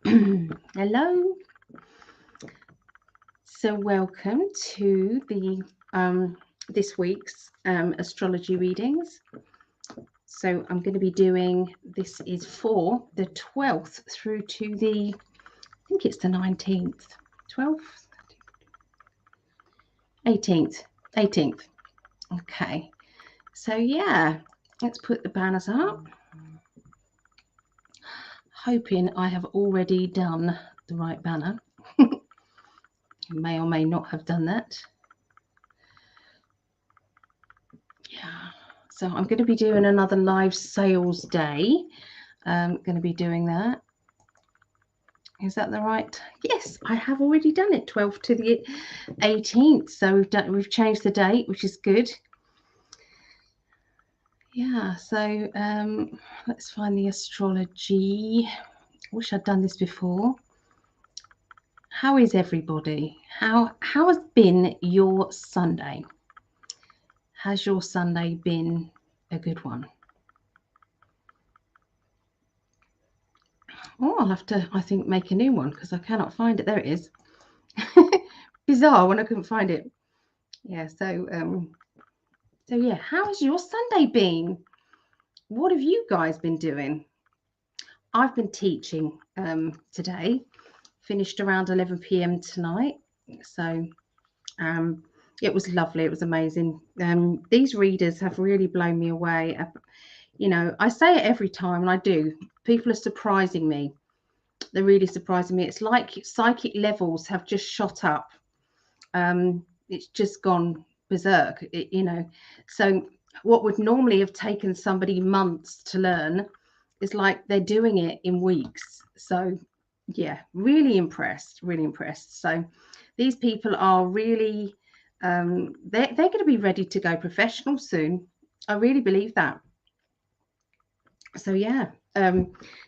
Hello. So welcome to the this week's astrology readings. So I'm going to be doing, this is for the 12th through to the, I think it's the 19th, 12th, 18th, 18th. Okay. So yeah, let's put the banners up. Hoping I have already done the right banner. May or may not have done that. Yeah. So I'm going to be doing another live sales day. I'm going to be doing that. Is that the right? Yes, I have already done it. 12th to the 18th. So we've changed the date, which is good. Yeah. So let's find the astrology. Wish I'd done this before. How is everybody? How has been your Sunday? Has your Sunday been a good one? Oh, I'll have to, I think, make a new one because I cannot find it. There it is. Bizarre when I couldn't find it. Yeah, so yeah, how has your Sunday been? What have you guys been doing? I've been teaching today, finished around 11 p.m. tonight. So it was lovely. It was amazing. These readers have really blown me away. You know, I say it every time, and I do. People are surprising me. They're really surprising me. It's like psychic levels have just shot up. It's just gone berserk, you know. So what would normally have taken somebody months to learn is like they're doing it in weeks. So yeah, really impressed, really impressed. So these people are really they're going to be ready to go professional soon. I really believe that. So yeah,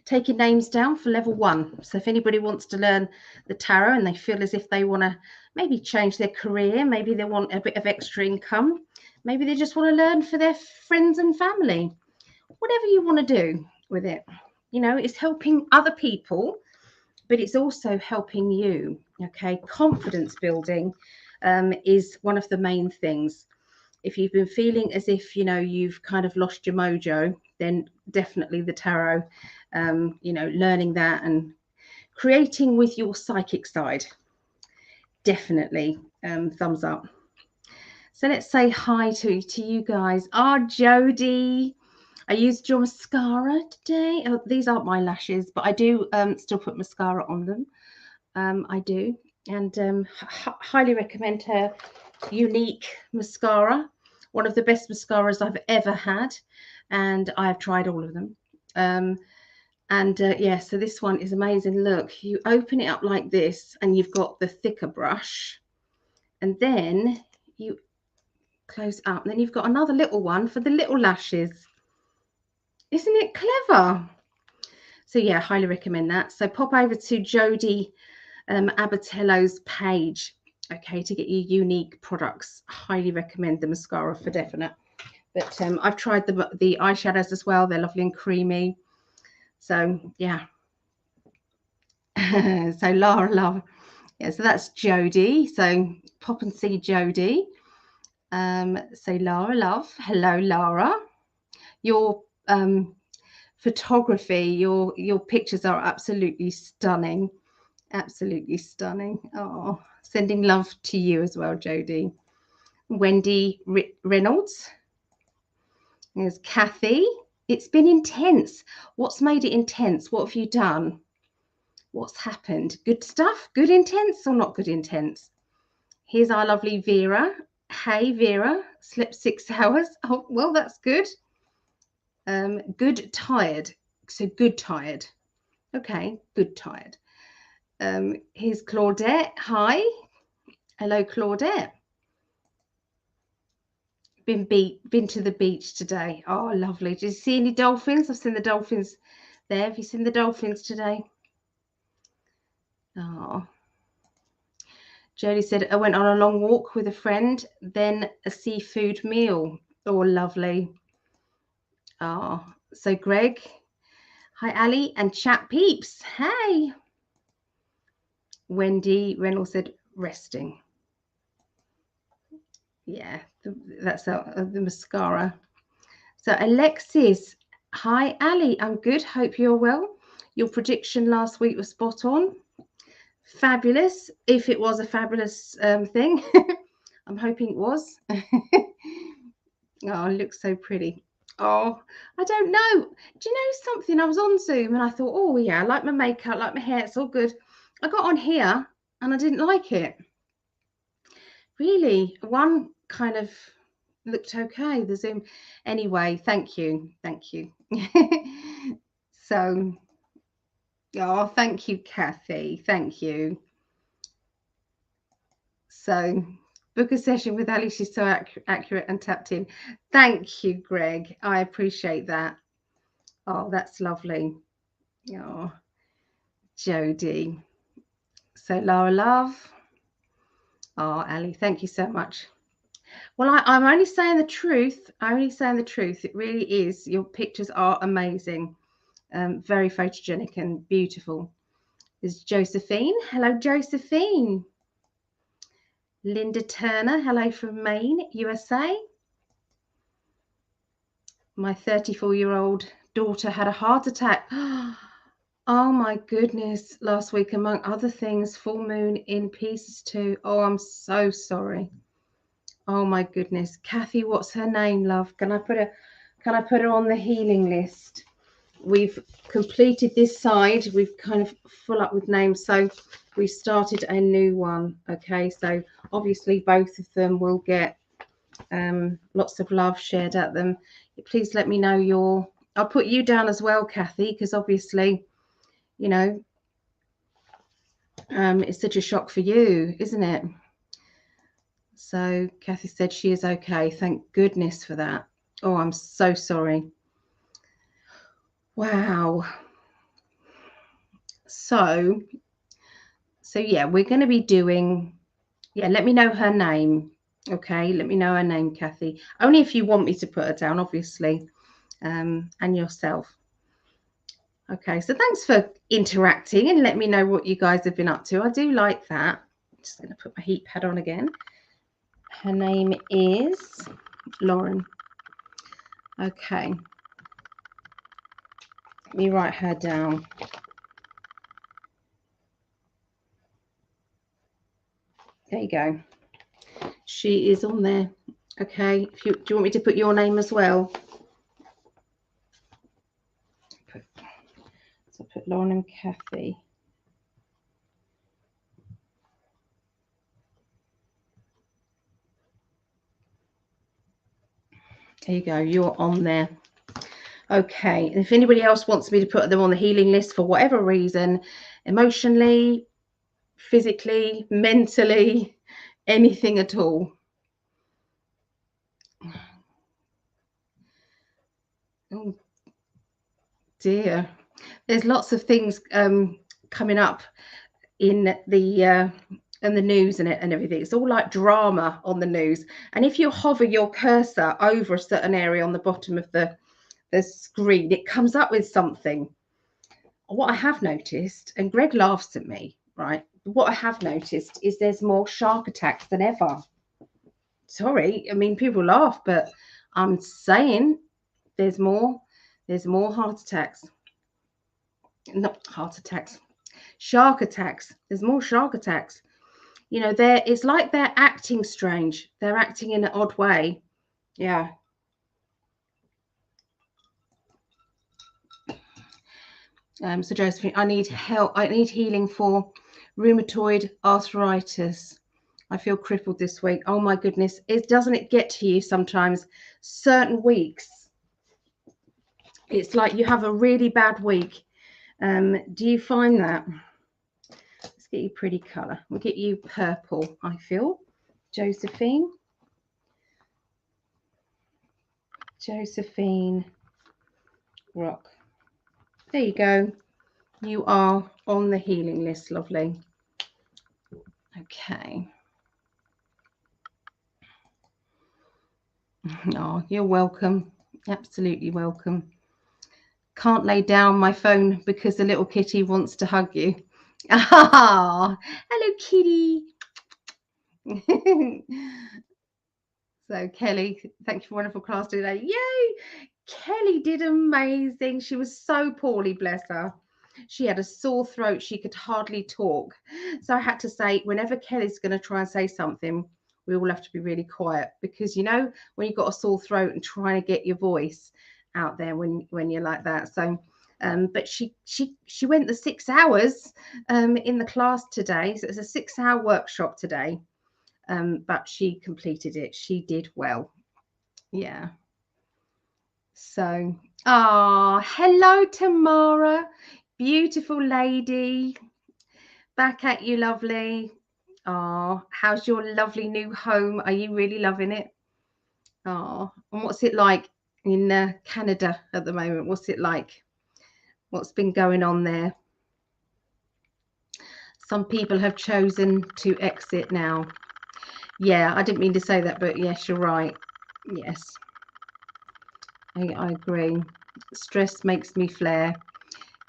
taking names down for level 1. So if anybody wants to learn the tarot and they feel as if they want to maybe change their career, maybe they want a bit of extra income, maybe they just want to learn for their friends and family, whatever you want to do with it, you know, it's helping other people, but it's also helping you. Okay, confidence building is one of the main things. If you've been feeling as if, you know, you've kind of lost your mojo, then definitely the tarot, you know, learning that and creating with your psychic side, definitely thumbs up. So let's say hi to you guys. Jodie, I used your mascara today. Oh, these aren't my lashes, but I do still put mascara on them. I do, and highly recommend her unique mascara, one of the best mascaras I've ever had, and I have tried all of them. Yeah, so this one is amazing. Look, you open it up like this and you've got the thicker brush, and then you close up, and then you've got another little one for the little lashes. Isn't it clever? So yeah, highly recommend that. So pop over to Jodie Abatello's page, okay, to get your unique products. Highly recommend the mascara for definite. But I've tried the eyeshadows as well. They're lovely and creamy. So yeah. So Lara love. Yeah, so that's Jodie. So pop and see Jodie. So Lara love. Hello, Lara. Your photography, your pictures are absolutely stunning. Absolutely stunning. Oh, sending love to you as well, Jodie. Wendy Reynolds. There's Kathy. It's been intense. What's made it intense? What have you done? What's happened? Good stuff? Good intense or not good intense? Here's our lovely Vera. Hey, Vera. Slept 6 hours. Oh, well, that's good. Good tired. So good tired. Okay, good tired. Here's Claudette. Hi. Hello, Claudette. Been to the beach today. Oh, lovely. Did you see any dolphins? I've seen the dolphins there. Have you seen the dolphins today? Oh. Jodie said, I went on a long walk with a friend, then a seafood meal. Oh, lovely. Oh, so Greg. Hi, Ali and chat peeps. Hey. Wendy Reynolds said resting. Yeah, that's the mascara. So Alexis, hi Ali, I'm good. Hope you're well. Your prediction last week was spot on. Fabulous. If it was a fabulous thing, I'm hoping it was. Oh, it looks so pretty. Oh, I don't know. Do you know something? I was on Zoom and I thought, oh yeah, I like my makeup, I like my hair, it's all good. I got on here and I didn't like it. Really, one kind of looked okay. The Zoom. Anyway, thank you. Thank you. So, oh, thank you, Kathy. Thank you. So, book a session with Ali. She's so accurate and tapped in. Thank you, Greg. I appreciate that. Oh, that's lovely. Oh, Jodie. So, Lara Love. Oh, Ali, thank you so much. Well, I'm only saying the truth. I'm only saying the truth. It really is. Your pictures are amazing. Very photogenic and beautiful. There's Josephine. Hello, Josephine. Linda Turner. Hello from Maine, USA. My 34-year-old daughter had a heart attack. Oh my goodness. Last week, among other things, full moon in Pisces too. Oh, I'm so sorry. Oh my goodness. Kathy, what's her name, love? Can I put her on the healing list? We've completed this side. We've kind of full up with names. So we started a new one. Okay. So obviously both of them will get lots of love shared at them. Please let me know I'll put you down as well, Kathy, because obviously, you know, it's such a shock for you, isn't it? So Kathy said she is okay. Thank goodness for that. Oh, I'm so sorry. Wow. So yeah, we're going to be doing, let me know her name. Okay, let me know her name, Kathy. Only if you want me to put her down, obviously, and yourself. Okay, so thanks for interacting and let me know what you guys have been up to. I do like that. I'm just going to put my heat pad on again. Her name is Lauren. Okay. Let me write her down. There you go. She is on there. Okay. Do you want me to put your name as well? So put Lauren and Kathy. There you go. You're on there. Okay. If anybody else wants me to put them on the healing list for whatever reason, emotionally, physically, mentally, anything at all. Oh dear. There's lots of things coming up in the news and everything. It's all like drama on the news. And if you hover your cursor over a certain area on the bottom of the screen, it comes up with something. What I have noticed, and Greg laughs at me, right? What I have noticed is there's more shark attacks than ever. Sorry, I mean, people laugh, but I'm saying there's more heart attacks. Not heart attacks, shark attacks. There's more shark attacks. You know, it's like they're acting strange. They're acting in an odd way. Yeah. So Josephine, I need help. I need healing for rheumatoid arthritis. I feel crippled this week. Oh my goodness. Doesn't it get to you sometimes? Certain weeks, it's like you have a really bad week. Do you find that? Let's get you pretty color. We'll get you purple, I feel. Josephine Rock. There you go. You are on the healing list, lovely. Okay. Oh, you're welcome. Absolutely welcome. Can't lay down my phone because the little kitty wants to hug you. Ah, hello, kitty. So Kelly, thank you for a wonderful class today. Yay! Kelly did amazing. She was so poorly, bless her. She had a sore throat. She could hardly talk. So I had to say, whenever Kelly's going to try and say something, we all have to be really quiet because you know when you've got a sore throat and trying to get your voice out there when you're like that. So, but she went the 6 hours in the class today. So it's a 6-hour workshop today. But she completed it. She did well. Yeah. So, hello, Tamara. Beautiful lady. Back at you, lovely. How's your lovely new home? Are you really loving it? And what's it like in Canada at the moment? What's it like? What's been going on there? Some people have chosen to exit now. Yeah, I didn't mean to say that, but yes, you're right. Yes. I agree. Stress makes me flare.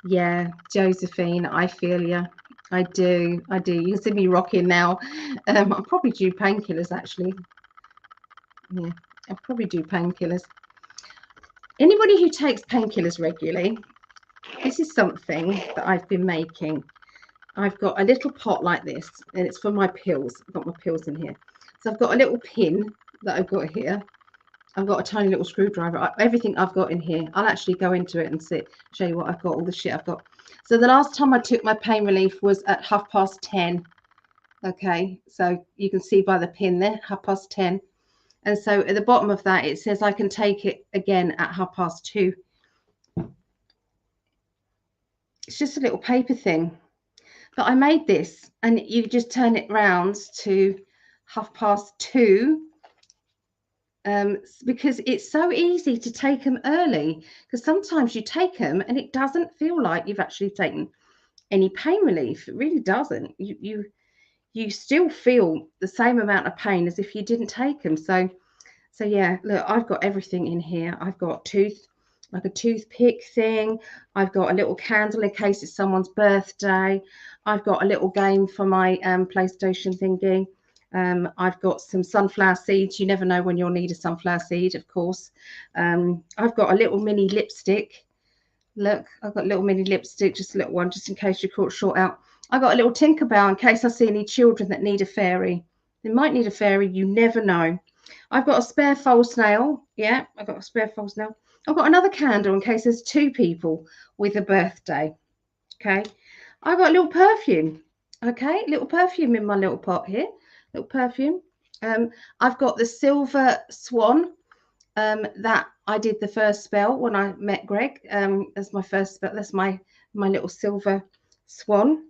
Yeah, Josephine, I feel you. I do. You can see me rocking now. I'm probably due painkillers, actually. Yeah, I'll probably do painkillers. Anybody who takes painkillers regularly, this is something that I've been making. I've got a little pot like this, and it's for my pills. I've got my pills in here. So I've got a little pin that I've got here. I've got a tiny little screwdriver. Everything I've got in here, I'll actually go into it and show you what I've got, all the shit I've got. So the last time I took my pain relief was at 10:30. Okay, so you can see by the pin there, 10:30. And so at the bottom of that, it says I can take it again at 2:30. It's just a little paper thing. But I made this, and you just turn it round to 2:30. Because it's so easy to take them early, because sometimes you take them and it doesn't feel like you've actually taken any pain relief. It really doesn't. You still feel the same amount of pain as if you didn't take them. So yeah, look, I've got everything in here. I've got like a toothpick thing. I've got a little candle in case it's someone's birthday. I've got a little game for my PlayStation thingy. I've got some sunflower seeds. You never know when you'll need a sunflower seed, of course. I've got a little mini lipstick. Look, I've got a little mini lipstick, just a little one, just in case you're caught short out. I've got a little Tinkerbell in case I see any children that need a fairy. They might need a fairy, you never know. I've got a spare false nail. Yeah, I've got a spare false nail. I've got another candle in case there's 2 people with a birthday. Okay. I've got a little perfume. Okay, little perfume in my little pot here. Little perfume. I've got the silver swan that I did the first spell when I met Greg. As my first spell. That's my little silver swan.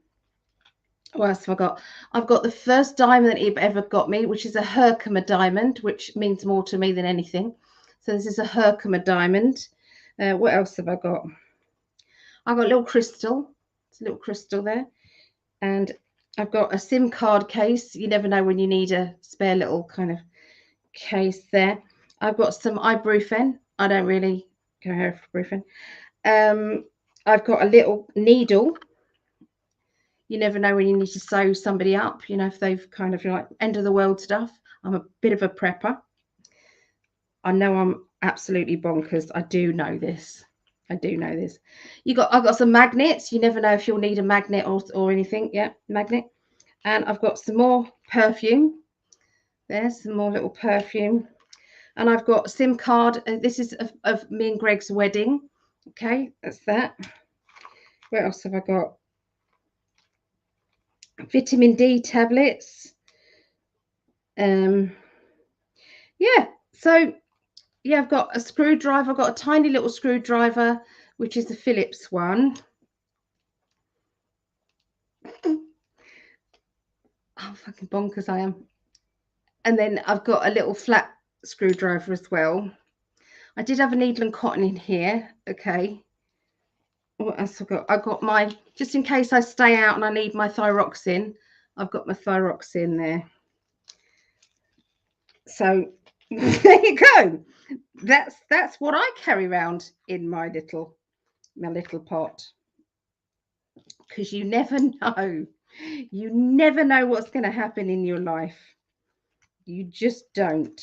What else have I got? I've got the first diamond that he ever got me, which is a Herkimer diamond, which means more to me than anything. So this is a Herkimer diamond. What else have I got? I've got a little crystal. It's a little crystal there. And I've got a SIM card case. You never know when you need a spare little kind of case there. I've got some ibuprofen. I don't really go here for ibuprofen. I've got a little needle. You never know when you need to sew somebody up, you know, if they've kind of like end of the world stuff. I'm a bit of a prepper. I know I'm absolutely bonkers. I do know this. I've got some magnets. You never know if you'll need a magnet or anything. Yeah, magnet. And I've got some more perfume. There's some more little perfume. And I've got a SIM card. This is of me and Greg's wedding. Okay, that's that. What else have I got? Vitamin D tablets. Yeah, so yeah, I've got a screwdriver. I've got a tiny little screwdriver, which is the Phillips one. Oh, fucking bonkers I am. And then I've got a little flat screwdriver as well. I did have a needle and cotton in here. Okay. What else I've got? I've got my, just in case I stay out and I need my thyroxine, I've got my thyroxine there. So there you go. That's what I carry around in my little pot. because you never know. You never know what's going to happen in your life. You just don't.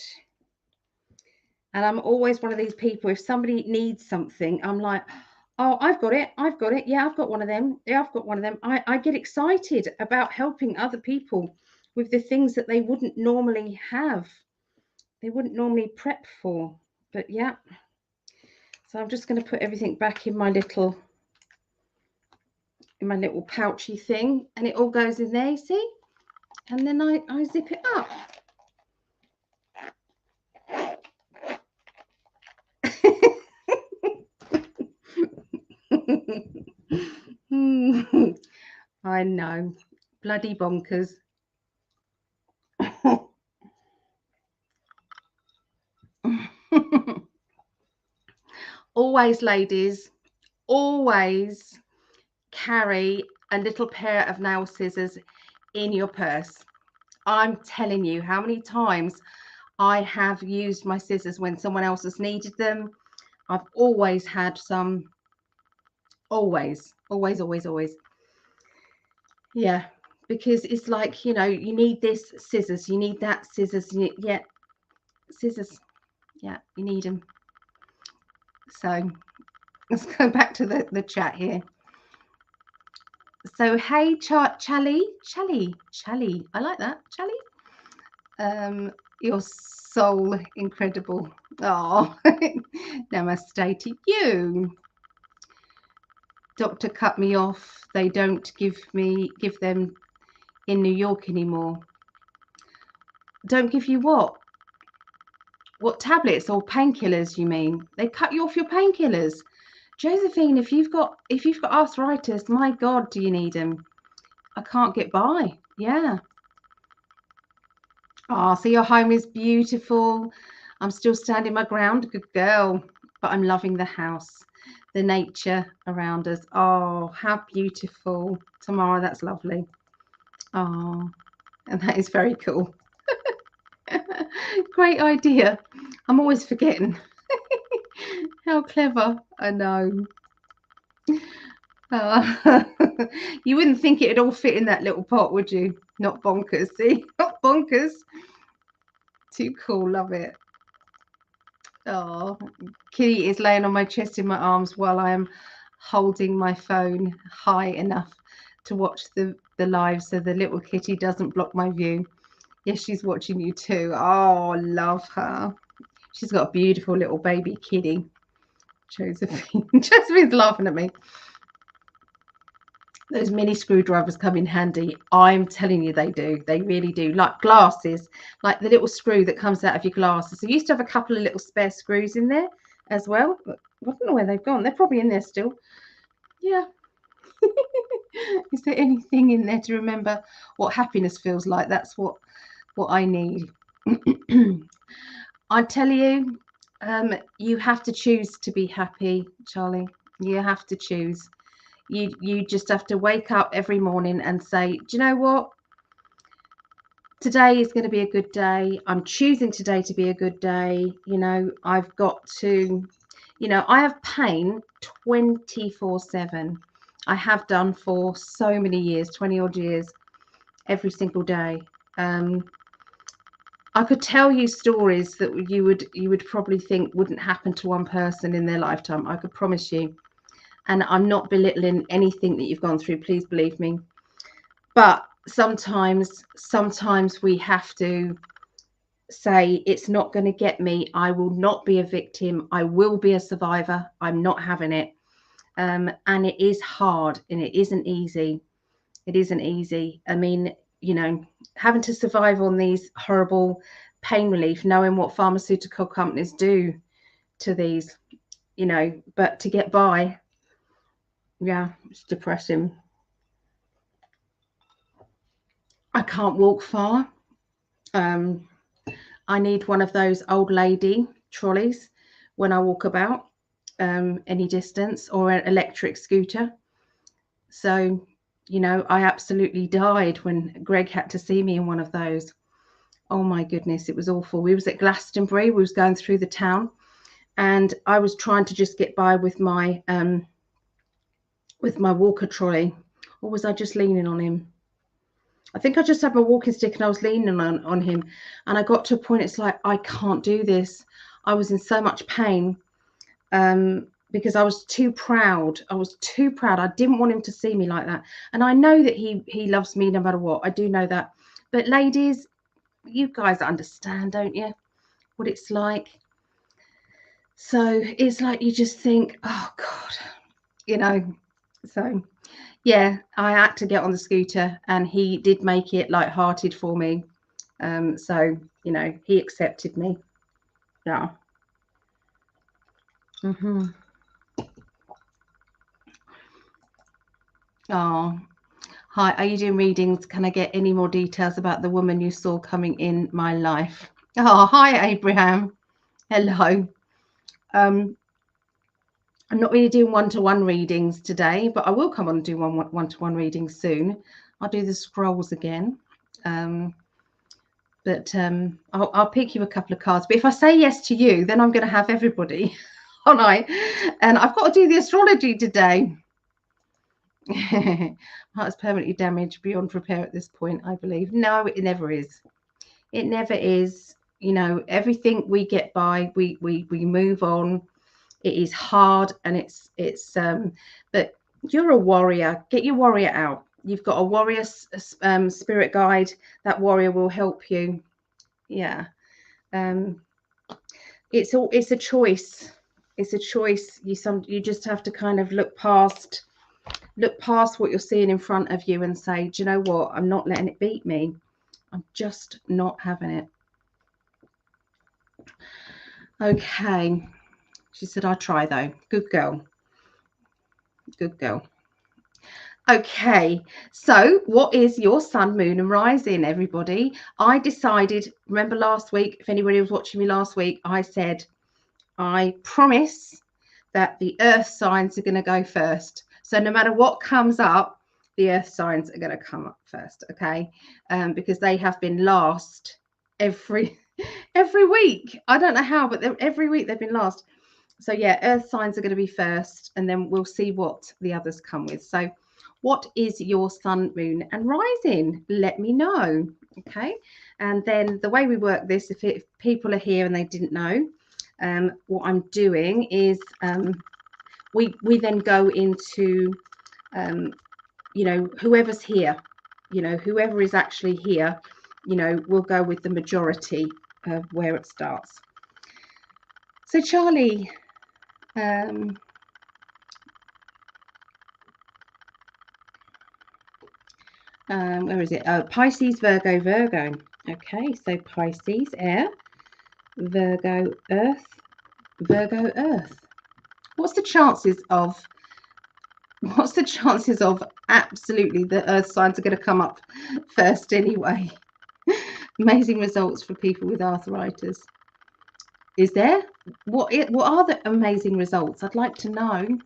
And I'm always one of these people, if somebody needs something, I'm like, oh, I've got it. I've got it. Yeah, I've got one of them. Yeah, I've got one of them. I get excited about helping other people with the things that they wouldn't normally have. They wouldn't normally prep for. But yeah. So I'm just going to put everything back in my little pouchy thing, and it all goes in there, you see? And then I zip it up. I know, bloody bonkers. Always, ladies, always carry a little pair of nail scissors in your purse. I'm telling you how many times I have used my scissors when someone else has needed them. I've always had some. Always, always, always, always. Yeah, because it's like, you need this scissors, you need that scissors, yeah, scissors, yeah, you need them. So let's go back to the chat here. So hey, Chally, I like that, Chally. Your soul incredible. Oh, namaste to you. Doctor cut me off. They don't give them in New York anymore. Don't give you what? What, tablets or painkillers, you mean? They cut you off your painkillers. Josephine, if you've got arthritis, my God, do you need them? I can't get by. Yeah. Oh, so your home is beautiful. I'm still standing my ground. Good girl. But I'm loving the house, the nature around us. Oh, how beautiful. Tamara, that's lovely. Oh, and that is very cool. Great idea. I'm always forgetting. How clever. I know. You wouldn't think it'd all fit in that little pot, would you? Not bonkers. See? Not bonkers. Too cool. Love it. Oh, Kitty is laying on my chest in my arms while I am holding my phone high enough to watch the live so the little kitty doesn't block my view. Yes, she's watching you too. Oh, love her. She's got a beautiful little baby kitty. Josephine. Josephine's laughing at me. Those mini screwdrivers come in handy. I'm telling you, they do. They really do. Like glasses, like the little screw that comes out of your glasses. So I used to have a couple of little spare screws in there as well. But I don't know where they've gone. They're probably in there still. Yeah. Is there anything in there to remember what happiness feels like? That's what I need. I tell you, you have to choose to be happy, Charlie. You have to choose. You just have to wake up every morning and say, do you know what? Today is going to be a good day. I'm choosing today to be a good day. I've got to, I have pain 24/7. I have done for so many years, 20 odd years, every single day. I could tell you stories that you would probably think wouldn't happen to one person in their lifetime. I could promise you. And I'm not belittling anything that you've gone through, please believe me. But sometimes we have to say, it's not going to get me. I will not be a victim. I will be a survivor. I'm not having it. And it is hard, and it isn't easy. It isn't easy. I mean, having to survive on these horrible pain relief, knowing what pharmaceutical companies do to these, but to get by. Yeah, it's depressing. I can't walk far. I need one of those old lady trolleys when I walk about any distance, or an electric scooter. So, I absolutely died when Greg had to see me in one of those. Oh my goodness, it was awful. We was at Glastonbury. We was going through the town, and I was trying to just get by with my walker trolley. Or was I just leaning on him? I think I just had my walking stick and I was leaning on him. And I got to a point, it's like, I can't do this. I was in so much pain because I was too proud. I was too proud. I didn't want him to see me like that. And I know that he loves me no matter what. I do know that. But ladies, you guys understand, don't you, what it's like? So it's like you just think, oh God, you know. So yeah, I had to get on the scooter and he did make it light-hearted for me. So, you know, he accepted me. Yeah. Oh, hi. Are you doing readings? Can I get any more details about the woman you saw coming in my life? Oh, hi, Abraham. Hello. I'm not really doing one-to-one readings today, but I will come on and do one-to-one readings soon. I'll do the scrolls again. But I'll pick you a couple of cards. But if I say yes to you, then I'm going to have everybody, aren't I? And I've got to do the astrology today. Heart is permanently damaged beyond repair at this point, I believe. No, it never is. It never is. You know, everything we get by, we move on. It is hard, and it's but you're a warrior. Get your warrior out. You've got a warrior spirit guide. That warrior will help you. Yeah. It's a choice. It's a choice. You just have to kind of look past what you're seeing in front of you and say, do you know what? I'm not letting it beat me. I'm just not having it. Okay. She said, I'll try though. Good girl. Good girl. Okay, so what is your sun, moon and rising, everybody? I decided, remember last week, if anybody was watching me last week, I said, I promise that the earth signs are going to go first. So no matter what comes up, the earth signs are going to come up first, okay? Because they have been last every week. I don't know how, but every week they've been last. So yeah, earth signs are going to be first, and then we'll see what the others come with. So what is your sun, moon and rising? Let me know, okay? And then the way we work this, if people are here and they didn't know, what I'm doing is we then go into, you know, whoever's here, you know, whoever is actually here, you know, we'll go with the majority of where it starts. So Charlie, where is it? Oh, Pisces, Virgo, Virgo. Okay, so Pisces, air, Virgo, earth, Virgo, earth. What's the chances of absolutely the earth signs are going to come up first anyway? Amazing results for people with arthritis. Is there? What are the amazing results? I'd like to know.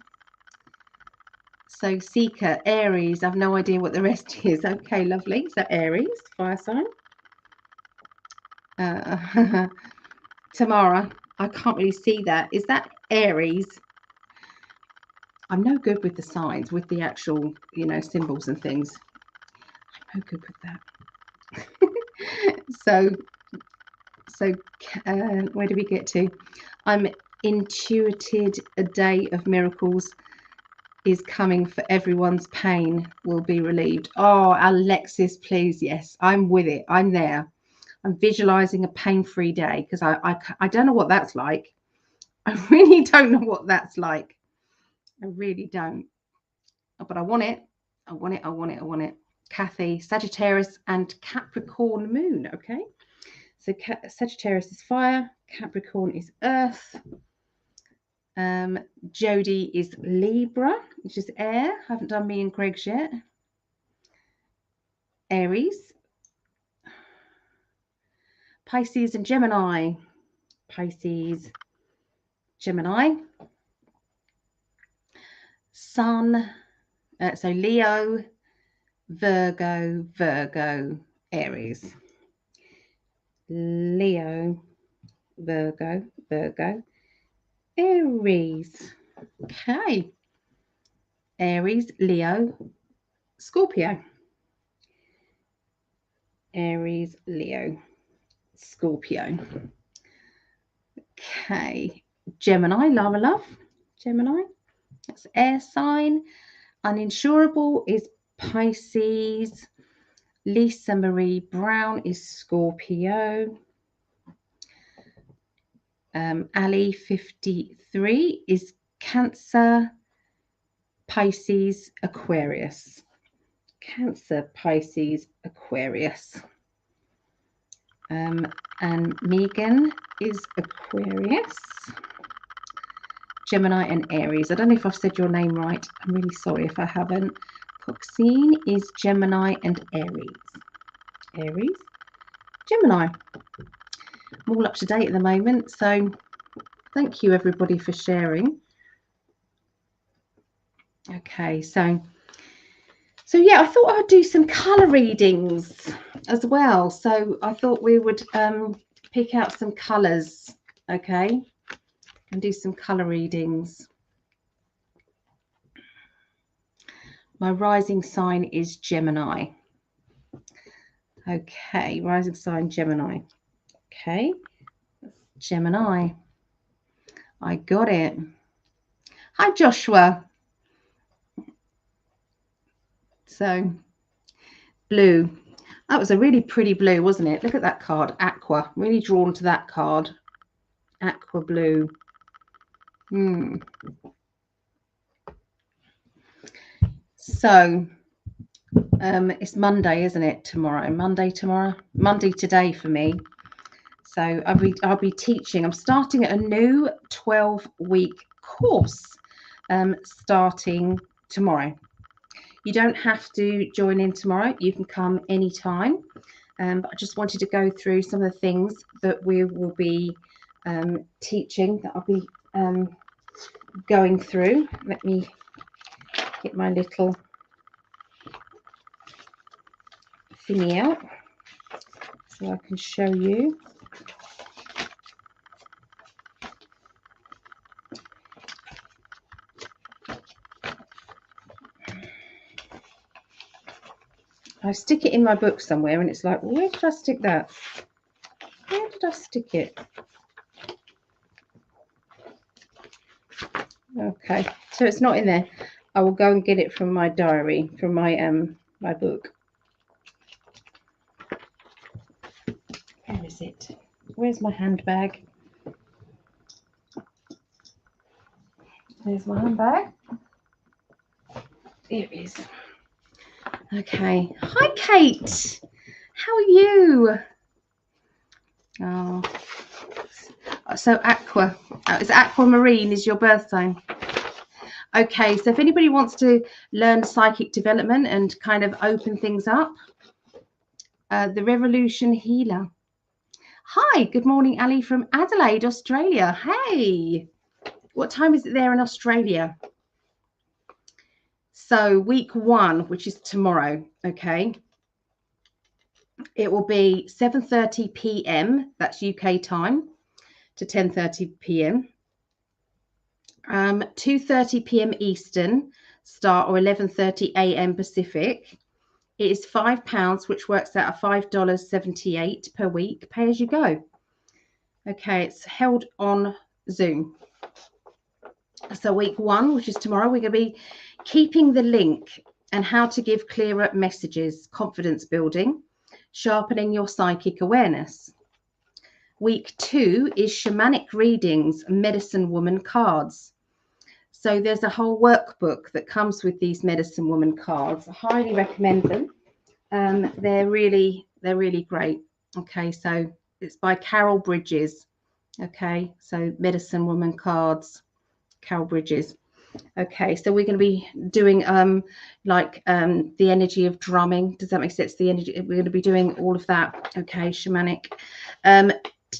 So Seeker, Aries, I've no idea what the rest is. Okay, lovely. So Aries, fire sign. Tamara, I can't really see that. Is that Aries? I'm no good with the signs, with the actual, you know, symbols and things. I'm no good with that. so where do we get to? I'm intuited a day of miracles is coming for everyone's pain will be relieved. Oh, Alexis, please. Yes, I'm with it. I'm there. I'm visualizing a pain-free day because I don't know what that's like. I really don't know what that's like. I really don't. But I want it. I want it. I want it. I want it. Kathy, Sagittarius and Capricorn moon. Okay. So Sagittarius is fire. Capricorn is earth. Jody is Libra, which is air. I haven't done me and Greg's yet. Aries. Pisces and Gemini. Pisces, Gemini. Sun. So Leo, Virgo, Virgo, Aries. Leo, Virgo, Virgo, Aries. Okay. Aries, Leo, Scorpio. Aries, Leo, Scorpio. Okay. Gemini, Lara Love. Gemini. That's air sign. Uninsurable is Pisces. Lisa Marie Brown is Scorpio. Ali 53 is Cancer, Pisces, Aquarius. Cancer, Pisces, Aquarius. And Megan is Aquarius. Gemini and Aries. I don't know if I've said your name right. I'm really sorry if I haven't. Coxine is Gemini and Aries. Aries. Gemini. I'm all up to date at the moment, so thank you everybody for sharing. Okay, so yeah, I thought I'd do some colour readings as well. So I thought we would pick out some colours, okay, and do some colour readings. My rising sign is Gemini. Okay, rising sign Gemini. Okay, Gemini. I got it. Hi, Joshua. So, blue. That was a really pretty blue, wasn't it? Look at that card, aqua. Really drawn to that card. Aqua blue. So, it's Monday, isn't it? Tomorrow. Monday today for me. So I'll be teaching. I'm starting a new 12-week course starting tomorrow. You don't have to join in tomorrow. You can come anytime. But I just wanted to go through some of the things that we will be teaching, that I'll be going through. Let me get my little thingy out so I can show you. I stick it in my book somewhere and it's like, where did I stick that? Where did I stick it? Okay, so it's not in there. I will go and get it from my diary, from my my book. Where is it? Where's my handbag? There's my handbag. Here it is. Okay. Hi, Kate. How are you? Oh, so aqua. Is aquamarine is your birth sign? Okay, so if anybody wants to learn psychic development and kind of open things up, the Revolution Healer. Hi, good morning, Ali from Adelaide, Australia. Hey, what time is it there in Australia? So week 1, which is tomorrow, okay, it will be 7:30 p.m. that's UK time to 10:30 p.m. 2:30 p.m. Eastern start, or 11:30 a.m. Pacific. It is £5, which works out at $5.78 per week, pay as you go. Okay, it's held on Zoom. So week 1, which is tomorrow, we're going to be keeping the link and how to give clearer messages, confidence building, sharpening your psychic awareness. Week 2 is shamanic readings, medicine woman cards. So there's a whole workbook that comes with these medicine woman cards. I highly recommend them. They're really great. Okay, so it's by Carol Bridges. Okay, so medicine woman cards, Carol Bridges. Okay, so we're going to be doing the energy of drumming. Does that make sense? The energy, we're going to be doing all of that. Okay, shamanic.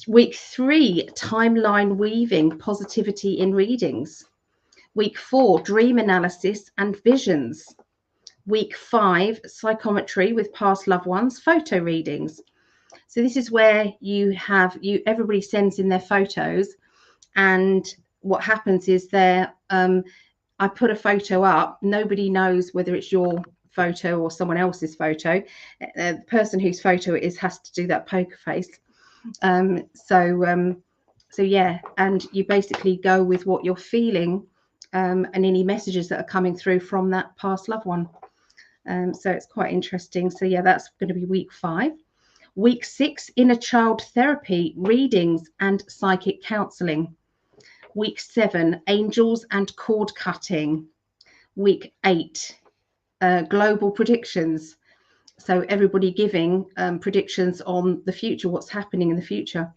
Week 3, timeline weaving, positivity in readings. Week 4, dream analysis and visions. Week 5, psychometry with past loved ones, photo readings. So this is where everybody sends in their photos, and what happens is I put a photo up. Nobody knows whether it's your photo or someone else's photo. The person whose photo it is has to do that poker face. So yeah, and you basically go with what you're feeling, and any messages that are coming through from that past loved one. So it's quite interesting. So yeah, that's going to be week 5. Week 6, inner child therapy, readings and psychic counselling. Week 7, angels and cord cutting. Week 8, global predictions. So everybody giving predictions on the future, what's happening in the future.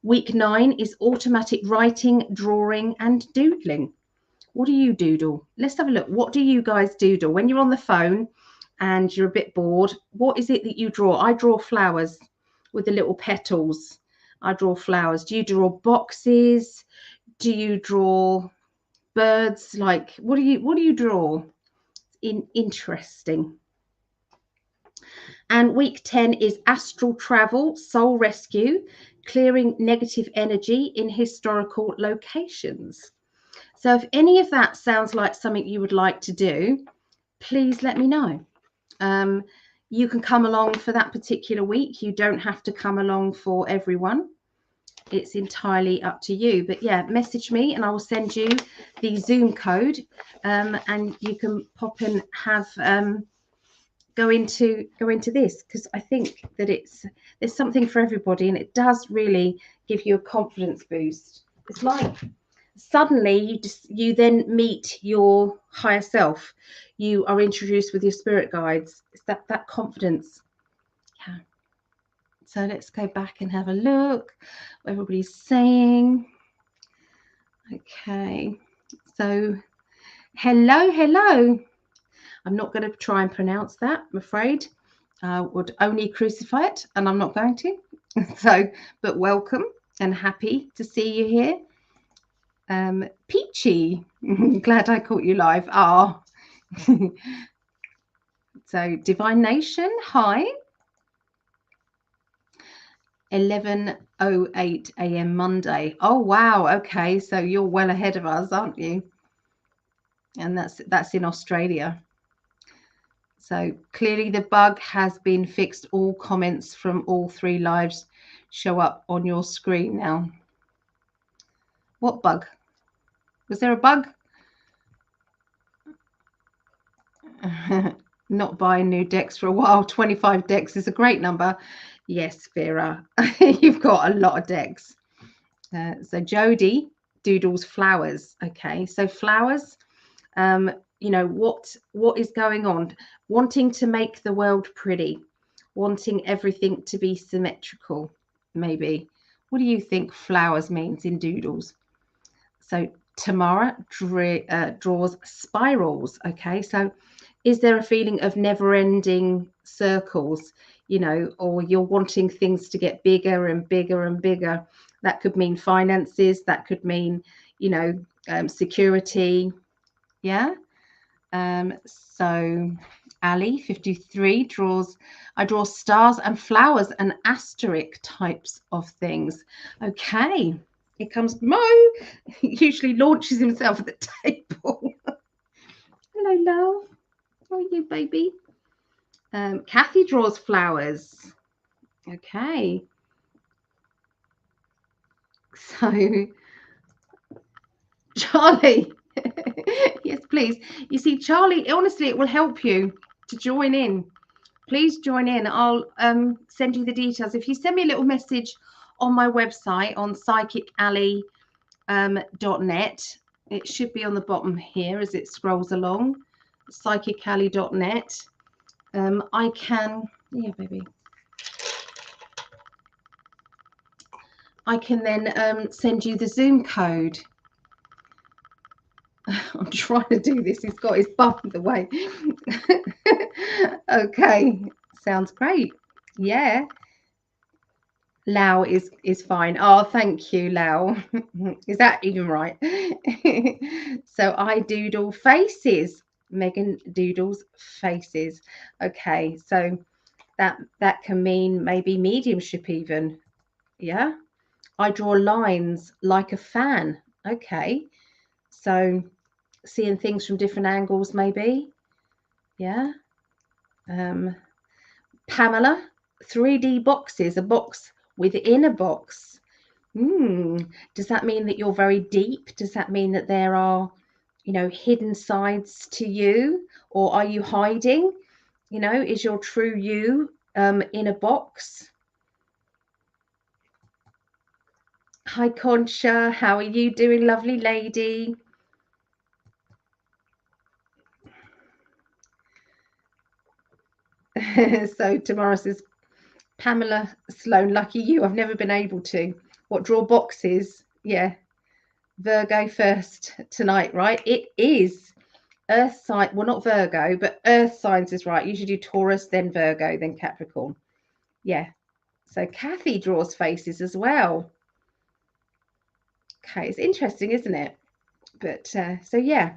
Week 9 is automatic writing, drawing and doodling. What do you doodle? Let's have a look. What do you guys doodle when you're on the phone and you're a bit bored? What is it that you draw? I draw flowers with the little petals. I draw flowers. Do you draw boxes? Do you draw birds? Like, what do you draw? Interesting. And week 10 is astral travel, soul rescue, clearing negative energy in historical locations. So if any of that sounds like something you would like to do, please let me know. You can come along for that particular week. You don't have to come along for everyone. It's entirely up to you. But yeah, message me and I will send you the Zoom code, and you can pop and have go into this, because I think that there's something for everybody, and it does really give you a confidence boost. It's like suddenly you then meet your higher self. You are introduced with your spirit guides. It's that confidence. Yeah. So let's go back and have a look what everybody's saying. Okay. So hello. I'm not going to try and pronounce that, I'm afraid. I would only crucify it, and I'm not going to. So, but welcome and happy to see you here. Peachy, glad I caught you live. Ah, so Divine Nation, hi. 11:08 a.m. Monday. Oh wow, okay, so you're well ahead of us, aren't you? And that's in Australia. So clearly the bug has been fixed. All comments from all 3 lives show up on your screen now. What bug? Was there a bug? Not buying new decks for a while. 25 decks is a great number. Yes, Vera, you've got a lot of decks. So Jody doodles flowers. Okay, so flowers, you know, what is going on? Wanting to make the world pretty, wanting everything to be symmetrical, maybe. What do you think flowers means in doodles? So Tamara draws spirals. Okay, so is there a feeling of never-ending circles, you know, or you're wanting things to get bigger and bigger and bigger? That could mean finances, that could mean, you know, security. Yeah. So Ali 53 I draw stars and flowers and asterisk types of things. Okay, here comes Mo. He usually launches himself at the table. Hello, love. How are you, baby? Kathy draws flowers. Okay. So Charlie. Yes, please. You see, Charlie, honestly, it will help you to join in. Please join in. I'll send you the details. If you send me a little message on my website on psychically.net, it should be on the bottom here as it scrolls along, psychically.net. I can, yeah, baby. I can then send you the Zoom code. I'm trying to do this. He's got his bum in the way. Okay, sounds great. Yeah. Lao is fine. Oh, thank you, Lao. Is that even right? So I doodle faces. Megan doodles faces. Okay, so that can mean maybe mediumship even. Yeah. I draw lines like a fan. Okay. So seeing things from different angles maybe. Yeah. Pamela, 3D boxes, a box within a box. Does that mean that you're very deep? Does that mean that there are, you know, hidden sides to you? Or are you hiding? You know, is your true you in a box? Hi, Concha. How are you doing, lovely lady? So tomorrow says, Pamela Sloan, lucky you. I've never been able to. What, draw boxes? Yeah. Virgo first tonight, right? It is Earth sign. Well, not Virgo, but Earth signs is right. You should do Taurus, then Virgo, then Capricorn. Yeah. So Kathy draws faces as well. Okay, it's interesting, isn't it? But so yeah,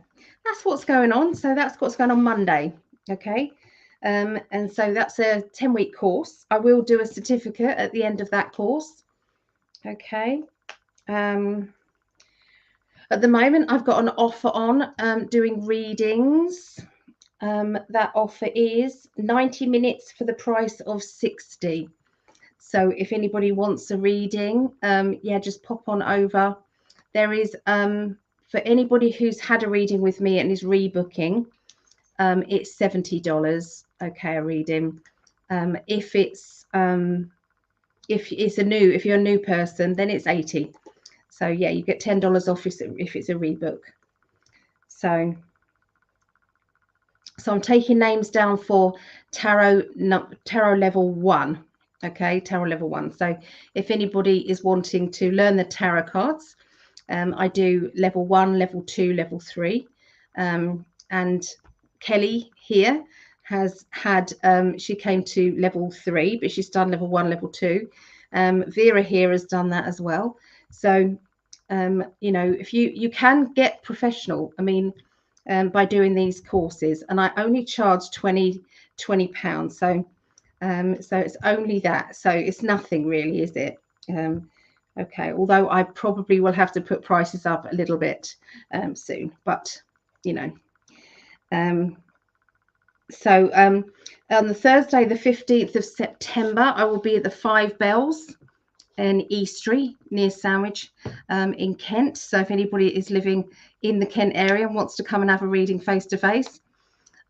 that's what's going on. So that's what's going on Monday. Okay. And so that's a 10-week course. I will do a certificate at the end of that course. Okay. At the moment, I've got an offer on doing readings. That offer is 90 minutes for the price of 60. So if anybody wants a reading, yeah, just pop on over. There is, for anybody who's had a reading with me and is rebooking, it's $70. Okay, a reading. If you're a new person, then it's 80. So yeah, you get $10 off if it's a rebook. So I'm taking names down for tarot level 1. Okay, tarot level 1. So if anybody is wanting to learn the tarot cards, I do level 1, level 2, level 3. And Kelly here has had, she came to level 3, but she's done level 1, level 2. Vera here has done that as well. So, you know, if you can get professional, I mean, by doing these courses, and I only charge 20 pounds. So, so it's only that. So it's nothing really, is it? Okay, although I probably will have to put prices up a little bit soon, but you know. So on the Thursday, the 15th of September, I will be at the Five Bells in Eastry near Sandwich in Kent. So if anybody is living in the Kent area and wants to come and have a reading face to face,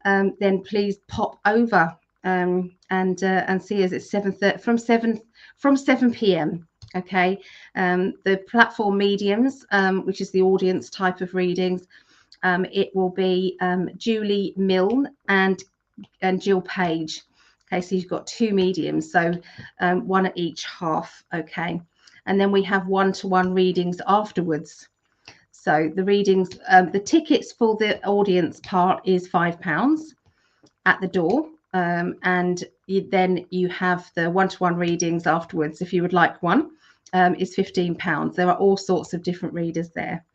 then please pop over and see us at 7:30 from 7 p.m. Okay, the platform mediums, which is the audience type of readings, it will be Julie Milne and Jill Page. Okay, so you've got 2 mediums, so one at each half. Okay, and then we have one-to-one readings afterwards. So the readings, the tickets for the audience part is £5 at the door, and then you have the one-to-one readings afterwards. If you would like one, is £15. There are all sorts of different readers there.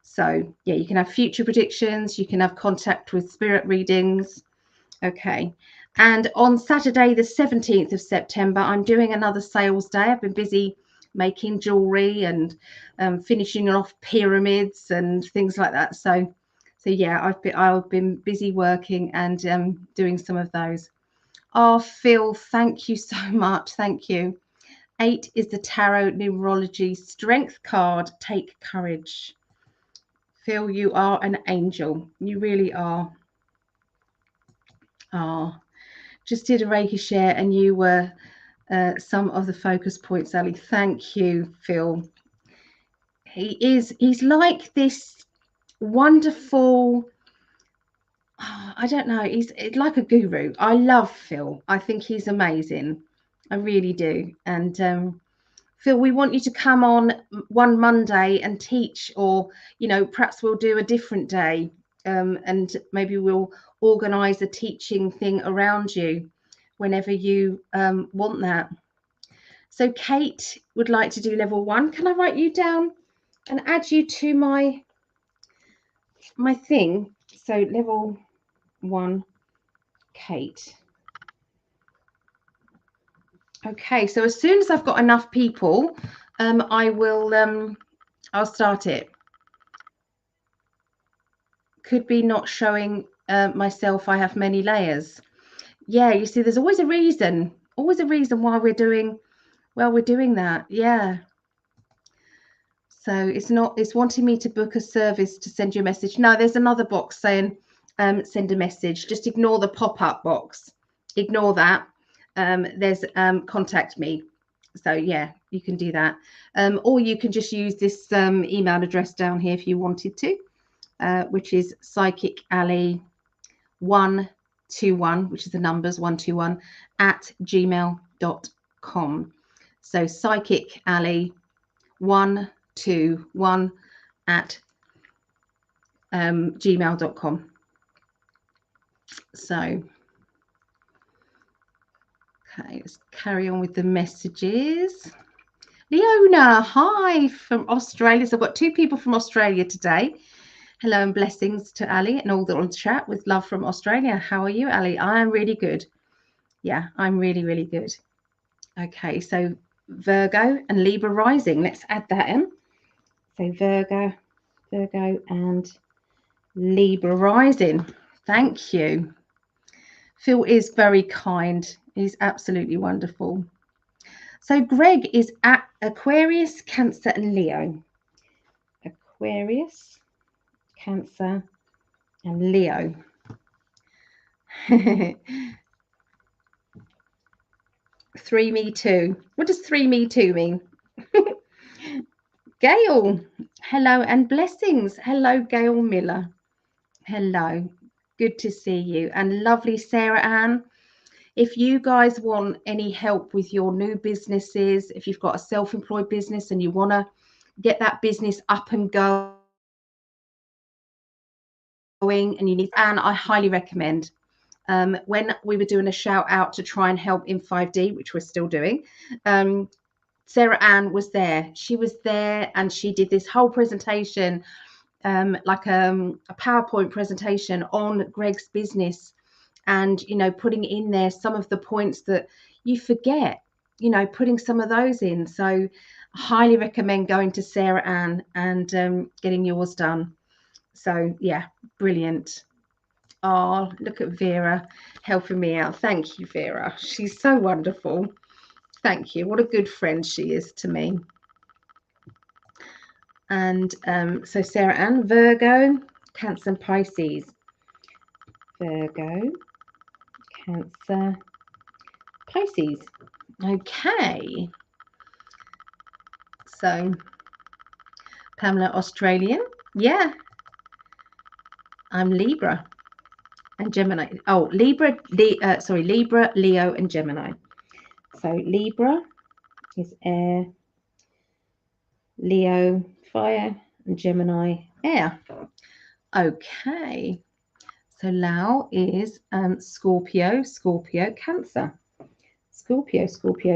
So yeah, you can have future predictions, you can have contact with spirit readings. Okay, and on Saturday the 17th of September, I'm doing another sales day. I've been busy making jewelry and finishing off pyramids and things like that. So yeah, I've been busy working and doing some of those. Oh, Phil, thank you so much. Thank you. 8 is the tarot numerology strength card. Take courage. Phil, you are an angel. You really are. Oh, just did a Reiki share and you were some of the focus points, Ali. Thank you, Phil. He's like this wonderful, I don't know, he's like a guru. I love Phil. I think he's amazing. I really do. And Phil, we want you to come on one Monday and teach, or, you know, perhaps we'll do a different day, and maybe we'll organize a teaching thing around you whenever you want that. So Kate would like to do level 1. Can I write you down and add you to my thing? So level 1, Kate. Okay, so as soon as I've got enough people, I will I'll start it. Could be not showing myself. I have many layers. Yeah, you see, there's always a reason why we're doing that. Yeah. So it's wanting me to book a service to send you a message. No, there's another box saying send a message. Just ignore the pop-up box. Ignore that. There's contact me. So yeah, you can do that. Or you can just use this email address down here if you wanted to, which is psychically121, which is the numbers 121 at gmail.com. So psychically121 at gmail.com. So, okay, let's carry on with the messages. Leona, hi from Australia. So I've got 2 people from Australia today. Hello and blessings to Ali and all that on chat with love from Australia. How are you, Ali? I am really good. Yeah, I'm really, really good. Okay, so Virgo and Libra rising. Let's add that in. So Virgo and Libra rising. Thank you. Phil is very kind. He's absolutely wonderful. So Greg is at Aquarius, Cancer and Leo. Aquarius, Cancer and Leo. 3 me too. What does 3 me too mean? Gail, hello and blessings. Hello, Gail Miller. Hello, good to see you. And lovely Sarah Ann. If you guys want any help with your new businesses, if you've got a self-employed business and you want to get that business up and going and you need, and I highly recommend. When we were doing a shout out to try and help in 5D, which we're still doing, Sarah Ann was there. She was there and she did this whole presentation, like a PowerPoint presentation on Greg's business, and putting in there some of the points that you forget, putting some of those in. So I highly recommend going to Sarah Ann and getting yours done. So yeah, brilliant. Oh, look at Vera helping me out. Thank you, Vera. She's so wonderful. Thank you. What a good friend she is to me. And so Sarah Ann, Virgo, Cancer and Pisces. Virgo, Cancer, Pisces. Okay. So Pamela, Australian. Yeah. I'm Libra and Gemini. Oh, Libra, Libra, Leo and Gemini. So Libra is air, Leo, fire, and Gemini, air. Okay. So Lao is Scorpio, Cancer. Scorpio,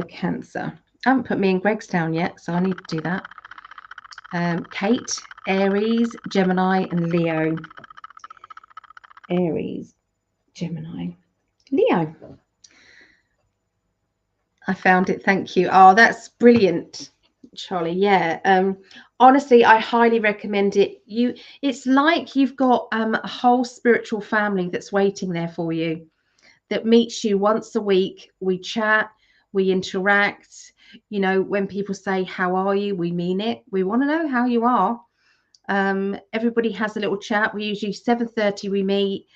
Cancer. I haven't put me in Gregstown yet, so I need to do that. Kate, Aries, Gemini, and Leo. Aries, Gemini, Leo. I found it. Thank you. Oh, that's brilliant, Charlie. Yeah. Honestly, I highly recommend it. It's like you've got a whole spiritual family that's waiting there for you, that meets you once a week. We chat, we interact. When people say, how are you? We mean it. We want to know how you are. Everybody has a little chat. We usually 7:30 we meet.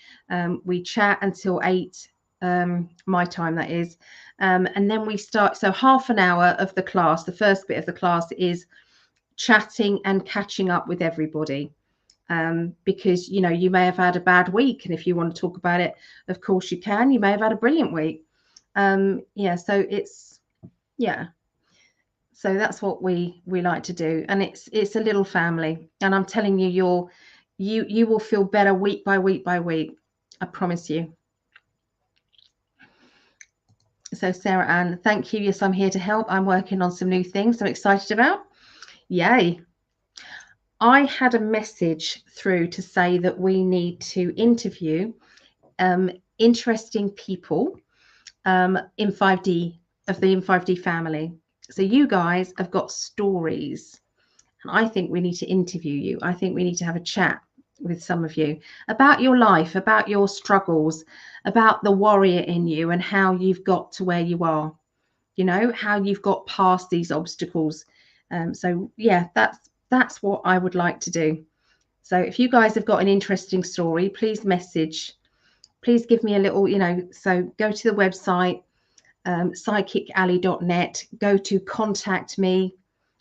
We chat until 8, my time, that is. And then we start. So half an hour of the class, the first bit of the class is chatting and catching up with everybody. Because, you may have had a bad week. And if you want to talk about it, of course you can. You may have had a brilliant week. Yeah, so so that's what we like to do, and it's a little family, and I'm telling you, you will feel better week by week by week. I promise you. So Sarah Ann, thank you. Yes, I'm here to help. I'm working on some new things I'm excited about. Yay. I had a message through to say that we need to interview interesting people in 5D, of the in 5D family. So you guys have got stories, and I think we need to interview you. I think we need to have a chat with some of you, about your life, about your struggles, about the warrior in you and how you've got to where you are, you know, how you've got past these obstacles. So yeah, that's what I would like to do. So if you guys have got an interesting story, please message, please give me a little, you know, so go to the website, psychically.net, go to contact me,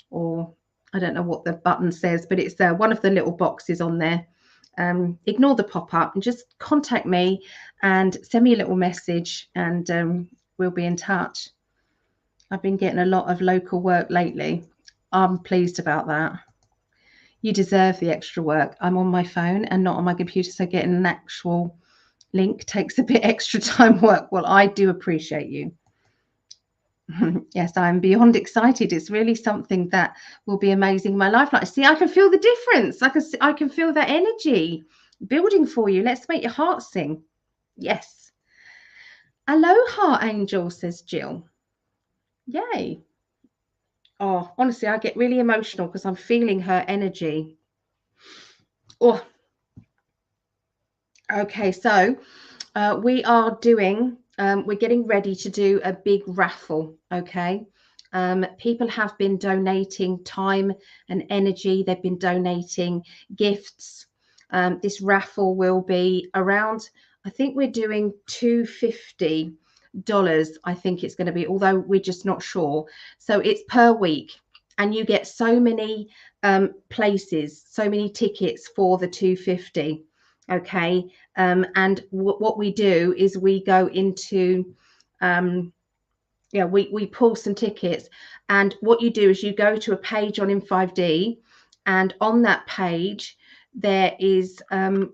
or I don't know what the button says, but it's one of the little boxes on there. Ignore the pop-up and just contact me and send me a little message, and we'll be in touch. I've been getting a lot of local work lately. I'm pleased about that. You deserve the extra work. I'm on my phone and not on my computer, so getting an actual link takes a bit extra time work. Well, I do appreciate you. Yes, I'm beyond excited. It's really something that will be amazing in my life. Like, see, I can feel the difference. I can feel that energy building for you. Let's make your heart sing. Yes. Aloha, angel, says Jill. Yay. Oh, honestly, I get really emotional because I'm feeling her energy. Oh, okay. So we are doing, we're getting ready to do a big raffle. Okay. People have been donating time and energy. They've been donating gifts. This raffle will be around, I think we're doing $250. I think it's going to be, although we're just not sure. So it's per week, and you get so many places, so many tickets for the $250. Okay. And what we do is we go into we pull some tickets, and what you do is you go to a page on In5D, and on that page there is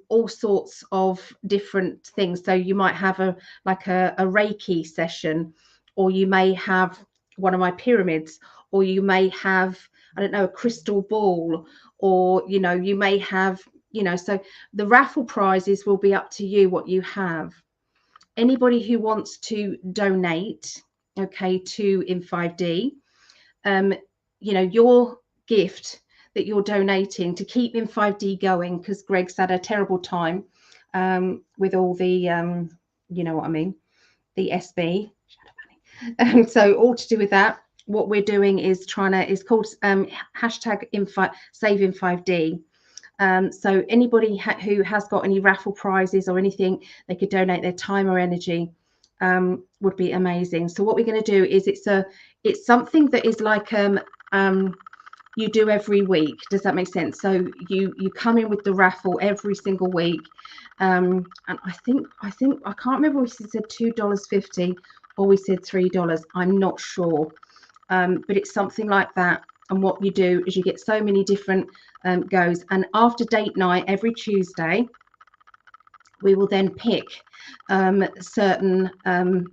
all sorts of different things. So you might have a Reiki session, or you may have one of my pyramids, or you may have, I don't know, a crystal ball, or you may have, so the raffle prizes will be up to you what you have. Anybody who wants to donate, okay, to In5D, your gift that you're donating to keep In5D going, because Greg's had a terrible time with all the, you know what I mean, the SB. So all to do with that, what we're doing is it's called hashtag Save In5D. So anybody who has got any raffle prizes or anything, they could donate their time or energy, would be amazing. So what we're going to do is it's something that is like you do every week. Does that make sense? So you come in with the raffle every single week, and I think I can't remember if we said $2.50 or we said $3. I'm not sure, but it's something like that. And what you do is you get so many different goes, and after date night every Tuesday, we will then pick certain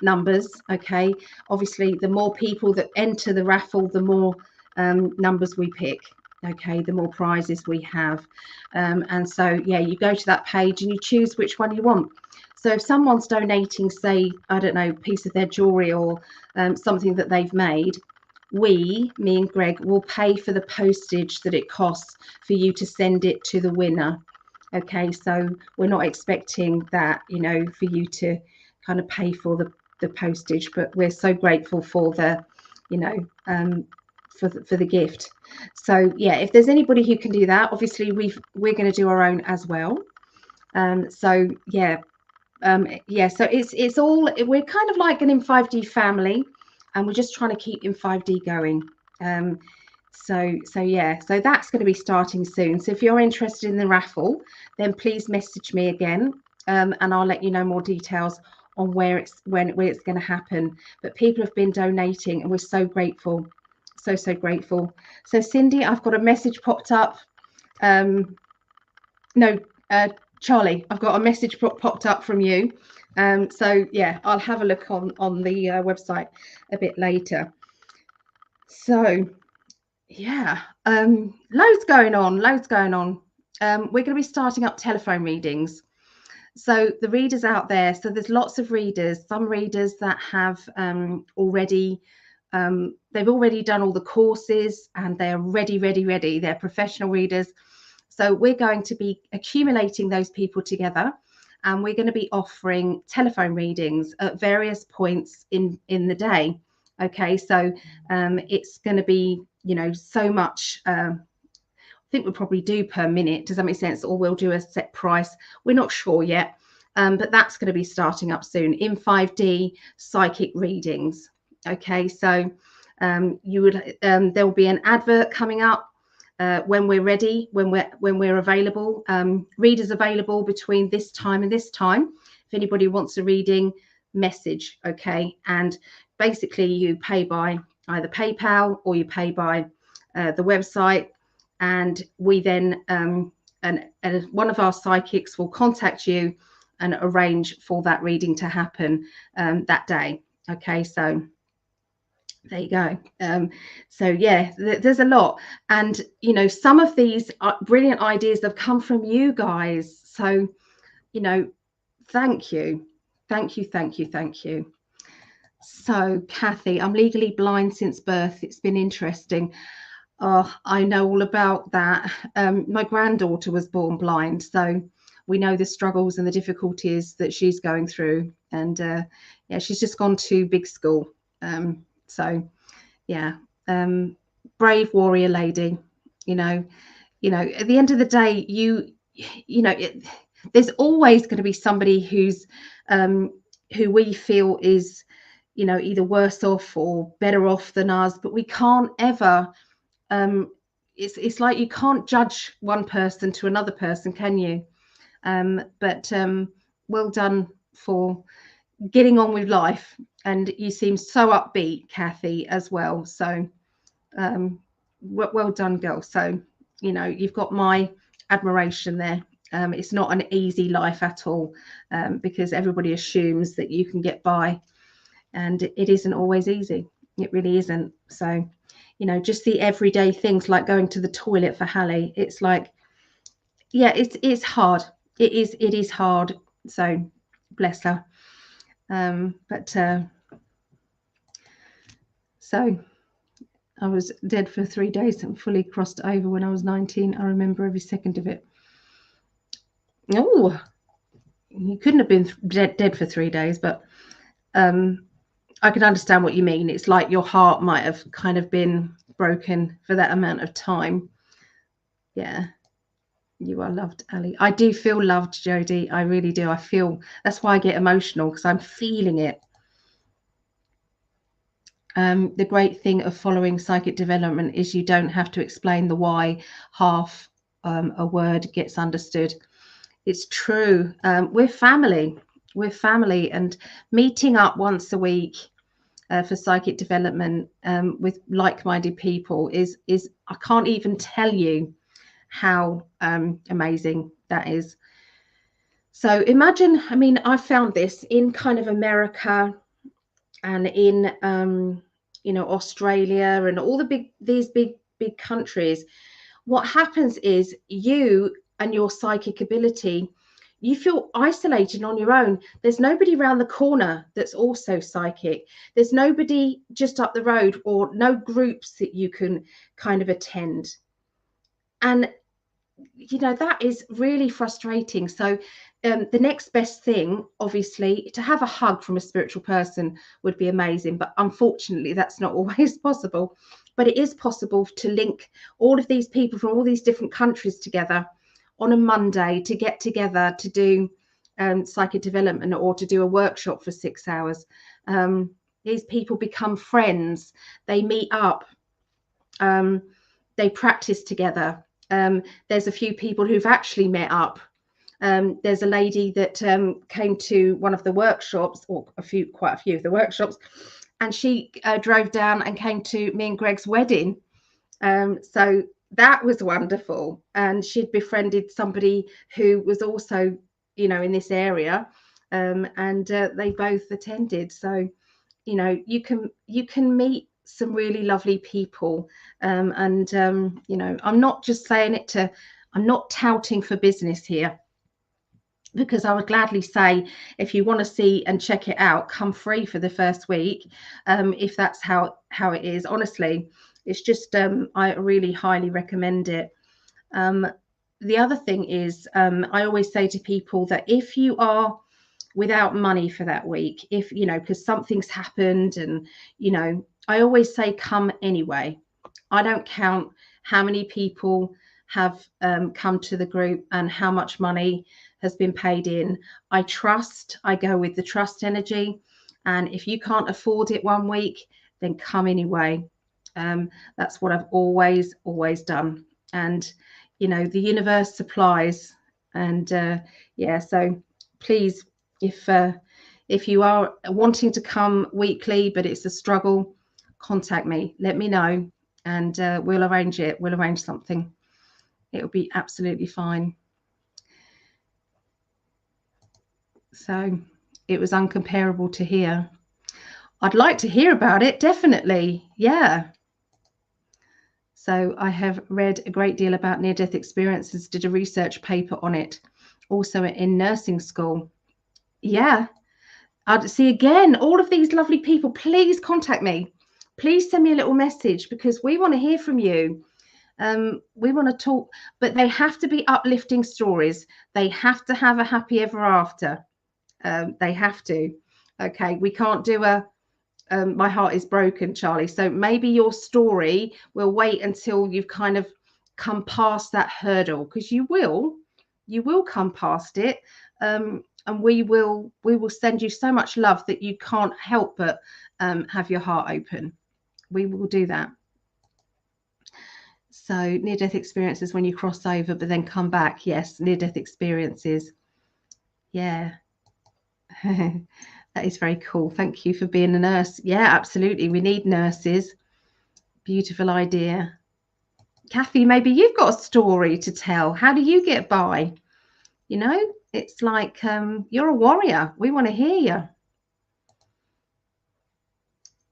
numbers. Okay, obviously the more people that enter the raffle, the more numbers we pick. Okay, the more prizes we have. And so yeah, you go to that page and you choose which one you want. So if someone's donating, say, I don't know, a piece of their jewelry or something that they've made, me and Greg will pay for the postage that it costs for you to send it to the winner. Okay, so we're not expecting that, for you to kind of pay for the postage, but we're so grateful for the, for the gift. So yeah, if there's anybody who can do that, obviously we're going to do our own as well. So yeah, so it's all, we're kind of like an In5D family, and we're just trying to keep In5D going. So yeah, so that's going to be starting soon. So if you're interested in the raffle, then please message me again, and I'll let you know more details on where it's going to happen. But people have been donating, and we're so grateful, so grateful. So Cindy, I've got a message popped up. Charlie, I've got a message popped up from you. So yeah, I'll have a look on the website a bit later. So yeah, loads going on. We're going to be starting up telephone readings. So the readers out there, so there's lots of readers, some readers that have already, they've already done all the courses and they're ready. They're professional readers. So we're going to be accumulating those people together, and we're going to be offering telephone readings at various points in the day. Okay, so it's going to be, you know, so much. I think we'll probably do per minute. Does that make sense? Or we'll do a set price. We're not sure yet, but that's going to be starting up soon in 5D psychic readings. Okay, so you would there will be an advert coming up when we're ready, when we're available. Readers available between this time and this time. If anybody wants a reading, message. Okay, and basically you pay by either PayPal or you pay by the website, and we then and one of our psychics will contact you and arrange for that reading to happen that day. Okay, so there you go. So yeah, there's a lot, and you know, some of these brilliant ideas have come from you guys. So, you know, thank you. So Kathy, I'm legally blind since birth. It's been interesting. Oh, I know all about that. My granddaughter was born blind, so we know the struggles and the difficulties that she's going through. And yeah, she's just gone to big school. So yeah, brave warrior lady. You know, at the end of the day, you know, there's always going to be somebody who's who we feel is, you know, either worse off or better off than us, but we can't ever. It's like you can't judge one person to another person, can you? But well done for getting on with life, and you seem so upbeat, Kathy, as well. So well done, girl. So, you know, you've got my admiration there. It's not an easy life at all, because everybody assumes that you can get by, and it isn't always easy. It really isn't. So, you know, just the everyday things like going to the toilet for Hallie. It's like, yeah, it's hard. It is hard. So bless her. So I was dead for 3 days and fully crossed over when I was 19. I remember every second of it. Oh, you couldn't have been dead for 3 days, but I can understand what you mean. It's like your heart might have kind of been broken for that amount of time. Yeah, you are loved, Ali. I do feel loved, Jodie. I really do. I feel, that's why I get emotional, because I'm feeling it. The great thing of following psychic development is you don't have to explain the why. Half a word gets understood. It's true. We're family. We're family, and meeting up once a week for psychic development with like-minded people is I can't even tell you how amazing that is. So imagine, I mean, I found this in kind of America and in you know, Australia and all these big countries. What happens is you and your psychic ability, you feel isolated on your own. There's nobody around the corner that's also psychic. There's nobody just up the road, or no groups that you can kind of attend. And, you know, that is really frustrating. So the next best thing, obviously, to have a hug from a spiritual person would be amazing. But unfortunately, that's not always possible. But it is possible to link all of these people from all these different countries together on a Monday to get together to do psychic development, or to do a workshop for 6 hours. These people become friends. They meet up. They practice together. There's a few people who've actually met up. There's a lady that came to one of the workshops, or quite a few of the workshops, and she drove down and came to me and Greg's wedding. So that was wonderful. And she'd befriended somebody who was also, you know, in this area, and they both attended. So, you know, you can meet some really lovely people, and you know, I'm not just saying it to, I'm not touting for business here, because I would gladly say, if you want to see and check it out, come free for the first week, if that's how it is. Honestly, it's just I really highly recommend it. the other thing is, I always say to people that if you are without money for that week, if you know, because something's happened, and you know, I always say come anyway. I don't count how many people have come to the group and how much money has been paid in. I trust, I go with the trust energy. And if you can't afford it one week, then come anyway. That's what I've always done. And, you know, the universe supplies. And yeah, so please, if you are wanting to come weekly, but it's a struggle, contact me, let me know, and we'll arrange it. We'll arrange something. It'll be absolutely fine. So it was uncomparable to hear. I'd like to hear about it, definitely. Yeah. So I have read a great deal about near-death experiences, did a research paper on it, also in nursing school. Yeah. I'd see again, all of these lovely people, please contact me. Please send me a little message, because we want to hear from you. We want to talk, but they have to be uplifting stories. They have to have a happy ever after. They have to. Okay, we can't do a my heart is broken, Charlie. So maybe your story will wait until you've kind of come past that hurdle, because you will come past it. And we will send you so much love that you can't help but have your heart open. We will do that. So near-death experiences when you cross over but then come back. Yes, near-death experiences. Yeah. That is very cool. Thank you for being a nurse. Yeah, absolutely. We need nurses. Beautiful idea. Kathy, maybe you've got a story to tell. How do you get by? You know, it's like you're a warrior. We want to hear you.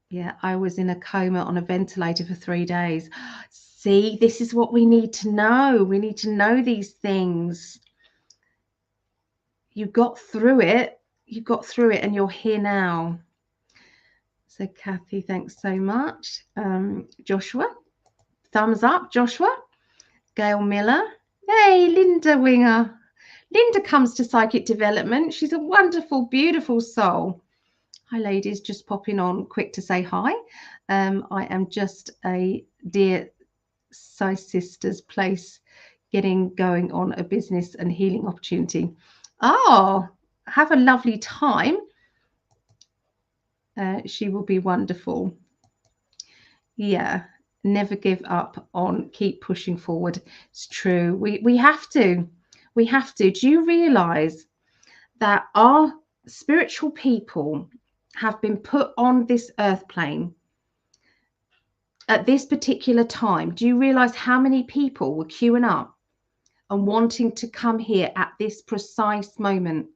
Yeah, I was in a coma on a ventilator for 3 days. See, this is what we need to know. We need to know these things. You got through it. You got through it, and you're here now. So Kathy, thanks so much. Joshua, thumbs up, Joshua. Gail Miller. Hey, Linda Winger. Linda comes to Psychic Development. She's a wonderful, beautiful soul. Hi, ladies, just popping on quick to say hi. I am just a dear Psy Sisters place, getting going on a business and healing opportunity. Oh, have a lovely time. She will be wonderful. Yeah, never give up on, keep pushing forward. It's true. We have to. We have to. Do you realize that our spiritual people have been put on this earth plane at this particular time? Do you realize how many people were queuing up and wanting to come here at this precise moment?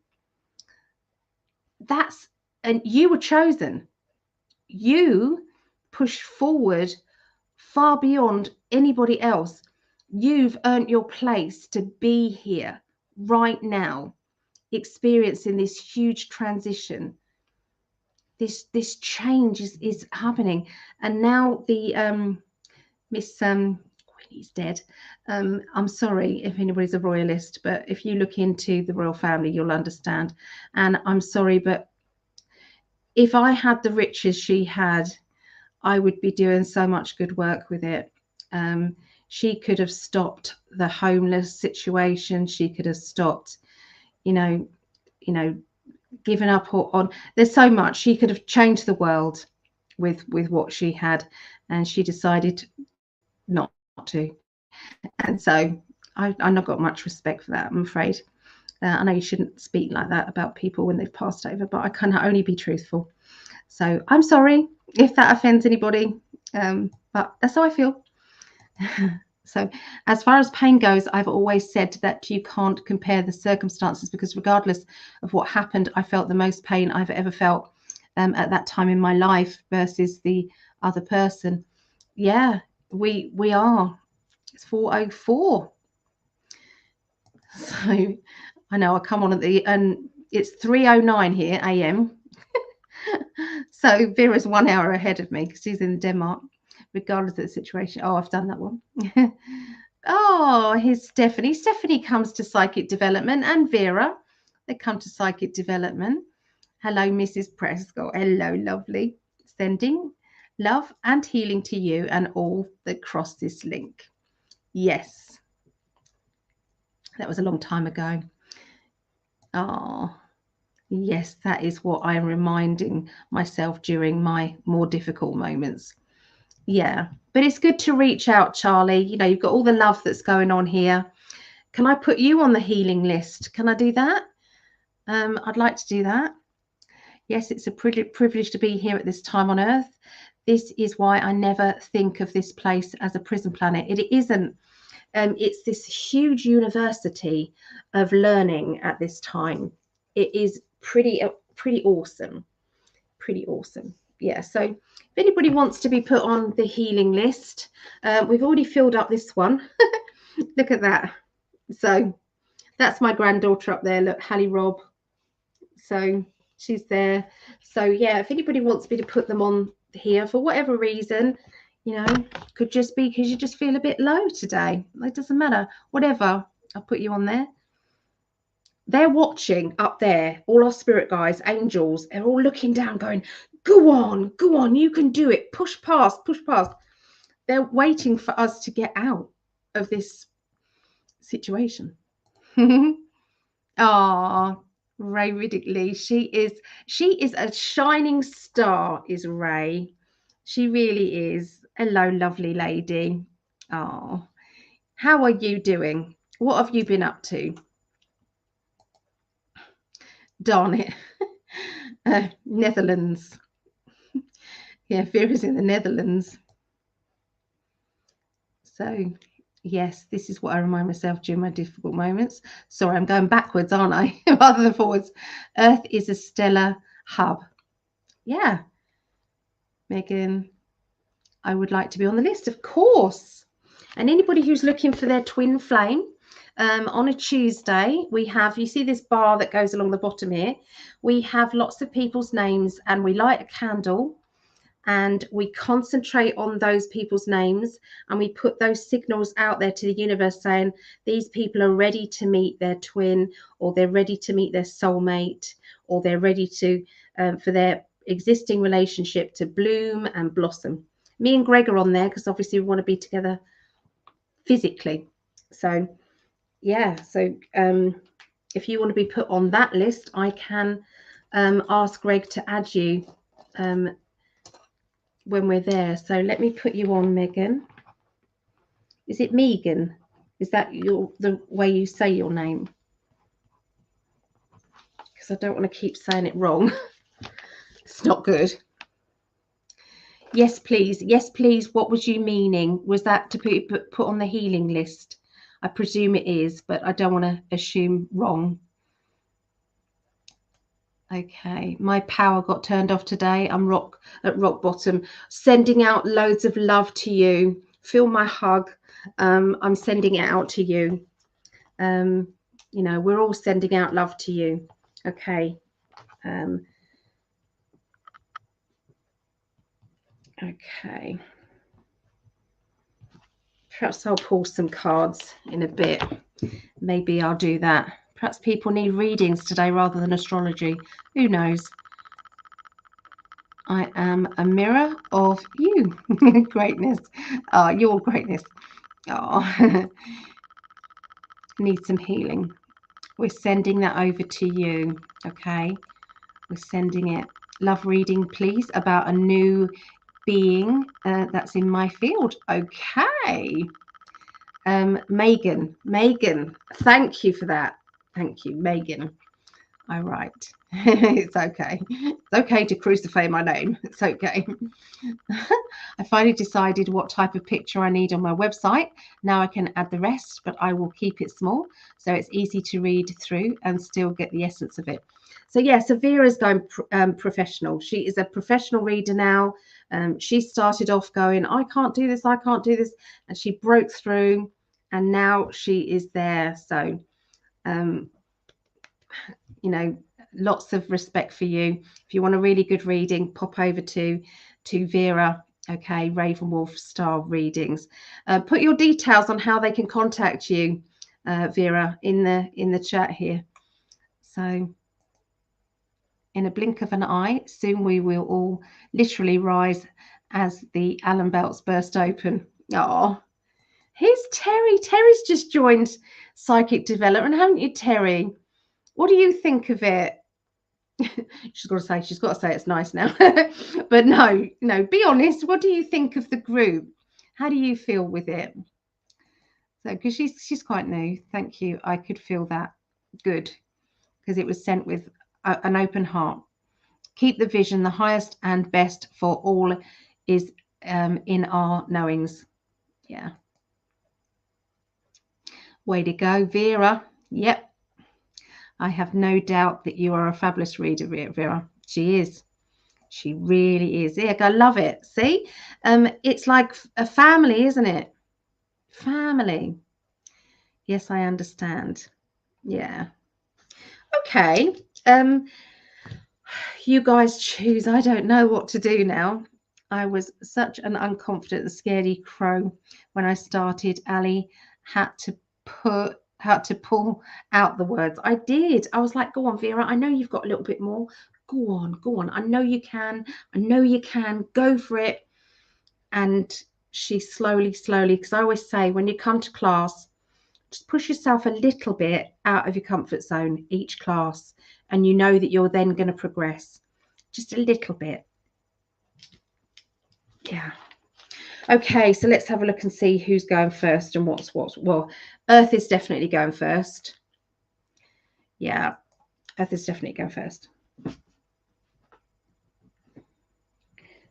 And you were chosen. You pushed forward far beyond anybody else. You've earned your place to be here right now, experiencing this huge transition. This change is happening. And now the Miss Queenie's dead. I'm sorry if anybody's a royalist, but if you look into the royal family, you'll understand. And I'm sorry, but if I had the riches she had, I would be doing so much good work with it. She could have stopped the homeless situation. She could have stopped, you know, given up on. There's so much. She could have changed the world with what she had, and she decided not to. And so I've not got much respect for that, I'm afraid. I know you shouldn't speak like that about people when they've passed over, but I can only be truthful. So I'm sorry if that offends anybody, but that's how I feel. So as far as pain goes, I've always said that you can't compare the circumstances, because regardless of what happened, I felt the most pain I've ever felt at that time in my life versus the other person. Yeah, we are. It's 4:04. So I know I come on at and it's 3:09 here AM. So Vera's 1 hour ahead of me because she's in Denmark, regardless of the situation. Oh, I've done that one. Oh, here's Stephanie. Stephanie comes to psychic development, and Vera, they come to psychic development. Hello, Mrs. Prescott. Hello, lovely. Sending love and healing to you and all that cross this link. Yes, that was a long time ago. Oh, yes, that is what I'm reminding myself during my more difficult moments. Yeah, but it's good to reach out, Charlie. You know, you've got all the love that's going on here. Can I put you on the healing list? Can I do that? I'd like to do that. Yes, it's a privilege to be here at this time on Earth. This is why I never think of this place as a prison planet. It isn't. It's this huge university of learning at this time. It is pretty awesome. Pretty awesome. Yeah. So if anybody wants to be put on the healing list, we've already filled up this one. Look at that. So that's my granddaughter up there. Look, Hallie Robb. So she's there. So yeah, if anybody wants me to put them on here for whatever reason, you know, could just be because you just feel a bit low today. It doesn't matter. Whatever, I'll put you on there. They're watching up there, all our spirit guides, angels, they're all looking down, going, go on, you can do it. Push past, push past. They're waiting for us to get out of this situation. Oh, Ray Riddick-Lee. She is a shining star, is Ray. She really is. Hello, lovely lady. Oh, how are you doing? What have you been up to? Darn it. Netherlands. Yeah, Vera's in the Netherlands. So, yes, this is what I remind myself during my difficult moments. Sorry, I'm going backwards, aren't I? Rather than forwards. Earth is a stellar hub. Yeah. Megan, I would like to be on the list, of course. And anybody who's looking for their twin flame, on a Tuesday, we have, you see this bar that goes along the bottom here? We have lots of people's names and we light a candle and we concentrate on those people's names and we put those signals out there to the universe saying these people are ready to meet their twin, or they're ready to meet their soulmate, or they're ready to for their existing relationship to bloom and blossom. Me and Greg are on there because obviously we want to be together physically. So yeah, so if you want to be put on that list, I can ask Greg to add you when we're there. So let me put you on, Megan. Is it Megan? Is that the way you say your name? Because I don't want to keep saying it wrong. It's not good. Yes, please. Yes, please. What was you meaning? Was that to put on the healing list? I presume it is, but I don't want to assume wrong. Okay, my power got turned off today. I'm at rock bottom. Sending out loads of love to you. Feel my hug. I'm sending it out to you. You know, we're all sending out love to you. Okay. Okay. Perhaps I'll pull some cards in a bit. Maybe I'll do that. Perhaps people need readings today rather than astrology. Who knows? I am a mirror of you. Greatness. Oh, your greatness. Oh, need some healing. We're sending that over to you. Okay. We're sending it. Love reading, please, about a new being that's in my field. Okay. Megan, thank you for that. Thank you, Megan. All right. It's okay. It's okay to crucify my name. It's okay. I finally decided what type of picture I need on my website. Now I can add the rest, but I will keep it small so it's easy to read through and still get the essence of it. So yeah, so Vera's going professional. She is a professional reader now. She started off going, I can't do this, and she broke through, and now she is there. So, you know, lots of respect for you. If you want a really good reading, pop over to Vera Okay, Raven Wolf style readings. Put your details on how they can contact you, Vera, in the chat here. So in a blink of an eye, soon we will all literally rise as the Allen belts burst open. Oh, here's Terry. Terry's just joined Psychic Development, haven't you, Terry? What do you think of it? she's got to say it's nice now. But no, be honest. What do you think of the group? How do you feel with it? So, because she's quite new. Thank you. I could feel that. Good, because it was sent with an open heart. Keep the vision, the highest and best for all is in our knowings. Yeah. Way to go, Vera. Yep. I have no doubt that you are a fabulous reader, Vera. She is. She really is. Yeah, I love it. See? It's like a family, isn't it? Family. Yes, I understand. Yeah. Okay. You guys choose. I don't know what to do now. I was such an unconfident and scaredy crow when I started. Ali had to pull out the words. I did. I was like, go on, Vera. I know you've got a little bit more. Go on. I know you can. Go for it. And she slowly, because I always say when you come to class, just push yourself a little bit out of your comfort zone each class, and you know that you're then going to progress just a little bit. Yeah. Okay, so let's have a look and see who's going first and what's. Well, Earth is definitely going first. Yeah, Earth is definitely going first.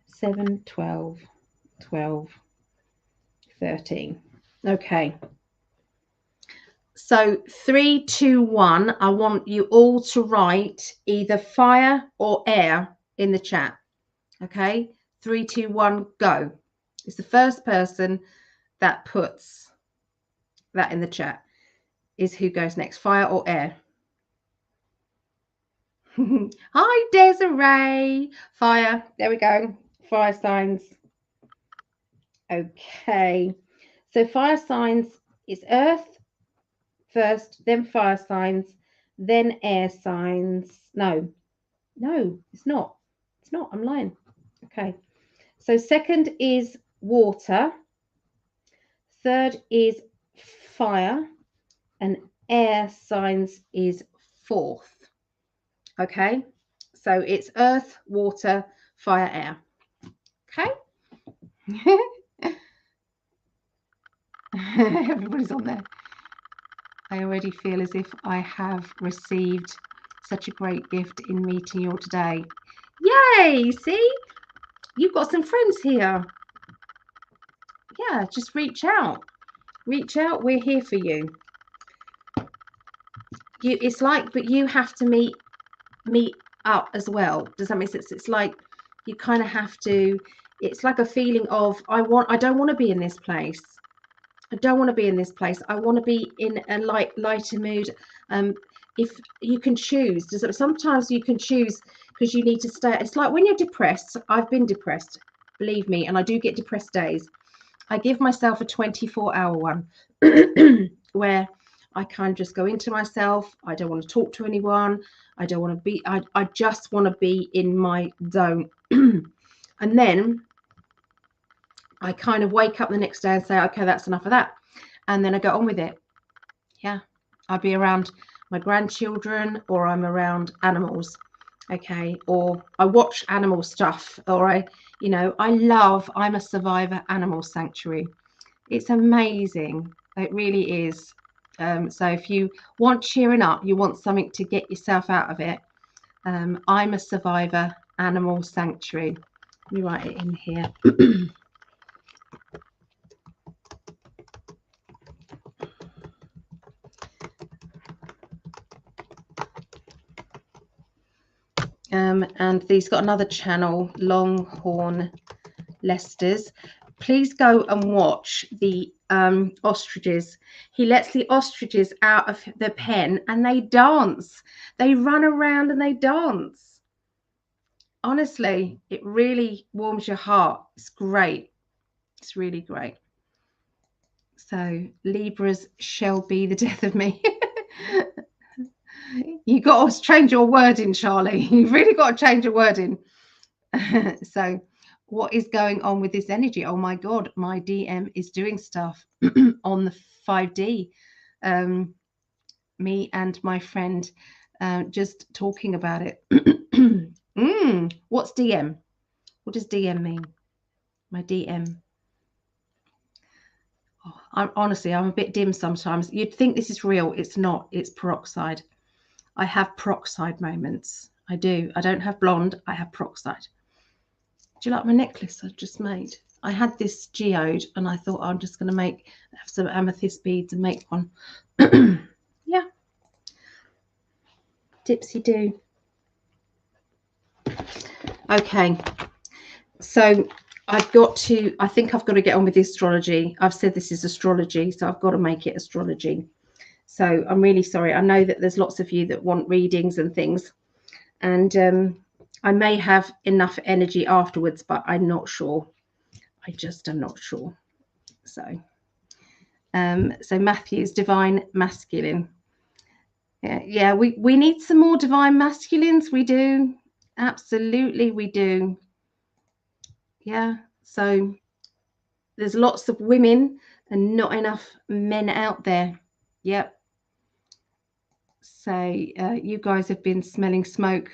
7, 12, 12, 13. Okay. So 3, 2, 1. I want you all to write either fire or air in the chat. Okay. 3, 2, 1, go. It's the first person that puts that in the chat is who goes next, fire or air. Hi, Desiree. Fire. There we go. Fire signs. Okay. So fire signs is Earth first, then fire signs, then air signs. No, it's not. It's not. I'm lying. Okay. So second is water. Third is fire. And air signs is fourth. Okay. So it's earth, water, fire, air. Okay. Everybody's on there. I already feel as if I have received such a great gift in meeting you all today. Yay! See? You've got some friends here. Yeah, just reach out. Reach out. We're here for you. It's like, but you have to meet up as well. Does that make sense? It's like you kind of have to. It's like a feeling of I don't want to be in this place. I don't want to be in this place. I want to be in a lighter mood. If you can choose, sometimes you can choose because you need to stay. It's like when you're depressed. I've been depressed, believe me, and I do get depressed days. I give myself a 24-hour one where I can just go into myself. I don't want to talk to anyone. I don't want to be. I just want to be in my zone, and then I kind of wake up the next day and say, okay, that's enough of that. And then I go on with it. Yeah. I'll be around my grandchildren or I'm around animals. Okay. Or I watch animal stuff or I'm a survivor animal sanctuary. It's amazing. It really is. So if you want cheering up, you want something to get yourself out of it. I'm a survivor animal sanctuary. Let me write it in here. And he's got another channel, Longhorn Leicester's. Please go and watch the ostriches. He lets the ostriches out of the pen and they dance. They run around and they dance. Honestly, it really warms your heart. It's great. It's really great. So Libras shall be the death of me. You got to change your wording, Charlie. You've really got to change your wording. So what is going on with this energy? Oh my God, my DM is doing stuff on the 5D. Me and my friend just talking about it. What's DM? What does DM mean? My DM. Oh, I'm a bit dim sometimes. You'd think this is real. It's not. It's peroxide. I have peroxide moments. I do. I don't have blonde. I have peroxide. Do you like my necklace I just made? I had this geode and I thought I'm just going to have some amethyst beads and make one. Yeah. Dipsy do. Okay. So I think I've got to get on with the astrology. I've said this is astrology, so I've got to make it astrology. So I'm really sorry. I know that there's lots of you that want readings and things. And I may have enough energy afterwards, but I'm not sure. I just am not sure. So Matthew's divine masculine. Yeah, we need some more divine masculines. We do. Absolutely, we do. Yeah. So there's lots of women and not enough men out there. Yep. So you guys have been smelling smoke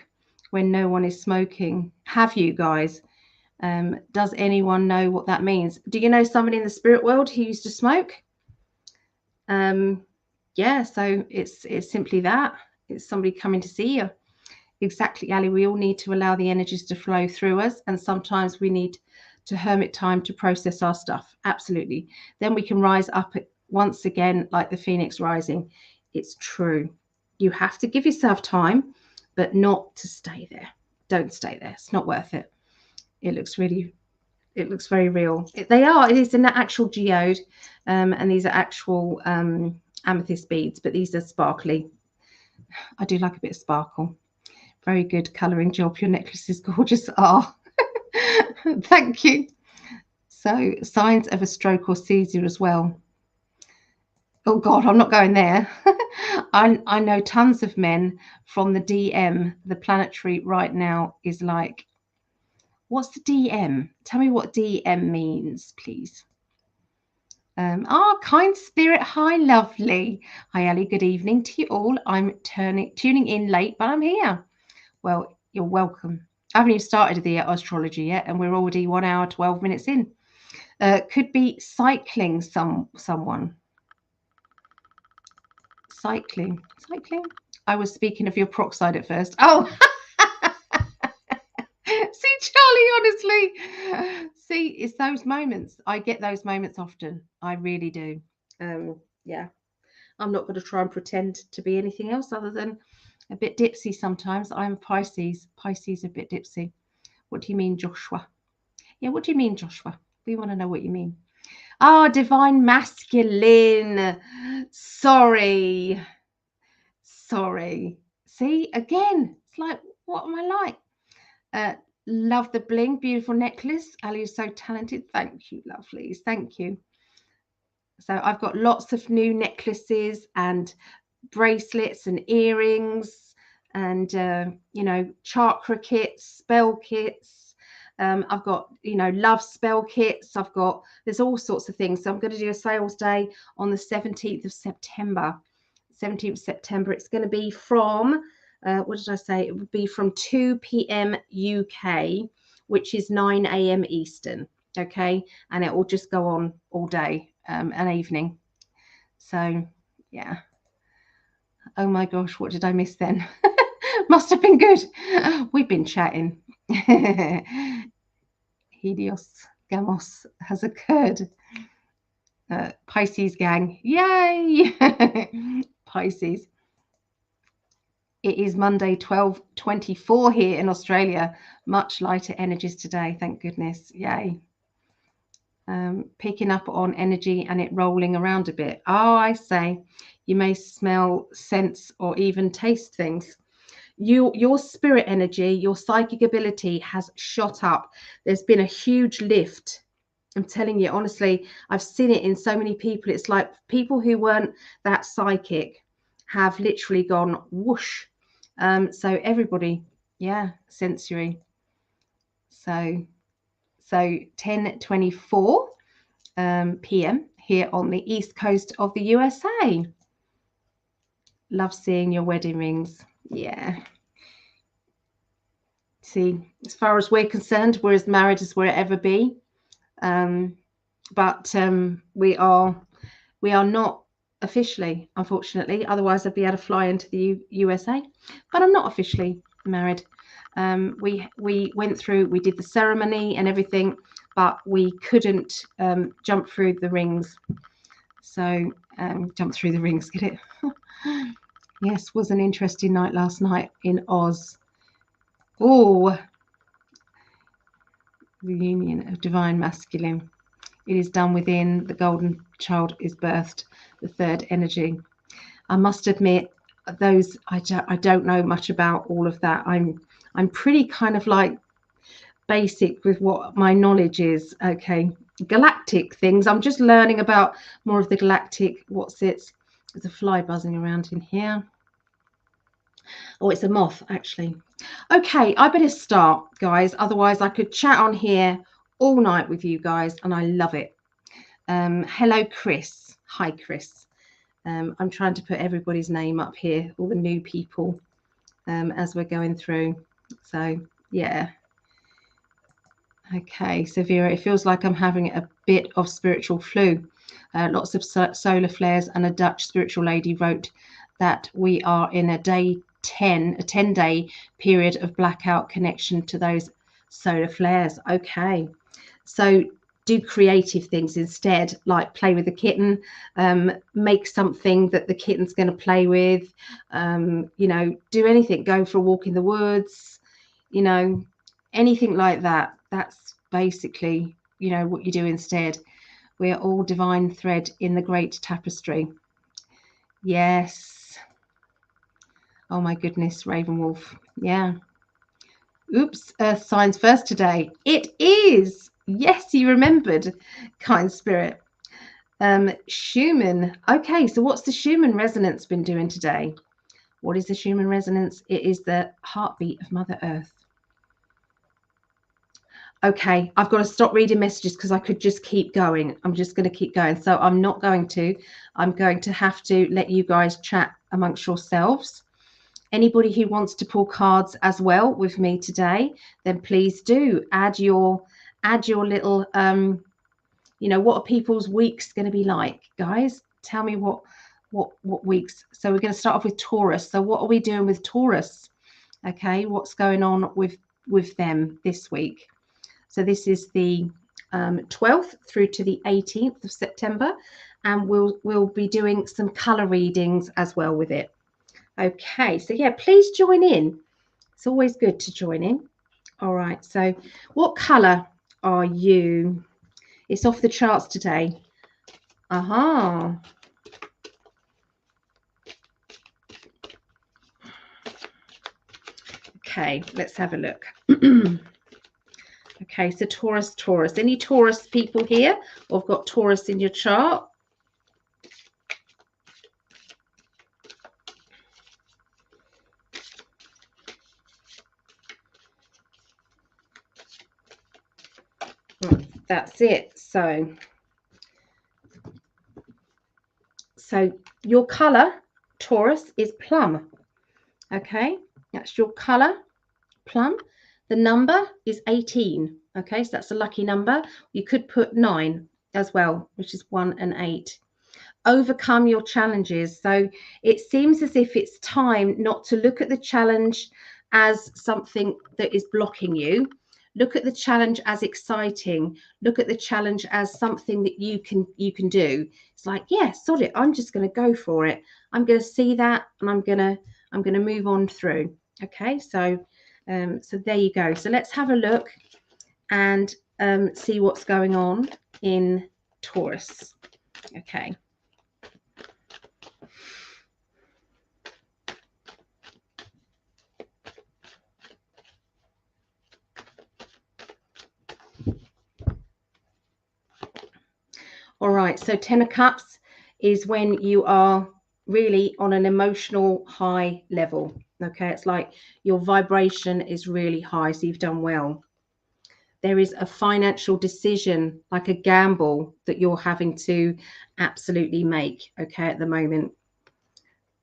when no one is smoking. Have you guys? Does anyone know what that means? Do you know somebody in the spirit world who used to smoke? Yeah, so it's simply that. It's somebody coming to see you. Exactly, Ali. We all need to allow the energies to flow through us, and sometimes we need to hermit time to process our stuff. Absolutely. Then we can rise up once again like the phoenix rising. It's true. You have to give yourself time, but not to stay there. Don't stay there. It's not worth it. It looks very real. It is an actual geode, and these are actual amethyst beads, but these are sparkly. I do like a bit of sparkle. Very good colouring job. Your necklace is gorgeous. Ah, oh, thank you. So signs of a stroke or seizure as well. Oh God, I'm not going there. I know tons of men from the DM. The planetary right now is like, what's the DM? Tell me what DM means, please. Kind spirit. Hi, lovely. Hi, Ellie. Good evening to you all. I'm tuning in late, but I'm here. Well, you're welcome. I haven't even started the astrology yet, and we're already 1 hour, 12 minutes in. Could be cycling someone. Cycling. I was speaking of your peroxide at first. Oh, see, Charlie, honestly. See, it's those moments. I get those moments often. I really do. Yeah. I'm not going to try and pretend to be anything else other than a bit dipsy sometimes. I'm Pisces. Pisces are a bit dipsy. What do you mean, Joshua? Yeah, what do you mean, Joshua? We want to know what you mean. Divine masculine. Sorry. See, again, it's like, what am I like? Love the bling. Beautiful necklace. Ali is so talented. Thank you, lovelies. Thank you. So I've got lots of new necklaces and bracelets and earrings and, chakra kits, spell kits. I've got, love spell kits. There's all sorts of things. So I'm going to do a sales day on the 17th of September. 17th of September. It's going to be from, what did I say? It would be from 2 p.m. UK, which is 9 a.m. Eastern. Okay. And it will just go on all day and evening. So, yeah. Oh my gosh, what did I miss then? Must have been good. We've been chatting. Helios Gamos has occurred. Pisces gang. Yay! Pisces. It is Monday, 12:24 here in Australia. Much lighter energies today, thank goodness. Yay. Picking up on energy and it rolling around a bit. Oh, I say, you may smell, sense, or even taste things. your spirit energy, your psychic ability has shot up. There's been a huge lift. I'm telling you, honestly, I've seen it in so many people. It's like people who weren't that psychic have literally gone whoosh. So everybody, yeah, sensory. So 10:24 p.m. here on the east coast of the USA. Love seeing your wedding rings. Yeah. See, as far as we're concerned, we're as married as we'll ever be. But we are not officially, unfortunately. Otherwise, I'd be able to fly into the USA. But I'm not officially married. We went through, we did the ceremony and everything, but we couldn't jump through the rings. So jump through the rings, get it? Yes, was an interesting night last night in Oz. Oh, the union of divine masculine. It is done within the golden child is birthed, the third energy. I must admit, those I don't know much about all of that. I'm pretty kind of like basic with what my knowledge is. Okay, galactic things. I'm just learning about more of the galactic. There's a fly buzzing around in here. Oh, it's a moth, actually. Okay, I better start, guys. Otherwise, I could chat on here all night with you guys, and I love it. Hello, Chris. Hi, Chris. I'm trying to put everybody's name up here, all the new people, as we're going through. So, yeah. Okay, so Vera, it feels like I'm having a bit of spiritual flu. Lots of solar flares, and a Dutch spiritual lady wrote that we are in a 10-day period of blackout connection to those solar flares. Okay, so do creative things instead, like play with the kitten, make something that the kitten's going to play with, you know, do anything, go for a walk in the woods, you know, anything like that. That's basically, you know, what you do instead. We're all divine thread in the great tapestry. Yes. Oh my goodness, Ravenwolf. Yeah. Oops, earth signs first today. It is. Yes, you remembered, kind spirit. Schumann. Okay, so what's the Schumann resonance been doing today? What is the Schumann resonance? It is the heartbeat of Mother Earth. Okay, I've got to stop reading messages because I could just keep going. I'm just going to keep going. So I'm not going to. I'm going to have to let you guys chat amongst yourselves. Anybody who wants to pull cards as well with me today, then please do add your little you know, what are people's weeks going to be like, guys? Tell me what weeks. So we're going to start off with Taurus. So what are we doing with Taurus? Okay, what's going on with them this week? So this is the 12th through to the 18th of September, and we'll be doing some color readings as well with it. Okay, so yeah, please join in. It's always good to join in. All right, so what color are you? It's off the charts today. Aha. Okay, let's have a look. Okay, so Taurus. Any Taurus people here? Or have got Taurus in your chart? That's it. So your color, Taurus, is plum. Okay, that's your color, plum. The number is 18. Okay, so that's a lucky number. You could put 9 as well, which is 1 and 8. Overcome your challenges. So it seems as if it's time not to look at the challenge as something that is blocking you. Look at the challenge as exciting. Look at the challenge as something that you can do. It's like, yeah, sod it. I'm just going to go for it. I'm going to see that, and I'm going to move on through. Okay, so there you go. So let's have a look and see what's going on in Taurus. Okay. All right, so 10 of Cups is when you are really on an emotional high level. Okay, it's like your vibration is really high, so you've done well. There is a financial decision, like a gamble, that you're having to absolutely make, okay, at the moment.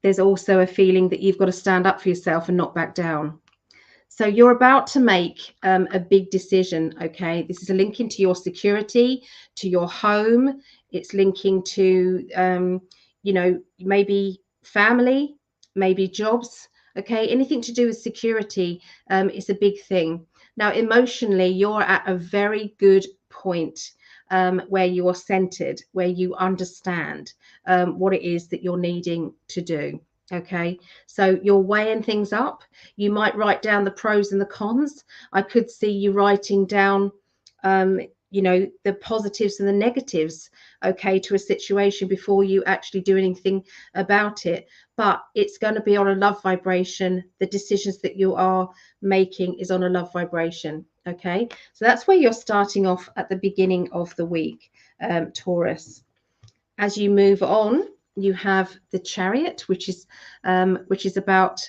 There's also a feeling that you've got to stand up for yourself and not back down. So you're about to make a big decision, okay? This is a link into your security, to your home. It's linking to, you know, maybe family, maybe jobs, okay? Anything to do with security is a big thing. Now, emotionally, you're at a very good point where you are centered, where you understand what it is that you're needing to do. Okay, so you're weighing things up. You might write down the pros and the cons. I could see you writing down, you know, the positives and the negatives, okay, to a situation before you actually do anything about it. But it's going to be on a love vibration. The decisions that you are making is on a love vibration. Okay, so that's where you're starting off at the beginning of the week, Taurus. As you move on, you have the Chariot, which is about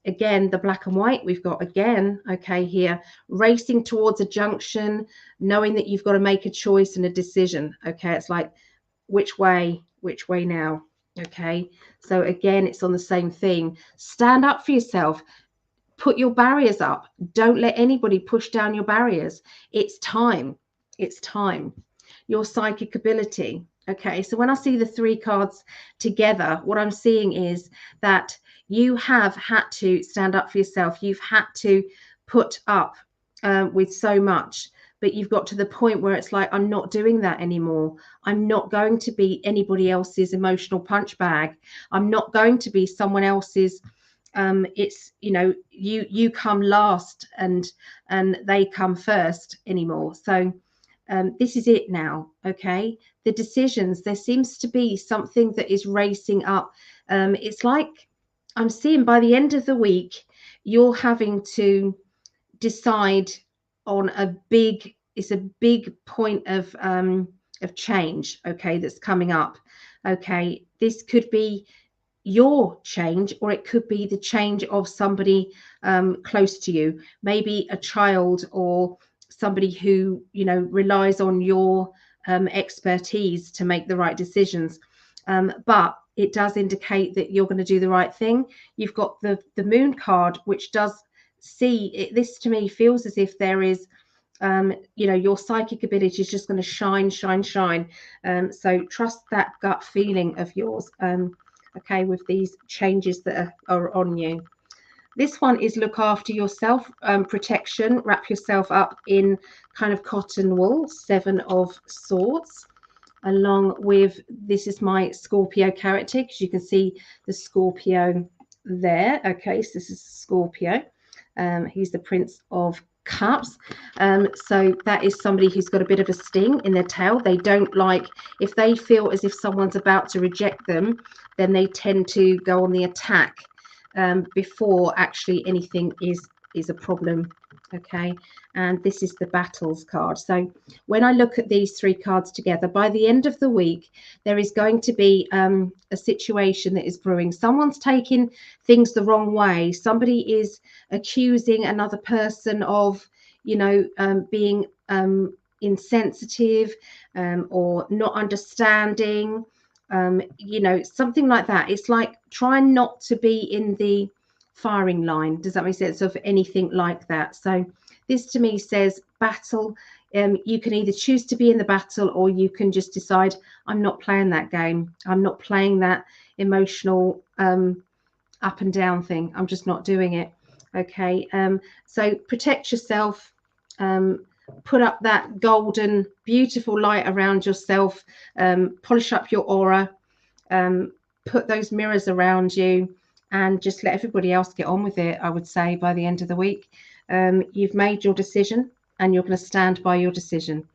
again the black and white. We've got again, okay, here racing towards a junction, knowing that you've got to make a choice and a decision. Okay, it's like which way now. Okay, so again, it's on the same theme. Stand up for yourself. Put your barriers up. Don't let anybody push down your barriers. It's time. It's time. Your psychic ability. Okay, so when I see the three cards together, what I'm seeing is that you have had to stand up for yourself. You've had to put up with so much, but you've got to the point where it's like, I'm not doing that anymore. I'm not going to be anybody else's emotional punch bag. I'm not going to be someone else's it's, you know, you come last and they come first anymore. So this is it now. Okay, the decisions, there seems to be something that is racing up. It's like I'm seeing by the end of the week you're having to decide on a big, it's a big point of change, okay, that's coming up. Okay, this could be your change, or it could be the change of somebody close to you, maybe a child or somebody who, you know, relies on your expertise to make the right decisions. But it does indicate that you're going to do the right thing. You've got the moon card, which does see it. This to me feels as if there is you know, your psychic ability is just going to shine. So trust that gut feeling of yours. Okay, with these changes that are on you. This one is look after yourself, protection, wrap yourself up in kind of cotton wool, 7 of Swords, along with, this is my Scorpio character, because you can see the Scorpio there. Okay, so this is Scorpio. He's the Prince of Cups. So that is somebody who's got a bit of a sting in their tail. They don't like, if they feel as if someone's about to reject them, then they tend to go on the attack before actually anything is a problem. Okay, and this is the Battles card. So when I look at these three cards together, by the end of the week there is going to be a situation that is brewing. Someone's taking things the wrong way. Somebody is accusing another person of, you know, being insensitive or not understanding, you know, something like that. It's like trying not to be in the firing line. Does that make sense? Of anything like that. So this to me says battle. You can either choose to be in the battle, or you can just decide, I'm not playing that game. I'm not playing that emotional up and down thing. I'm just not doing it. Okay, so protect yourself. Put up that golden, beautiful light around yourself. Polish up your aura. Put those mirrors around you, and just let everybody else get on with it. I would say by the end of the week, you've made your decision and you're going to stand by your decision.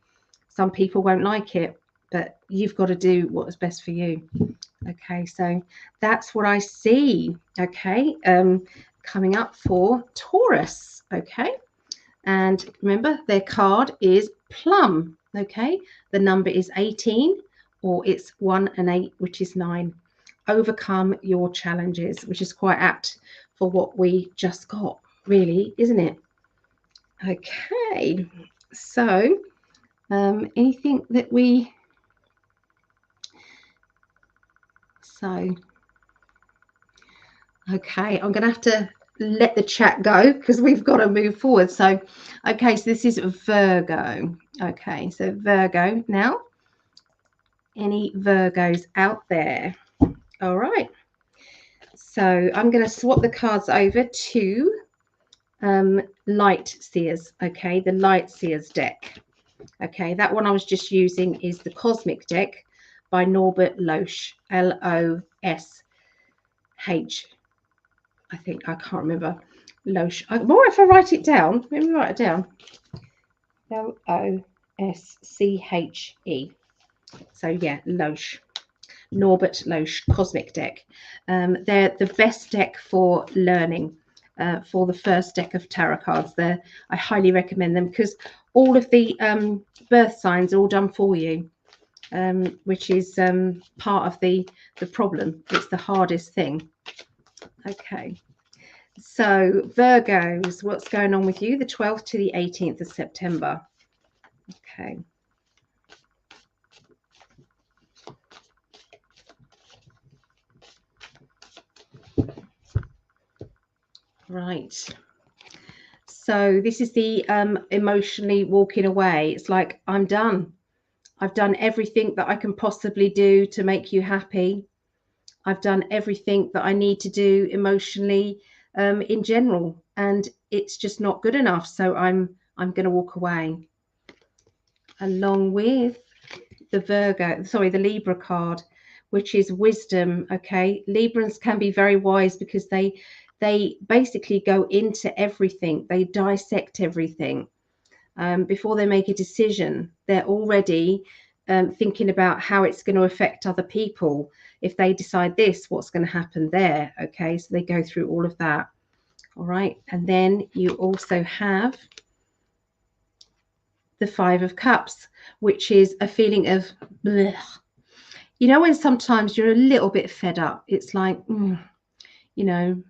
Some people won't like it, but you've got to do what is best for you. Okay, so that's what I see. Okay, coming up for Taurus. Okay, and remember, their card is Plum. Okay, the number is 18, or it's 1 and 8, which is 9. Overcome your challenges, which is quite apt for what we just got, really, isn't it? Okay, so anything that we... So, okay, I'm going to have to let the chat go because we've got to move forward. So, okay, so this is Virgo. Okay, so Virgo. Now, any Virgos out there? All right. So I'm going to swap the cards over to Light Seers. Okay, the Light Seers deck. Okay, that one I was just using is the Cosmic deck by Norbert Loesch. Losh. I think, I can't remember. Loesch. More if I write it down. Let me write it down. Loschhe. So yeah, Loesch. Norbert Loesch Cosmic deck. They're the best deck for learning, for the first deck of tarot cards. I highly recommend them because all of the birth signs are all done for you, which is part of the problem. It's the hardest thing. Okay. So Virgos, what's going on with you? The 12th to the 18th of September. Okay. Right. So this is the emotionally walking away. It's like, I'm done. I've done everything that I can possibly do to make you happy. I've done everything that I need to do emotionally in general, and it's just not good enough. So I'm going to walk away. Along with the Libra card, which is wisdom. Okay, Librans can be very wise because they basically go into everything. They dissect everything before they make a decision. They're already thinking about how it's going to affect other people. If they decide this, what's going to happen there? Okay, so they go through all of that. All right, and then you also have the 5 of Cups, which is a feeling of blech. You know, when sometimes you're a little bit fed up, it's like, you know,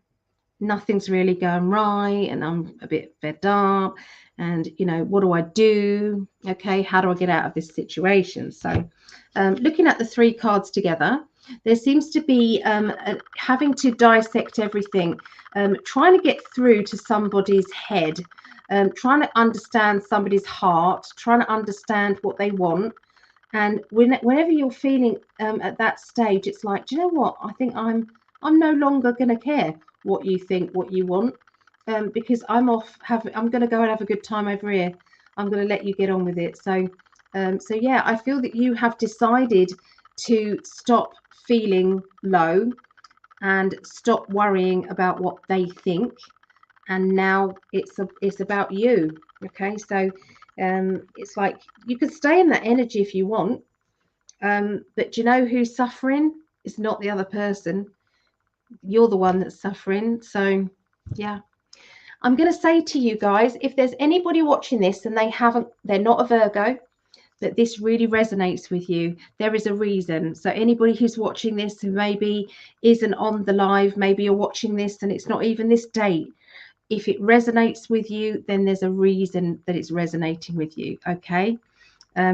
nothing's really going right and I'm a bit fed up, and you know, what do I do? Okay, how do I get out of this situation? So looking at the 3 cards together, there seems to be having to dissect everything, trying to get through to somebody's head, trying to understand somebody's heart, trying to understand what they want. And whenever you're feeling at that stage, it's like, do you know what? I think I'm no longer going to care what you think, what you want, because I'm going to go and have a good time over here. I'm going to let you get on with it. So yeah, I feel that you have decided to stop feeling low and stop worrying about what they think, and now it's about you. Okay, so it's like you can stay in that energy if you want, but do you know who's suffering? It's not the other person. You're the one that's suffering. So yeah, I'm going to say to you guys, if there's anybody watching this and they're not a Virgo, that this really resonates with you, there is a reason. So anybody who's watching this who maybe isn't on the live, maybe you're watching this and it's not even this date, if it resonates with you, then there's a reason that it's resonating with you. Okay,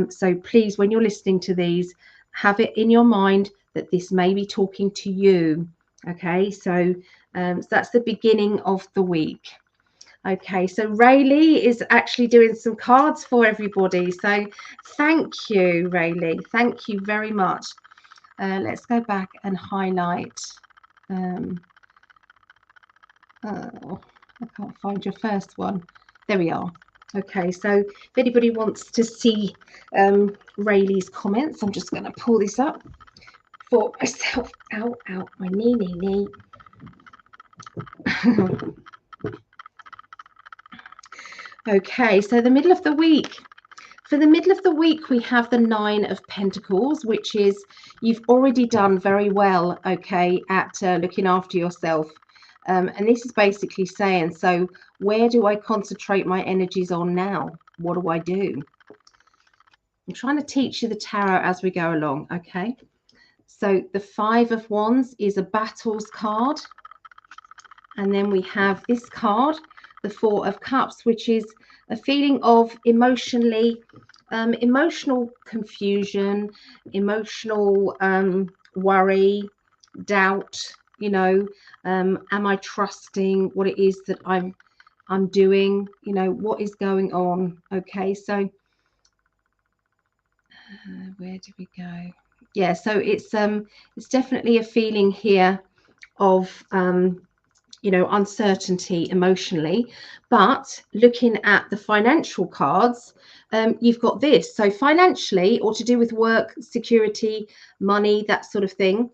so please, when you're listening to these, have it in your mind that this may be talking to you. Okay, so that's the beginning of the week. Okay, so Rayleigh is actually doing some cards for everybody. So thank you, Rayleigh. Thank you very much. Let's go back and highlight. Oh, I can't find your first one. There we are. Okay, so if anybody wants to see Rayleigh's comments, I'm just going to pull this up for myself. Ow, ow, my knee. Okay, so the middle of the week. For the middle of the week, we have the 9 of Pentacles, which is you've already done very well, okay, at looking after yourself. And this is basically saying, so where do I concentrate my energies on now? What do I do? I'm trying to teach you the tarot as we go along, okay? So the Five of Wands is a battles card. And then we have this card, the Four of Cups, which is a feeling of emotional confusion, emotional worry, doubt. You know, am I trusting what it is that I'm doing? You know, what is going on? Okay, so where do we go? Yeah, so it's definitely a feeling here of you know, uncertainty emotionally. But looking at the financial cards, you've got this. So financially, or to do with work, security, money, that sort of thing,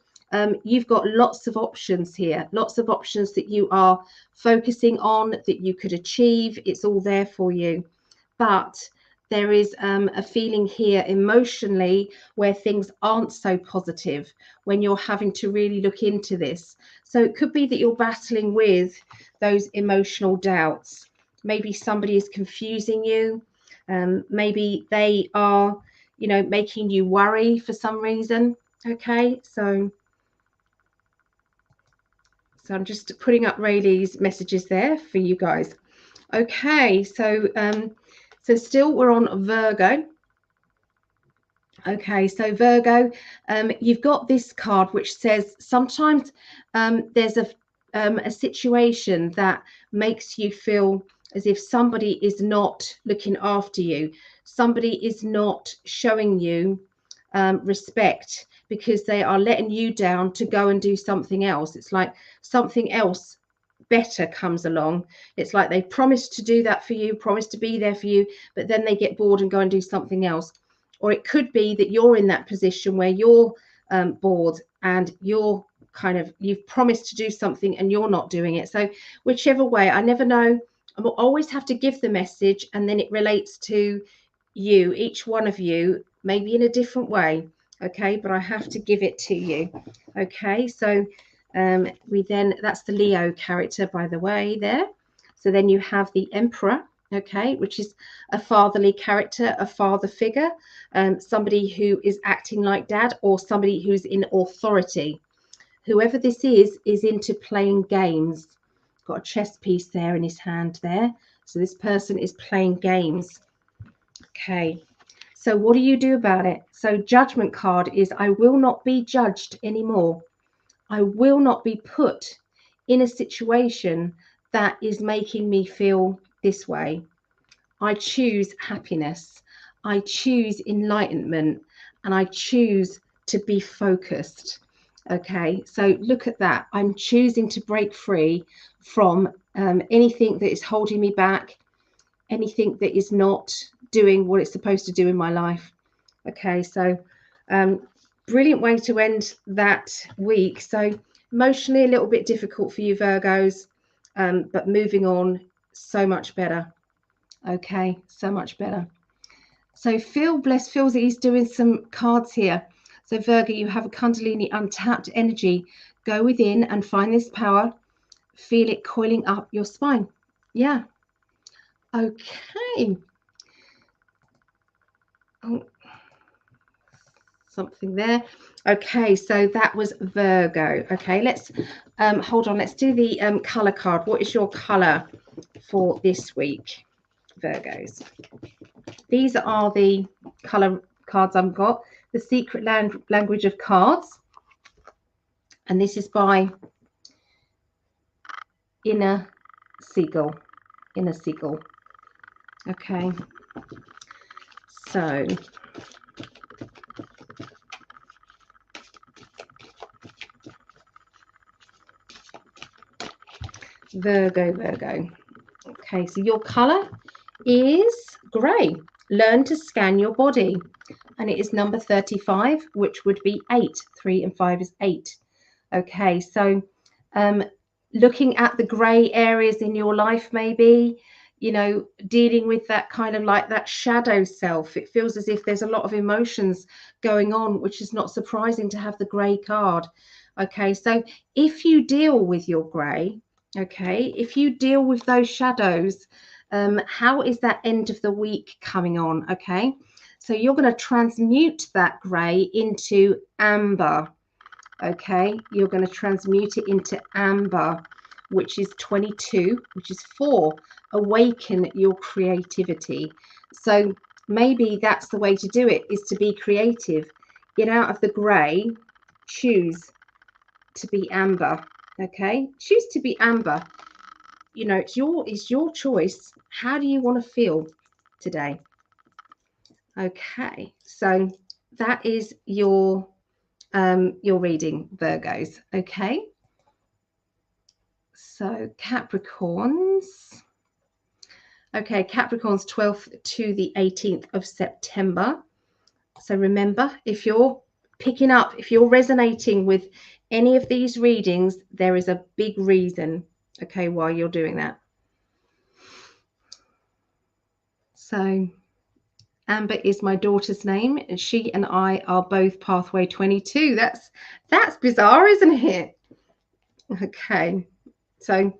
you've got lots of options here, lots of options that you are focusing on, that you could achieve. It's all there for you. But there is a feeling here emotionally where things aren't so positive, when you're having to really look into this. So it could be that you're battling with those emotional doubts. Maybe somebody is confusing you. Maybe they are, you know, making you worry for some reason. Okay, so I'm just putting up Rayleigh's messages there for you guys. Okay, so so still we're on Virgo. Okay, so Virgo, you've got this card which says sometimes there's a situation that makes you feel as if somebody is not looking after you, somebody is not showing you respect, because they are letting you down to go and do something else. It's like something else better comes along. It's like they promised to do that for you, promised to be there for you, but then they get bored and go and do something else. Or it could be that you're in that position where you're bored and you're you've promised to do something and you're not doing it. So whichever way, I never know. I always have to give the message, and then it relates to you, each one of you, maybe in a different way. Okay, but I have to give it to you. Okay, so we then, that's the Leo character, by the way, there. So then you have the Emperor, okay, which is a fatherly character, a father figure, somebody who is acting like dad, or somebody who's in authority. Whoever this is into playing games. Got a chess piece there in his hand there. So this person is playing games. Okay, so what do you do about it? So Judgment card is, I will not be judged anymore. I will not be put in a situation that is making me feel this way. I choose happiness. I choose enlightenment, and I choose to be focused. Okay, so look at that. I'm choosing to break free from anything that is holding me back, anything that is not doing what it's supposed to do in my life. Okay, so brilliant way to end that week. So emotionally a little bit difficult for you Virgos, but moving on, so much better. Okay, so much better. So Phil, bless Phil's, he's doing some cards here. So Virgo, you have a Kundalini untapped energy. Go within and find this power. Feel it coiling up your spine. Yeah. Okay. Oh, something there. Okay, so that was Virgo. Okay, let's hold on. Let's do the color card. What is your color for this week, Virgos? These are the color cards I've got. The Secret Language of Cards, and this is by Inner Seagull. Inner Seagull. Okay, so Virgo. Okay, so your color is grey. Learn to scan your body, and it is number 35, which would be 8. 3 and 5 is 8. Okay, so looking at the grey areas in your life, maybe, you know, dealing with that kind of like that shadow self. It feels as if there's a lot of emotions going on, which is not surprising to have the grey card. Okay, so if you deal with your grey, okay, if you deal with those shadows, how is that end of the week coming on? Okay, So you're going to transmute that grey into amber. Okay, you're going to transmute it into amber, which is 22, which is 4. Awaken your creativity. So maybe that's the way to do it, is to be creative. Get out of the grey, choose to be amber. Okay, choose to be amber. You know, it's your choice. How do you want to feel today? Okay, so that is your reading, Virgos. Okay, so Capricorns. Okay, Capricorns 12th to the 18th of September. So remember, if you're picking up, if you're resonating with any of these readings, there is a big reason, okay, why you're doing that. So Amber is my daughter's name, and she and I are both pathway 22. That's bizarre, isn't it? Okay, so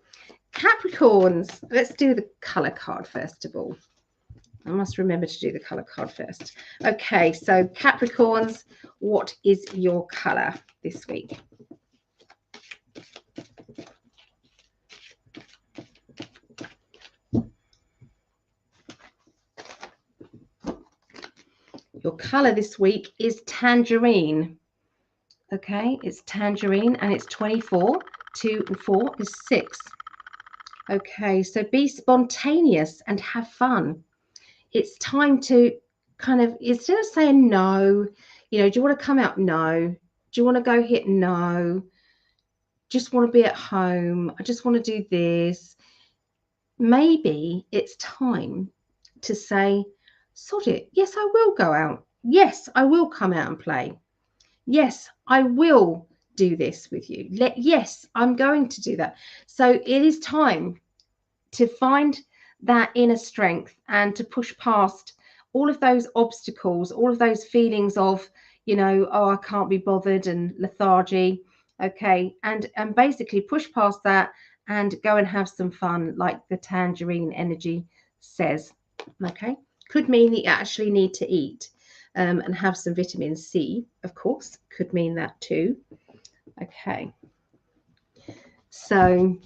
Capricorns, let's do the color card first of all. I must remember to do the color card first. Okay, so Capricorns, what is your color this week? Your color this week is tangerine. Okay, it's tangerine, and it's 24. 2 and 4 is 6. Okay, so be spontaneous and have fun. It's time to kind of, instead of saying no, you know, do you want to come out? No. Do you want to go here? No. Just want to be at home. I just want to do this. Maybe it's time to say, sod it. Yes, I will go out. Yes, I will come out and play. Yes, I will do this with you. Yes, I'm going to do that. So it is time to find that inner strength and to push past all of those obstacles, all of those feelings of, you know, oh, I can't be bothered, and lethargy. Okay, and basically push past that and go and have some fun, like the tangerine energy says. Okay, could mean that you actually need to eat and have some vitamin C, of course, could mean that too. Okay, so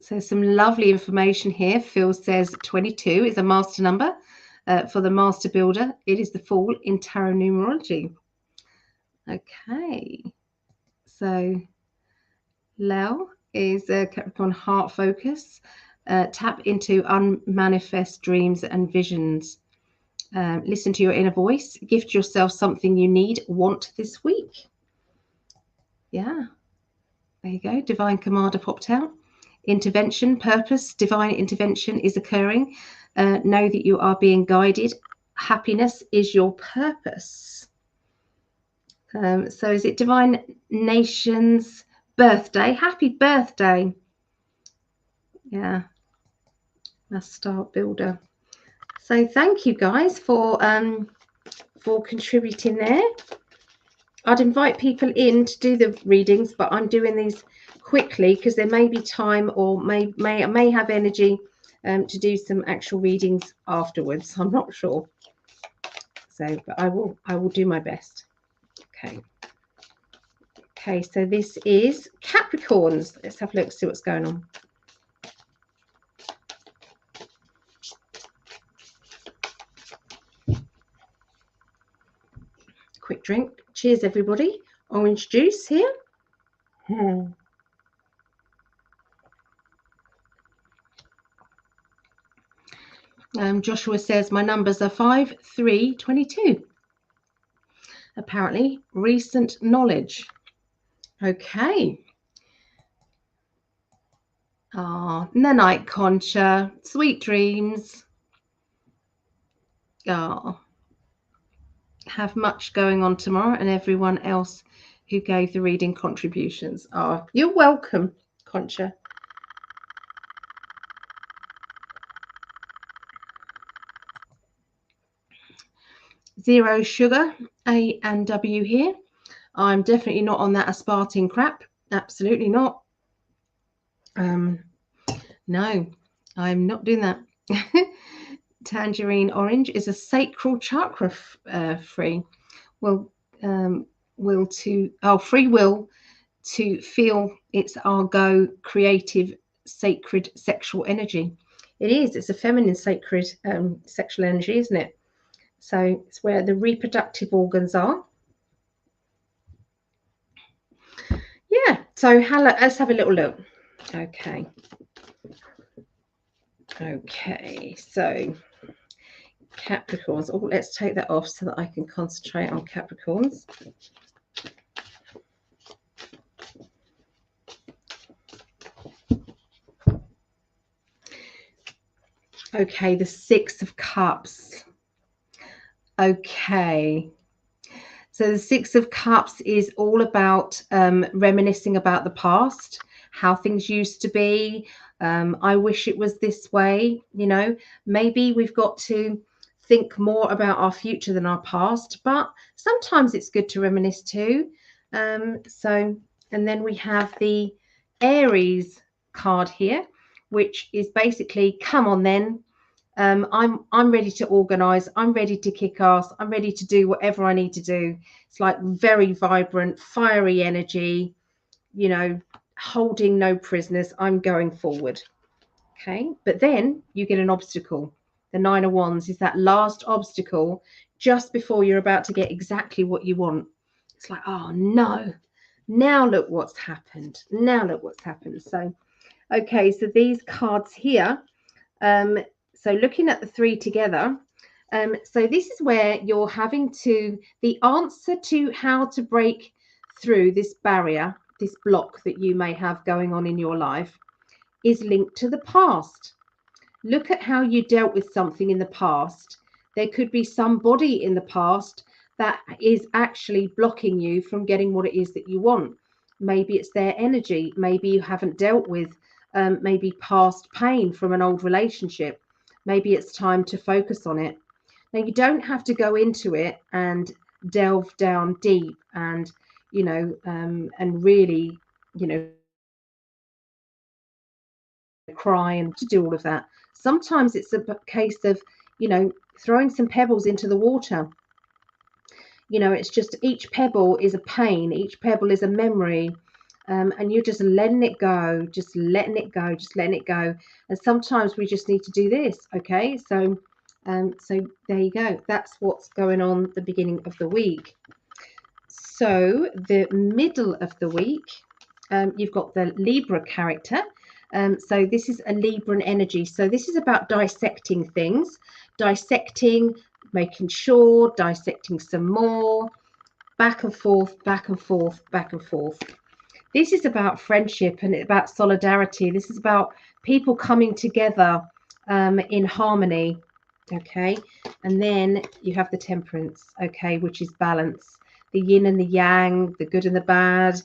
so some lovely information here. Phil says 22 is a master number for the master builder. It is the Fool in tarot numerology. Okay, so Lel is a Capricorn heart focus. Tap into unmanifest dreams and visions. Listen to your inner voice. Gift yourself something you want this week. Yeah, there you go. Divine Commander popped out. Intervention, purpose, divine intervention is occurring. Know that you are being guided. Happiness is your purpose. So is it Divine Nation's birthday? Happy birthday. Yeah, let's start builder. So thank you guys for contributing there. I'd invite people in to do the readings, but I'm doing these quickly because there may be time, or may have energy to do some actual readings afterwards. I'm not sure. So, but I will do my best. Okay. Okay, so this is Capricorns. Let's have a look, see what's going on. Quick drink. Cheers, everybody. Orange juice here. Joshua says my numbers are 5, 3, 22. Apparently, recent knowledge. Okay. Ah, night, Concha. Sweet dreams. Ah. Have much going on tomorrow, and everyone else who gave the reading contributions. Ah, you're welcome, Concha. Zero sugar, A and W here. I'm definitely not on that aspartame crap. Absolutely not. No, I'm not doing that. Tangerine orange is a sacral chakra free. Well, free will to feel it's our go creative, sacred sexual energy. It is. It's a feminine sacred sexual energy, isn't it? So it's where the reproductive organs are. Yeah. So let's have a little look. Okay. Okay. So Capricorns. Oh, let's take that off so that I can concentrate on Capricorns. Okay, the Six of Cups. Okay. So the Six of Cups is all about reminiscing about the past, how things used to be. I wish it was this way, you know. Maybe we've got to think more about our future than our past, but sometimes it's good to reminisce too. And then we have the Aries card here, which is basically, come on then. I'm ready to organize. I'm ready to kick ass. I'm ready to do whatever I need to do. It's like very vibrant, fiery energy, you know, holding no prisoners. I'm going forward. Okay. But then you get an obstacle. The Nine of Wands is that last obstacle just before you're about to get exactly what you want. It's like, oh no, now look what's happened. Now look what's happened. So, okay. So these cards here, so looking at the three together, so this is where you're having the answer to how to break through this barrier, this block that you may have going on in your life, is linked to the past. Look at how you dealt with something in the past. There could be somebody in the past that is actually blocking you from getting what it is that you want. Maybe it's their energy. Maybe you haven't dealt with maybe past pain from an old relationship. Maybe it's time to focus on it. Now, you don't have to go into it and delve down deep and, and really, cry and to do all of that. Sometimes it's a case of, throwing some pebbles into the water. It's just each pebble is a pain, each pebble is a memory. And you're just letting it go, just letting it go, just letting it go. And sometimes we just need to do this. Okay, so there you go. That's what's going on at the beginning of the week. So the middle of the week, you've got the Libra character. So this is a Libran energy. So this is about dissecting things, making sure, dissecting some more, back and forth, back and forth, back and forth. This is about friendship and about solidarity. This is about people coming together in harmony. Okay. And then you have the Temperance, okay, which is balance. The yin and the yang, the good and the bad,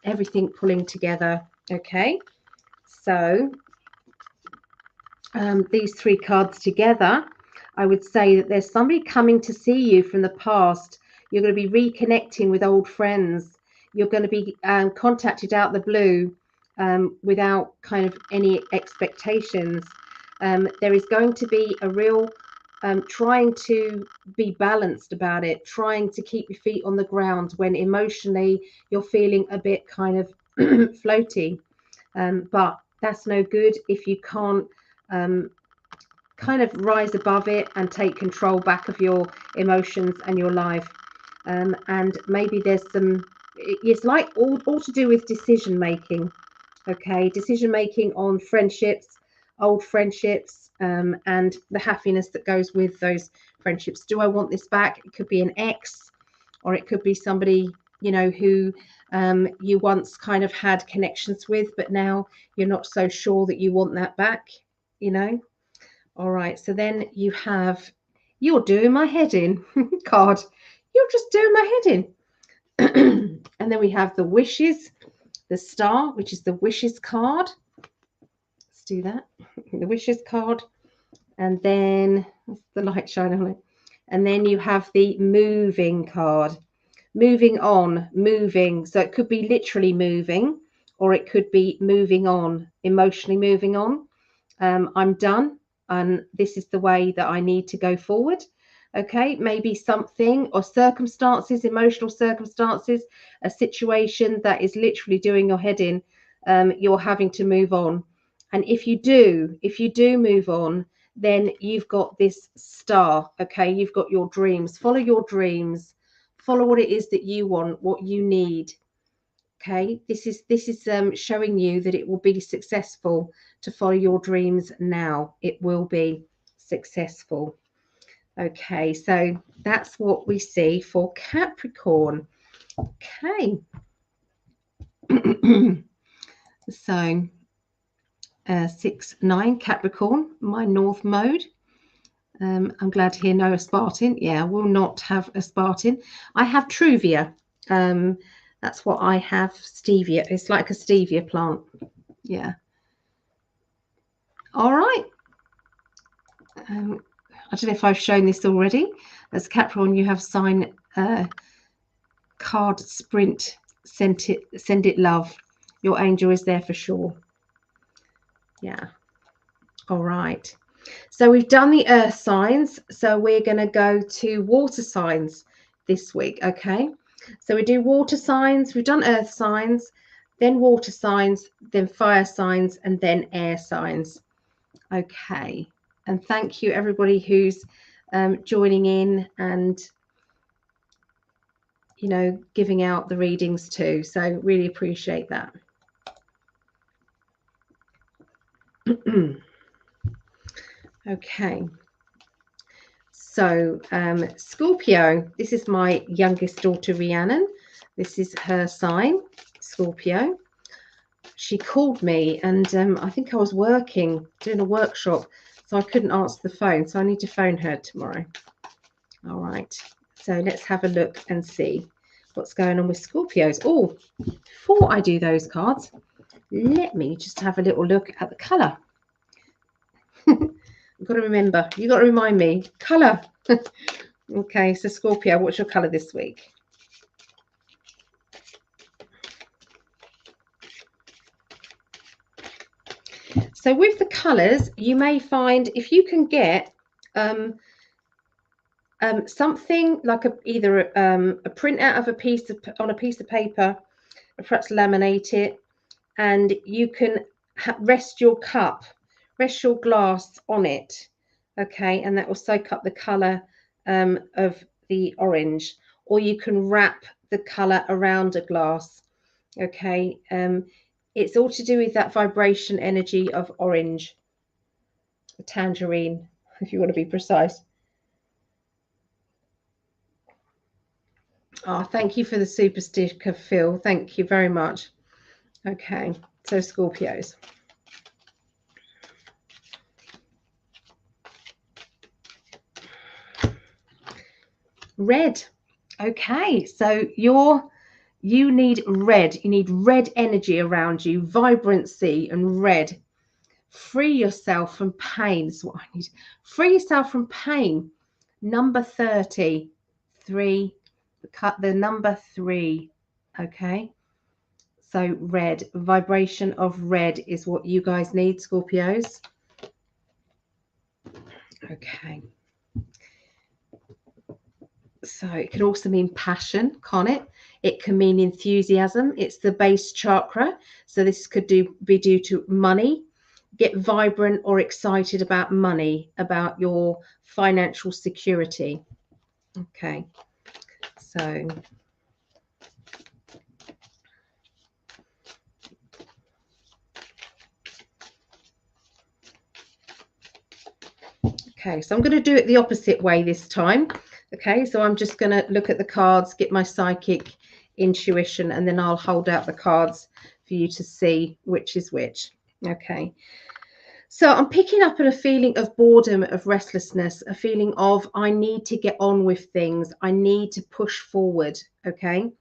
everything pulling together. Okay. So these three cards together, I would say that there's somebody coming to see you from the past. You're going to be reconnecting with old friends. You're going to be contacted out the blue without kind of any expectations. There is going to be a real trying to be balanced about it, trying to keep your feet on the ground when emotionally you're feeling a bit kind of floaty. But that's no good if you can't kind of rise above it and take control back of your emotions and your life. And maybe there's it's like all to do with decision making. Okay, decision making on friendships, old friendships, and the happiness that goes with those friendships. Do I want this back? It could be an ex, or it could be somebody who you once kind of had connections with, but now you're not so sure that you want that back. All right, so then you have "You're doing my head in" card. You're just doing my head in. And then we have the Wishes, the Star, which is the Wishes card. Let's do that. The Wishes card. And then the light shining on it. And then you have the Moving card. Moving on, moving. So it could be literally moving, or it could be moving on, emotionally moving on. I'm done. and this is the way that I need to go forward. Okay, maybe something or circumstances, emotional circumstances, a situation that is literally doing your head in, you're having to move on. And if you do move on, then you've got this star. Okay, you've got your dreams. Follow your dreams. Follow what it is that you want, what you need. Okay, this is showing you that it will be successful to follow your dreams now. It will be successful. Okay, so that's what we see for Capricorn. Okay. So 6-9 Capricorn, my North Node. I'm glad to hear no aspartame. Yeah, I will not have aspartame. I have Truvia. That's what I have. Stevia. It's like a stevia plant. Yeah. All right. I don't know if I've shown this already. As Capricorn, you have sign card sprint. Send it love. Your angel is there for sure. Yeah. All right. So we've done the earth signs. So we're going to go to water signs this week. Okay. So we do water signs. We've done earth signs, then water signs, then fire signs, and then air signs. Okay. And thank you everybody who's joining in and, you know, giving out the readings too. So really appreciate that. Okay. So Scorpio, this is my youngest daughter, Rhiannon. This is her sign, Scorpio. She called me and I think I was working, doing a workshop, so I couldn't answer the phone. So I need to phone her tomorrow. All right. So let's have a look and see what's going on with Scorpios. Oh, before I do those cards, let me just have a little look at the colour. I've got to remember, you've got to remind me, colour. Okay, so Scorpio, what's your colour this week? So with the colours, you may find if you can get something like either a printout of on a piece of paper, or perhaps laminate it, and you can rest your glass on it. Okay, and that will soak up the colour of the orange, or you can wrap the colour around a glass. Okay, it's all to do with that vibration energy of orange, a tangerine, if you want to be precise. Oh, thank you for the super sticker, Phil. Thank you very much. Okay, so Scorpios. Red. Okay, so you need red. You need red energy around you, vibrancy and red. Free yourself from pain. That's what I need. Free yourself from pain. Number 30. 3. Cut the number 3. Okay. So red. Vibration of red is what you guys need, Scorpios. Okay. So it can also mean passion, can't it? It can mean enthusiasm. It's the base chakra. So this could be due to money. Get vibrant or excited about money, about your financial security. Okay. So okay, so I'm going to do it the opposite way this time. Okay, so I'm just going to look at the cards, get my psychic intuition, and then I'll hold out the cards for you to see which is which. Okay, so I'm picking up at a feeling of boredom, of restlessness, a feeling of I need to get on with things. I need to push forward. Okay,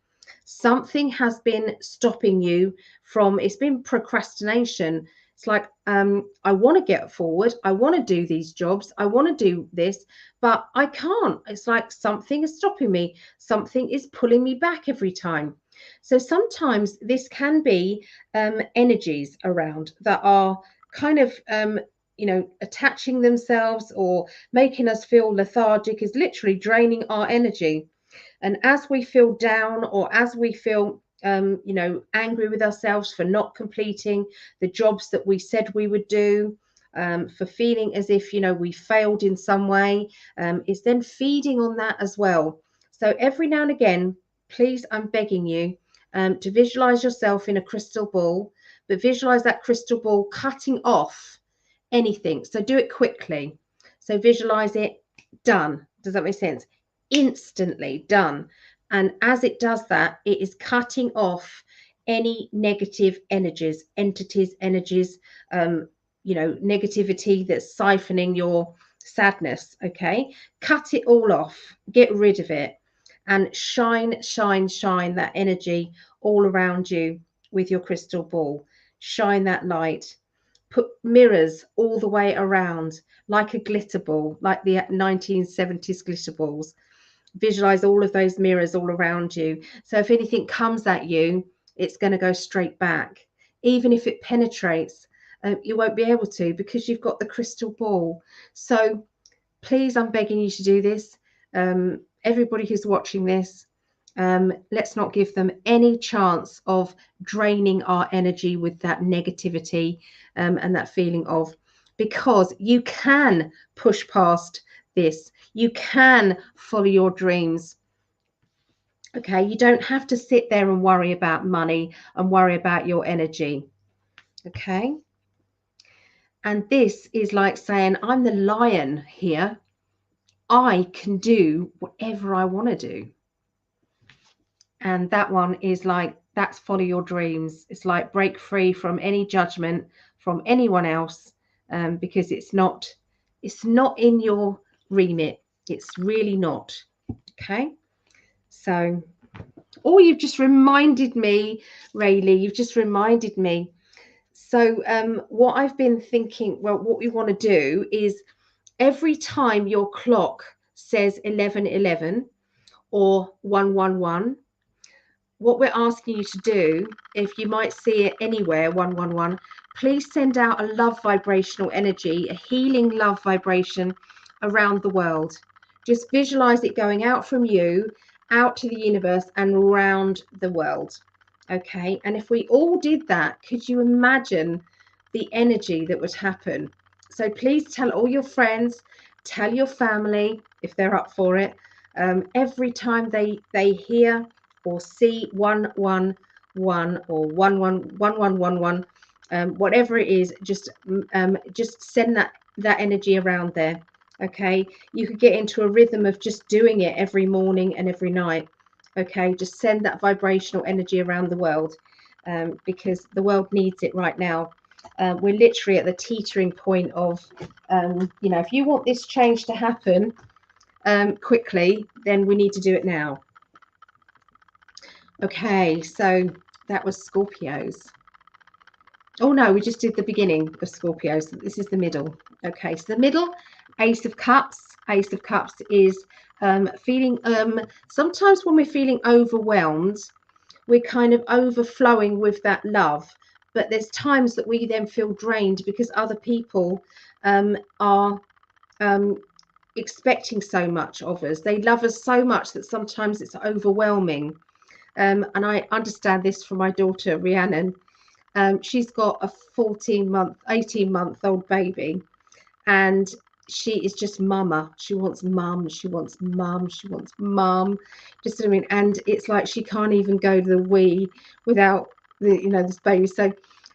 something has been stopping you from, it's been procrastination. It's like, I want to get forward. I want to do these jobs. I want to do this, but I can't. It's like something is stopping me. Something is pulling me back every time. So sometimes this can be energies around that are kind of, you know, attaching themselves or making us feel lethargic is literally draining our energy. And as we feel down, or as we feel you know, angry with ourselves for not completing the jobs that we said we would do, for feeling as if, you know, we failed in some way, is then feeding on that as well. So every now and again, please, I'm begging you to visualize yourself in a crystal ball, but visualize that crystal ball cutting off anything. So do it quickly. So visualize it done. Does that make sense? Instantly done. And as it does that, it is cutting off any negative energies, entities, energies, you know, negativity that's siphoning your sadness. Okay, cut it all off, get rid of it, and shine, shine, shine that energy all around you with your crystal ball. Shine that light. Put mirrors all the way around, like a glitter ball, like the 1970s glitter balls. Visualize all of those mirrors all around you. So if anything comes at you, it's going to go straight back. Even if it penetrates, you won't be able to, because you've got the crystal ball. So please, I'm begging you to do this. Everybody who's watching this, let's not give them any chance of draining our energy with that negativity, and that feeling of, because you can push past this. You can follow your dreams. Okay, you don't have to sit there and worry about money and worry about your energy. Okay, and this is like saying, I'm the lion here. I can do whatever I want to do. And that one is like, that's follow your dreams. It's like break free from any judgment from anyone else, because it's not in your remit. It's really not. Okay, so, oh, you've just reminded me, Rayleigh, you've just reminded me. So what I've been thinking, well, what we want to do is, every time your clock says 11:11 or 1:11, what we're asking you to do, if you might see it anywhere, 111, please send out a love vibrational energy, a healing love vibration around the world. Just visualize it going out from you, out to the universe and around the world. Okay, and if we all did that, could you imagine the energy that would happen? So please tell all your friends, tell your family if they're up for it. Every time they hear or see 111 or 111111, whatever it is, just send that energy around there. Okay, you could get into a rhythm of just doing it every morning and every night. Okay, just send that vibrational energy around the world, because the world needs it right now. We're literally at the teetering point of, you know, if you want this change to happen quickly, then we need to do it now. Okay, so that was Scorpios. Oh no, we just did the beginning of Scorpios. This is the middle. Okay, so the middle, Ace of Cups. Ace of Cups is feeling, sometimes when we're feeling overwhelmed, we're kind of overflowing with that love. But there's times that we then feel drained because other people are expecting so much of us. They love us so much that sometimes it's overwhelming. And I understand this from my daughter, Rhiannon. She's got a 18-month-old baby, and she is just mama. She wants mum. She wants mum. She wants mum. Just what I mean. And it's like she can't even go to the wee without this baby. So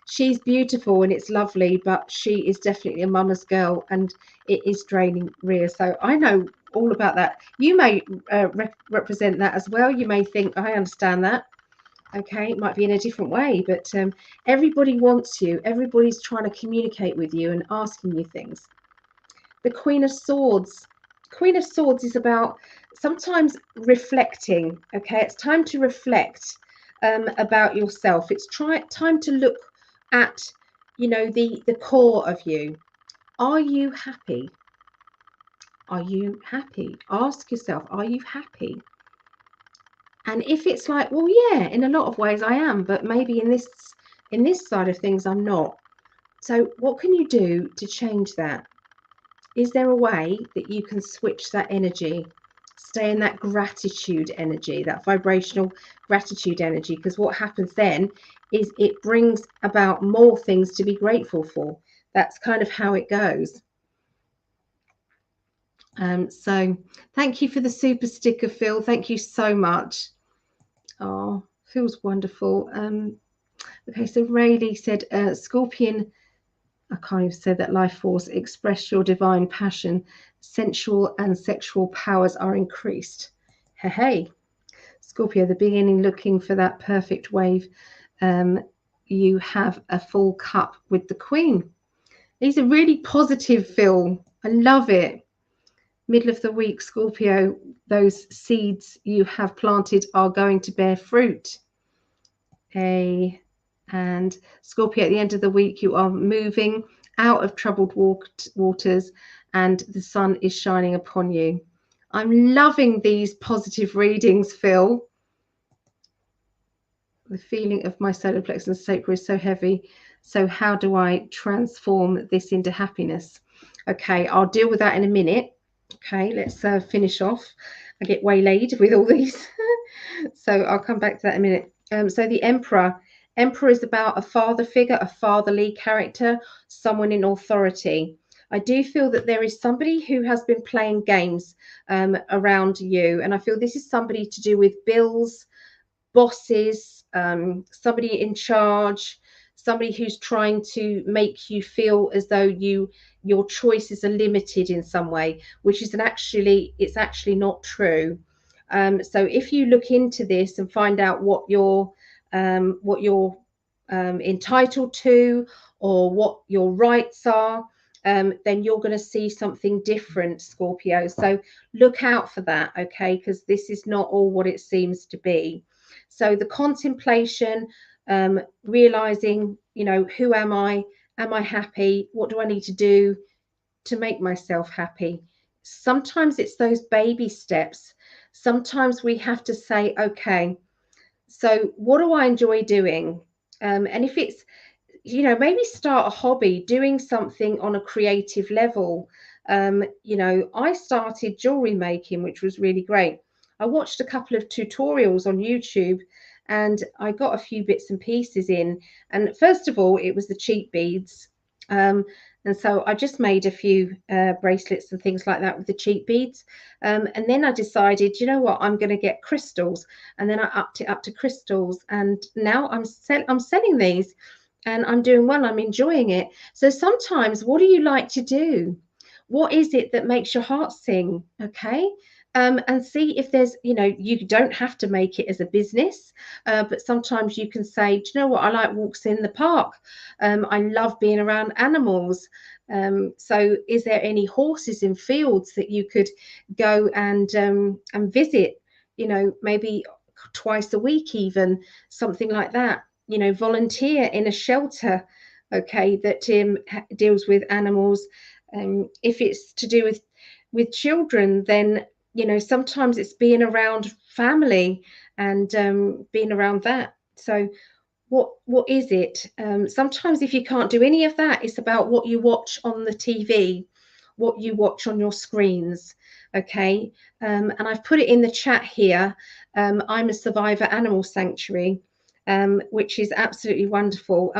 she's beautiful and it's lovely, but she is definitely a mama's girl, and it is draining, Rhea. So I know all about that. You may represent that as well. You may think, I understand that. Okay, it might be in a different way, but everybody wants you. Everybody's trying to communicate with you and asking you things. The Queen of Swords. Queen of Swords is about sometimes reflecting. Okay, it's time to reflect about yourself. It's time to look at, the core of you. Are you happy? Are you happy? Ask yourself, are you happy? And if it's like, well, yeah, in a lot of ways I am, but maybe in this side of things I'm not. So what can you do to change that? Is there a way that you can switch that energy, stay in that gratitude energy, that vibrational gratitude energy? Because what happens then is it brings about more things to be grateful for. That's kind of how it goes. So thank you for the super sticker, Phil. Thank you so much. Oh, feels wonderful. Okay, so Rayleigh said, Scorpion, I can't even say that, life force, express your divine passion. Sensual and sexual powers are increased. Hey, hey. Scorpio, the beginning, looking for that perfect wave. You have a full cup with the Queen. These are really positive, Phil. I love it. Middle of the week, Scorpio, those seeds you have planted are going to bear fruit. And Scorpio, at the end of the week, you are moving out of troubled waters and the sun is shining upon you. I'm loving these positive readings, Phil. The feeling of my solar plexus and sacral is so heavy. So how do I transform this into happiness? Okay, I'll deal with that in a minute. Okay, let's finish off. I get waylaid with all these. So I'll come back to that in a minute. So the Emperor. Emperor is about a father figure, a fatherly character, someone in authority. I do feel that there is somebody who has been playing games around you. And I feel this is somebody to do with bills, bosses, somebody in charge, somebody who's trying to make you feel as though your choices are limited in some way, which is it's actually not true. So if you look into this and find out what you're entitled to or what your rights are, then you're going to see something different, Scorpio. So look out for that, okay? Because this is not all what it seems to be. So the contemplation, realizing, who am I? Am I happy? What do I need to do to make myself happy? Sometimes it's those baby steps. Sometimes we have to say, okay, so what do I enjoy doing? And if it's, maybe start a hobby, doing something on a creative level. I started jewelry making, which was really great. I watched a couple of tutorials on YouTube and I got a few bits and pieces in. And first of all, it was the cheap beads. And so I just made a few bracelets and things like that with the cheap beads. And then I decided, you know what, I'm going to get crystals. And then I upped it up to crystals. And now I'm selling these and I'm doing well. I'm enjoying it. So sometimes, what do you like to do? What is it that makes your heart sing? Okay. And see if there's, you don't have to make it as a business, but sometimes you can say, do you know what? I like walks in the park. I love being around animals. So is there any horses in fields that you could go and visit, maybe twice a week, even something like that? Volunteer in a shelter, okay, that deals with animals. If it's to do with children, then sometimes it's being around family and being around that. So what is it? Sometimes if you can't do any of that, it's about what you watch on the TV, what you watch on your screens. Okay. And I've put it in the chat here. I'm a survivor animal sanctuary, which is absolutely wonderful.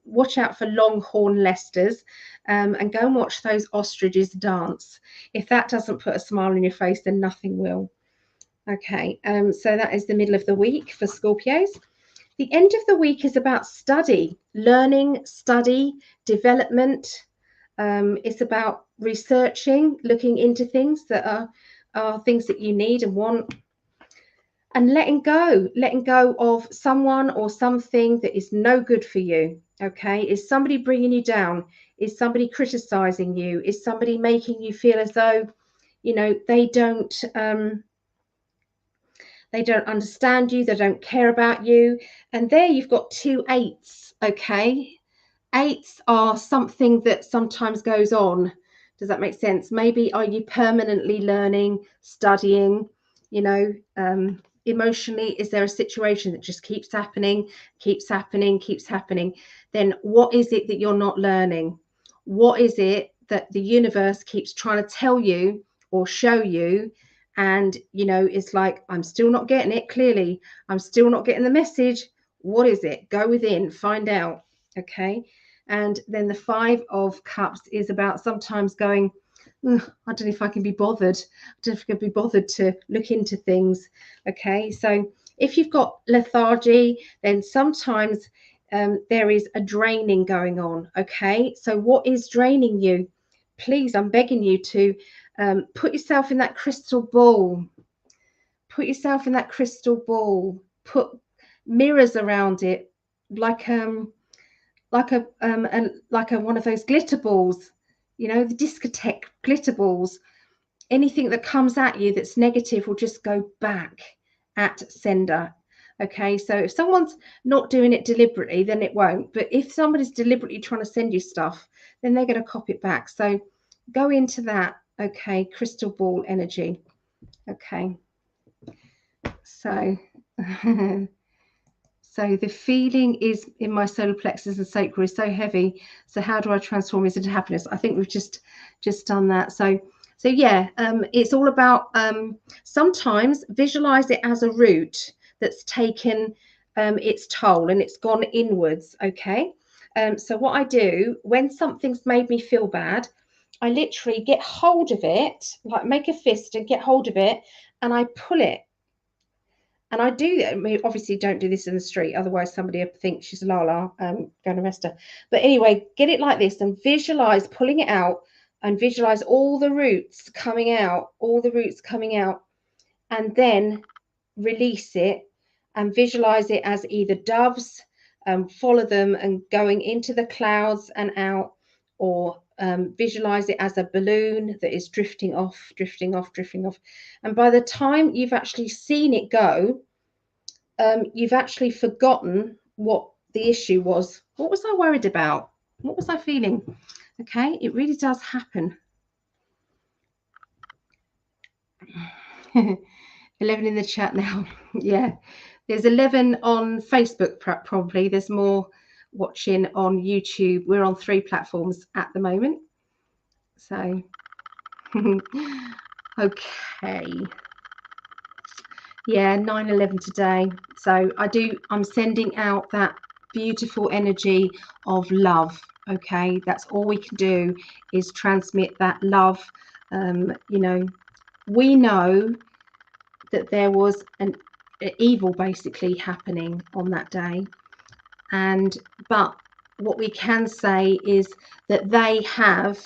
Watch out for longhorn Leicesters, and go and watch those ostriches dance. If that doesn't put a smile on your face, then nothing will. Okay, so that is the middle of the week for Scorpios. The end of the week is about study, learning, study, development. It's about researching, looking into things that are things that you need and want, and letting go of someone or something that is no good for you. Okay, is somebody bringing you down? Is somebody criticizing you? Is somebody making you feel as though they don't understand you, they don't care about you? And there you've got 2 8s. Okay, 8s are something that sometimes goes on. Does that make sense? Maybe are you permanently learning, studying, emotionally? Is there a situation that just keeps happening, keeps happening, keeps happening? then what is it that you're not learning? What is it that the universe keeps trying to tell you or show you? And, you know, it's like, I'm still not getting it clearly. I'm still not getting the message. What is it? Go within, find out. Okay. And then the 5 of Cups is about sometimes going, I don't know if I can be bothered. I don't know if I can be bothered to look into things. Okay. So if you've got lethargy, then sometimes there is a draining going on. Okay. So what is draining you? Please, I'm begging you to put yourself in that crystal ball. Put yourself in that crystal ball. Put mirrors around it, like one of those glitter balls, you know, the discotheque glitter balls. Anything that comes at you that's negative will just go back at sender. Okay, so if someone's not doing it deliberately, then it won't. But if somebody's deliberately trying to send you stuff, then they're going to copy it back. So go into that, okay, crystal ball energy. Okay, so so the feeling is in my solar plexus and sacral is so heavy. So how do I transform this into happiness? I think we've just done that. So yeah, it's all about sometimes visualize it as a route that's taken its toll and it's gone inwards. Okay. So what I do when something's made me feel bad, I literally get hold of it, like make a fist and get hold of it, and I pull it. And I do, I mean, obviously don't do this in the street, otherwise somebody would think she's Lala, going to arrest her. But anyway, get it like this and visualize pulling it out and visualize all the roots coming out, and then release it and visualize it as either doves, follow them and going into the clouds and out, or visualize it as a balloon that is drifting off. And by the time you've actually seen it go, you've actually forgotten what the issue was. What was I worried about? What was I feeling? Okay, it really does happen. 11 in the chat now. Yeah, there's 11 on Facebook probably. There's more watching on YouTube. We're on 3 platforms at the moment. So, okay. Yeah, 9/11 today. So I'm sending out that beautiful energy of love. Okay, that's all we can do is transmit that love. You know, we know that there was an evil basically happening on that day, but what we can say is that they have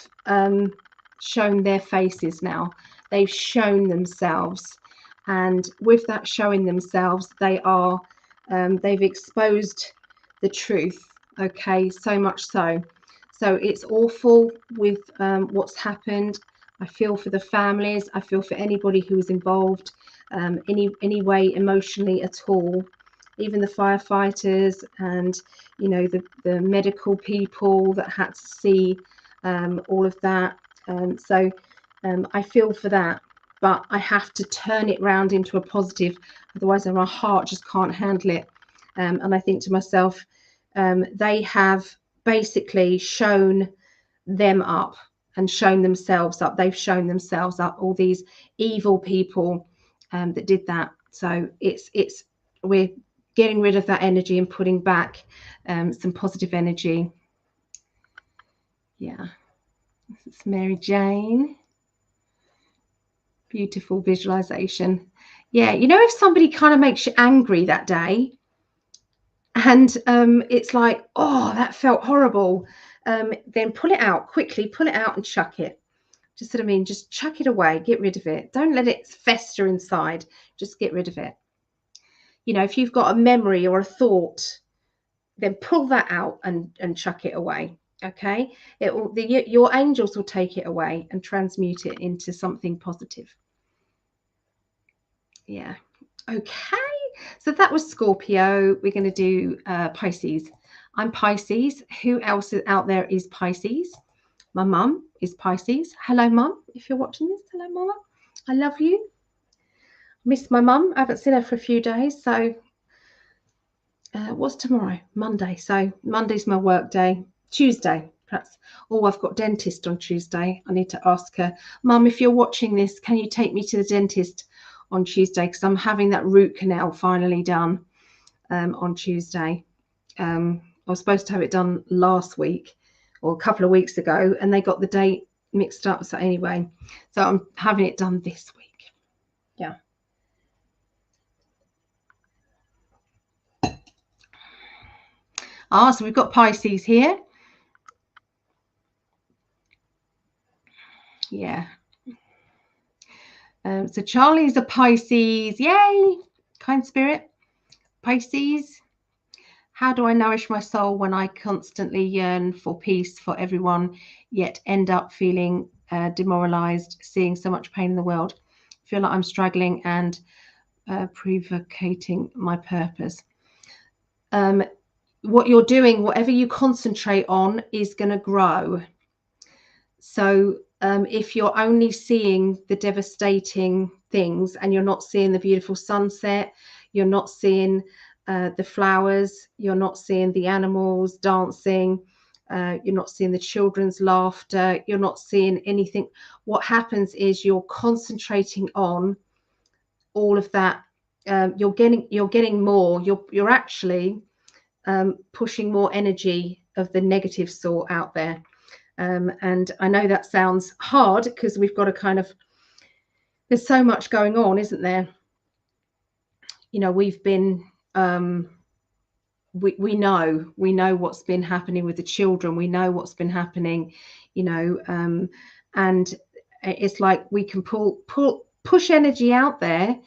shown their faces now. They've shown themselves, and with that showing themselves, they've exposed the truth. Okay, so much so it's awful with what's happened. I feel for the families. I feel for anybody who was involved, any way emotionally at all, even the firefighters and, you know, the medical people that had to see all of that. So I feel for that, but I have to turn it round into a positive, otherwise my heart just can't handle it. And I think to myself, they have basically shown them up and shown themselves up. They've shown themselves up, all these evil people that did that. So we're getting rid of that energy and putting back some positive energy. Yeah, it's Mary Jane. Beautiful visualization. Yeah, you know, if somebody kind of makes you angry that day and it's like, oh, that felt horrible, then pull it out quickly, pull it out and chuck it. Just what I mean, just chuck it away, get rid of it. Don't let it fester inside, just get rid of it. You know, if you've got a memory or a thought, then pull that out and chuck it away. Okay, your angels will take it away and transmute it into something positive. Yeah. Okay, so that was Scorpio. We're going to do Pisces. I'm Pisces. Who else out there is Pisces? My mum is Pisces. Hello, mum. If you're watching this, hello, mama. I love you. Miss my mum. I haven't seen her for a few days, so What's tomorrow? Monday. So Monday's my work day. Tuesday, perhaps. Oh, I've got dentist on Tuesday. I need to ask her, Mum, if you're watching this, can you take me to the dentist on Tuesday? Because I'm having that root canal finally done on Tuesday. I was supposed to have it done last week or a couple of weeks ago, and they got the date mixed up. So anyway, so I'm having it done this week. Yeah. So we've got Pisces here. Yeah. So Charlie's a Pisces. Yay! Kind spirit. Pisces. How do I nourish my soul when I constantly yearn for peace for everyone, yet end up feeling demoralized, seeing so much pain in the world? Feel like I'm struggling and prevaricating my purpose. What you're doing, whatever you concentrate on, is going to grow. So if you're only seeing the devastating things and you're not seeing the beautiful sunset, you're not seeing the flowers, you're not seeing the animals dancing, you're not seeing the children's laughter, you're not seeing anything. What happens is you're concentrating on all of that. You're getting more. You're actually pushing more energy of the negative sort out there. And I know that sounds hard because we've got to kind of, there's so much going on, isn't there? You know, we've been, we know what's been happening with the children. We know what's been happening, you know, and it's like we can push energy out there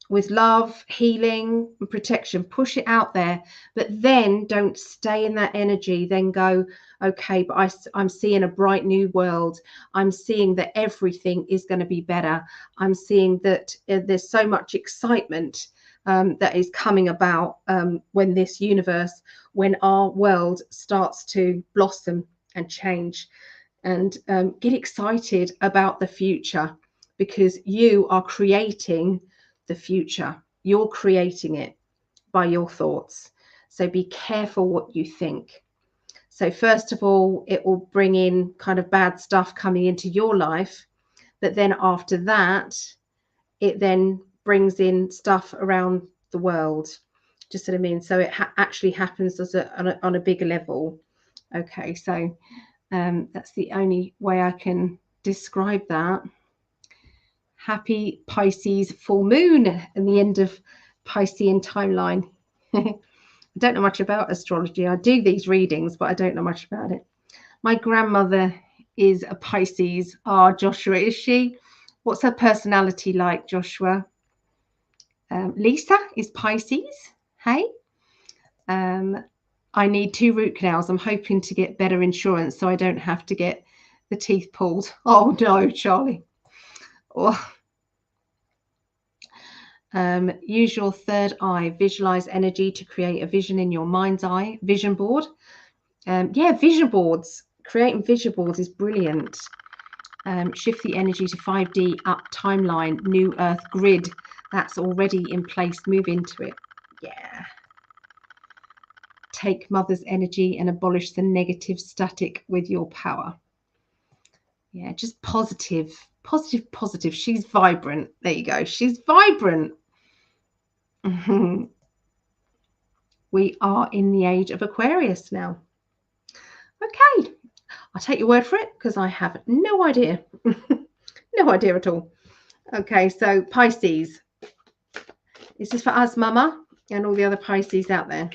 with love, healing, and protection. Push it out there, but then don't stay in that energy. Then go, okay, but I'm seeing a bright new world. I'm seeing that everything is going to be better. I'm seeing that there's so much excitement that is coming about when this universe, when our world starts to blossom and change. And get excited about the future, because you are creating the future. You're creating it by your thoughts. So be careful what you think. So first of all, it will bring in kind of bad stuff coming into your life. But then after that, it then brings in stuff around the world. Just what I mean? So it actually happens as on a bigger level. Okay, so that's the only way I can describe that. Happy Pisces full moon and the end of Piscean timeline. I don't know much about astrology. I do these readings, but I don't know much about it. My grandmother is a Pisces. Joshua, is she? What's her personality like, Joshua? Lisa is Pisces. Hey. I need 2 root canals. I'm hoping to get better insurance so I don't have to get the teeth pulled. Oh no, Charlie. Oh. Use your third eye. Visualize energy to create a vision in your mind's eye. Vision board. Yeah, vision boards. Creating vision boards is brilliant. Shift the energy to 5D up timeline. New Earth grid. That's already in place. Move into it. Yeah. Take mother's energy and abolish the negative static with your power. Yeah, just positive. She's vibrant. There you go. She's vibrant. We are in the age of Aquarius now. Okay, I'll take your word for it because I have no idea. No idea at all. Okay, so Pisces. This is for us, Mama, and all the other Pisces out there.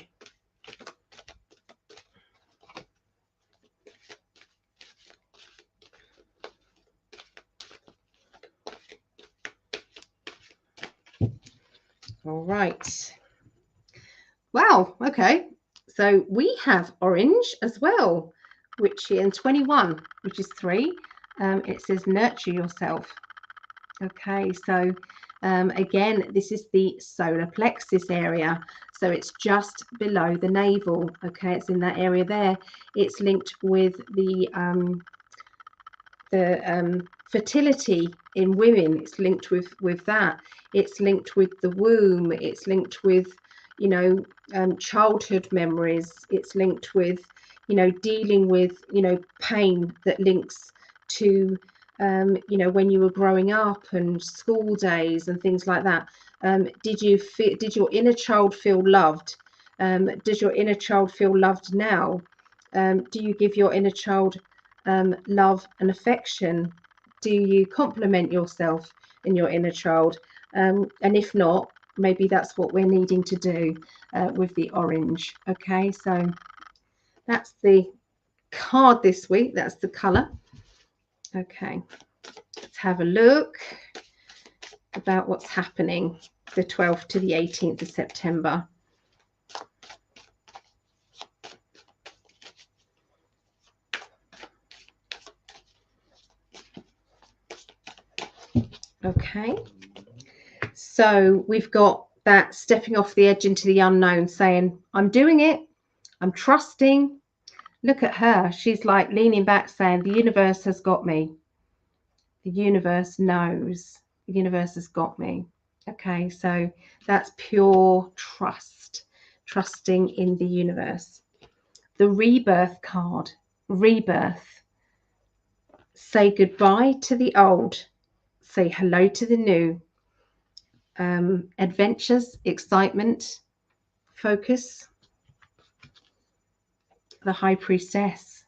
All right. Wow. Okay. So we have orange as well, which in 21, which is 3. It says nurture yourself. Okay. So again, this is the solar plexus area. So it's just below the navel. Okay. It's in that area there. It's linked with the fertility in women. It's linked with that. It's linked with the womb. It's linked with, you know, childhood memories. It's linked with, you know, dealing with, you know, pain that links to, you know, when you were growing up and school days and things like that. Did your inner child feel loved? Does your inner child feel loved now? Do you give your inner child love and affection? Do you compliment yourself and your inner child? And if not, maybe that's what we're needing to do with the orange. Okay, so that's the card this week. That's the colour. Okay, let's have a look about what's happening the 12th to the 18th of September. Okay, so we've got that stepping off the edge into the unknown, saying, I'm doing it, I'm trusting. Look at her. She's like leaning back saying, the universe has got me. The universe knows. The universe has got me. Okay, so that's pure trust, trusting in the universe. The rebirth card, rebirth. Say goodbye to the old. Say hello to the new. Adventures, excitement, focus. The High Priestess.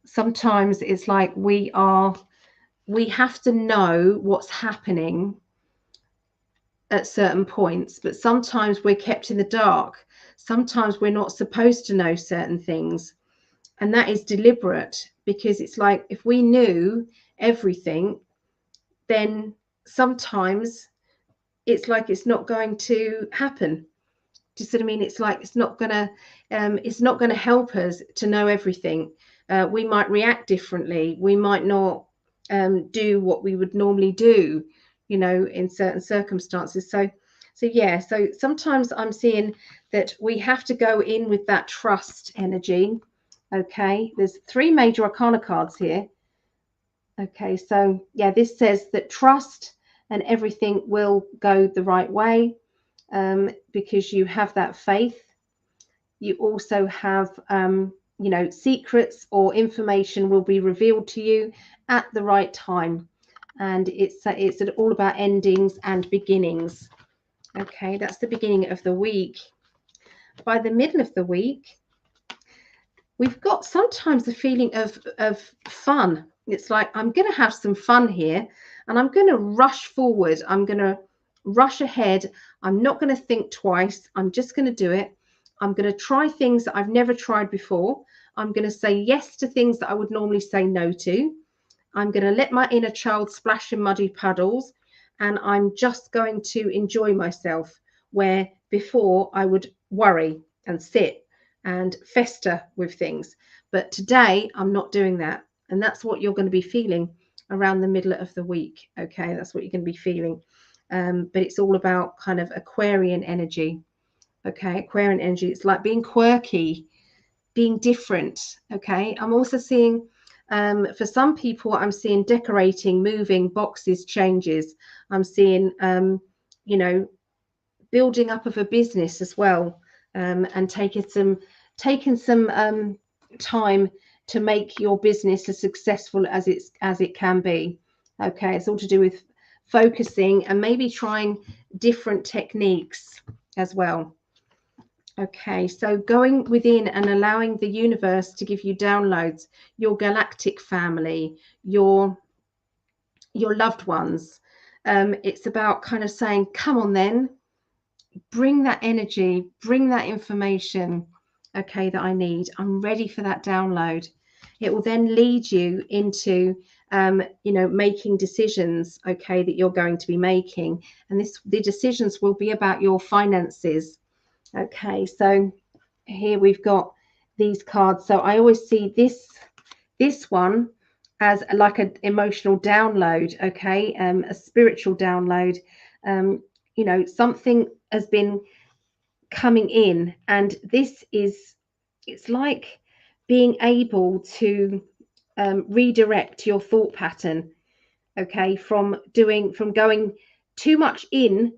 Sometimes it's like we have to know what's happening at certain points, but sometimes we're kept in the dark. Sometimes we're not supposed to know certain things, and that is deliberate, because it's like if we knew everything, then sometimes it's like it's not going to happen. Do you see what I mean? It's like it's not gonna help us to know everything. We might react differently. We might not do what we would normally do, you know, in certain circumstances. So yeah, so sometimes I'm seeing that we have to go in with that trust energy. Okay, there's 3 major arcana cards here. Okay, so yeah, this says that trust and everything will go the right way, because you have that faith. You also have, you know, secrets or information will be revealed to you at the right time. And it's all about endings and beginnings. Okay, that's the beginning of the week. By the middle of the week, we've got sometimes the feeling of fun. It's like, I'm going to have some fun here, and I'm going to rush forward. I'm going to rush ahead. I'm not going to think twice. I'm just going to do it. I'm going to try things that I've never tried before. I'm going to say yes to things that I would normally say no to. I'm going to let my inner child splash in muddy puddles, and I'm just going to enjoy myself, where before I would worry and sit and fester with things. But today I'm not doing that. And that's what you're going to be feeling around the middle of the week. Okay, that's what you're going to be feeling. But it's all about kind of Aquarian energy. Okay, Aquarian energy. It's like being quirky, being different. Okay, I'm also seeing, for some people, I'm seeing decorating, moving, boxes, changes. I'm seeing, you know, building up of a business as well, and taking some time to make your business as successful as it can be. Okay, it's all to do with focusing and maybe trying different techniques as well. Okay, so going within and allowing the universe to give you downloads, your galactic family, your loved ones. It's about kind of saying, come on then, bring that energy, bring that information, okay, that I need. I'm ready for that download. It will then lead you into, you know, making decisions, okay, that you're going to be making. And the decisions will be about your finances. Okay, so here we've got these cards. So I always see this one as like an emotional download, okay, a spiritual download. You know, something has been coming in, and it's like being able to redirect your thought pattern, okay, from going too much in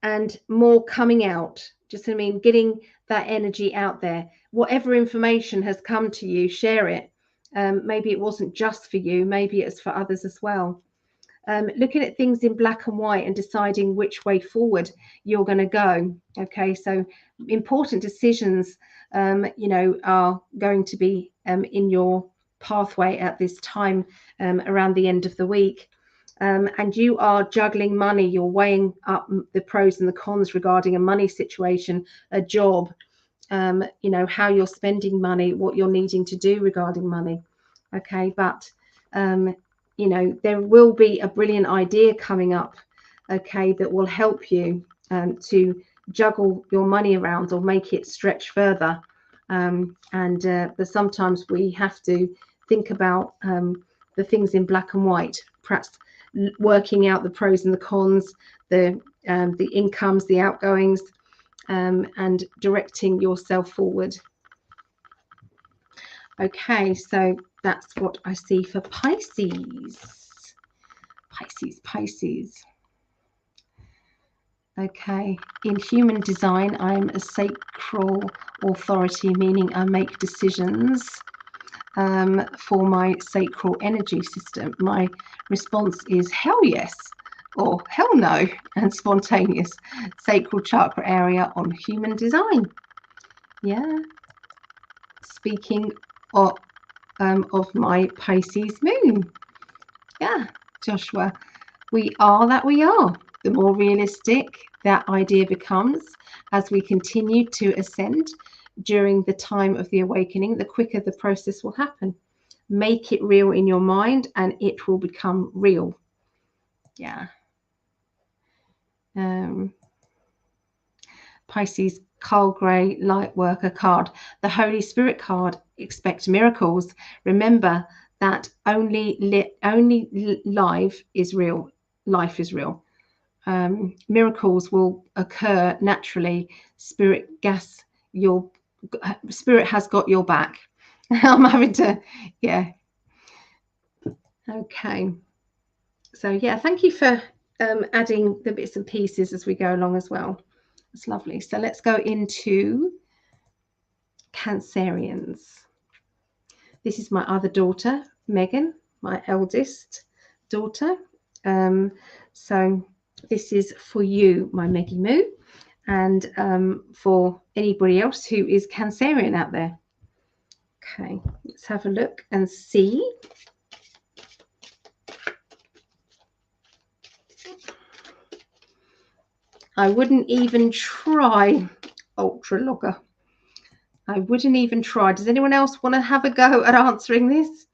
and more coming out, Just what I mean, getting that energy out there. Whatever information has come to you, share it. Maybe it wasn't just for you, maybe it's for others as well. Looking at things in black and white and deciding which way forward you're going to go. Okay, so important decisions, you know, are going to be in your pathway at this time around the end of the week. And you are juggling money, you're weighing up the pros and the cons regarding a money situation, a job, you know, how you're spending money, what you're needing to do regarding money. Okay, but you know, there will be a brilliant idea coming up, okay, that will help you to juggle your money around or make it stretch further. But sometimes we have to think about the things in black and white, perhaps working out the pros and the cons, the incomes, the outgoings, and directing yourself forward. Okay, so that's what I see for Pisces. Pisces. Okay, in human design, I'm a sacral authority, meaning I make decisions for my sacral energy system. My response is hell yes or hell no, and spontaneous. Sacral chakra area on human design. Yeah. Speaking of my Pisces moon. Yeah, Joshua, we are that we are. The more realistic that idea becomes as we continue to ascend during the time of the awakening, the quicker the process will happen. Make it real in your mind and it will become real. Yeah. Pisces, Carl Gray, light worker card. The Holy Spirit card, expect miracles. Remember that only life is real. Life is real. Miracles will occur naturally. Spirit has got your back. I'm having to, yeah. Okay. So yeah, thank you for adding the bits and pieces as we go along as well. It's lovely. So let's go into Cancerians. This is my other daughter, Megan, my eldest daughter. So this is for you, my Meggie Moo, and for anybody else who is Cancerian out there. Okay, let's have a look and see. I wouldn't even try Ultra Logger. I wouldn't even try. Does anyone else want to have a go at answering this?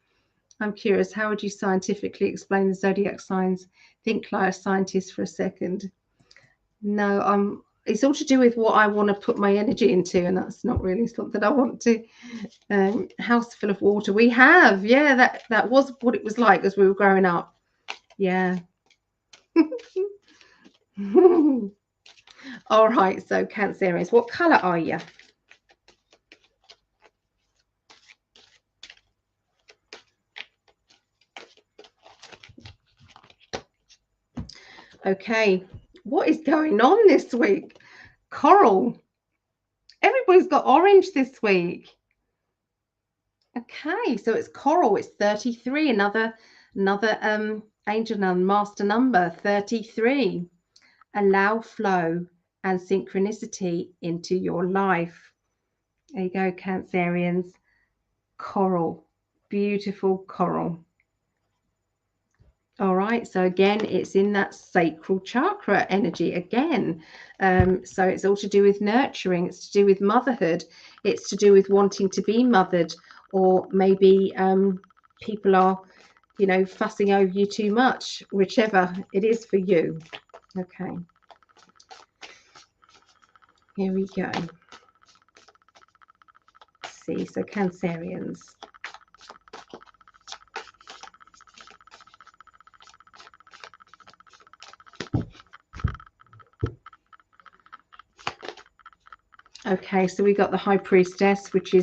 I'm curious, how would you scientifically explain the zodiac signs? Think like a scientist for a second. No, it's all to do with what I want to put my energy into, and that's not really something I want to. House full of water. We have, yeah, that was what it was like as we were growing up. Yeah. All right, so Cancerians, what color are you? Okay, what is going on this week? Coral. Everybody's got orange this week. Okay, so it's coral. It's 33. Another angel number, master number 33. Allow flow and synchronicity into your life. There you go, Cancerians. Coral, beautiful coral. All right, so again, it's in that sacral chakra energy again. So it's all to do with nurturing. It's to do with motherhood. It's to do with wanting to be mothered, or maybe people are, you know, fussing over you too much, whichever it is for you. Okay. Here we go. Let's see, so Cancerians. Okay, so we got the High Priestess, which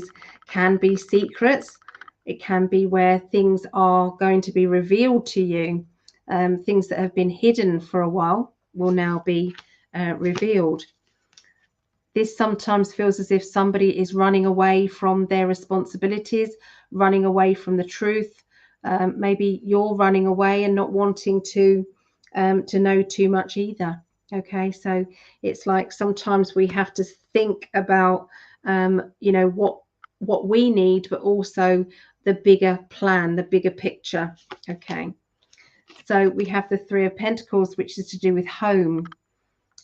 can be secrets. It can be where things are going to be revealed to you. Things that have been hidden for a while will now be revealed. This sometimes feels as if somebody is running away from their responsibilities, running away from the truth. Maybe you're running away and not wanting to know too much either. Okay, so it's like sometimes we have to think about, you know, what we need, but also the bigger plan, the bigger picture. Okay, so we have the Three of Pentacles, which is to do with home.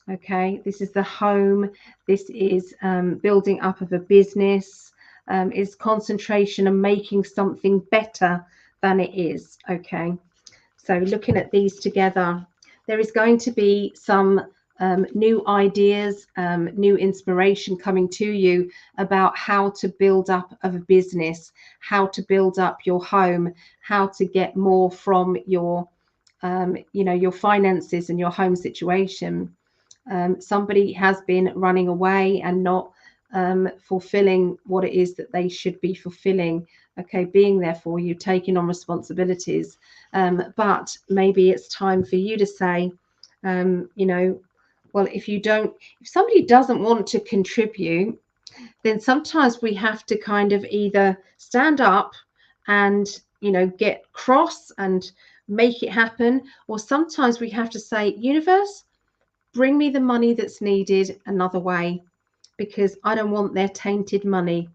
Okay, this is the home. This is building up of a business. Is concentration and making something better than it is. Okay, so looking at these together, there is going to be some new ideas, new inspiration coming to you about how to build up of a business, how to build up your home, how to get more from your, you know, your finances and your home situation. Somebody has been running away and not fulfilling what it is that they should be fulfilling. Okay, being there for you, taking on responsibilities. But maybe it's time for you to say, you know, well, if somebody doesn't want to contribute, then sometimes we have to kind of either stand up and, you know, get cross and make it happen, or sometimes we have to say, universe, bring me the money that's needed another way, because I don't want their tainted money,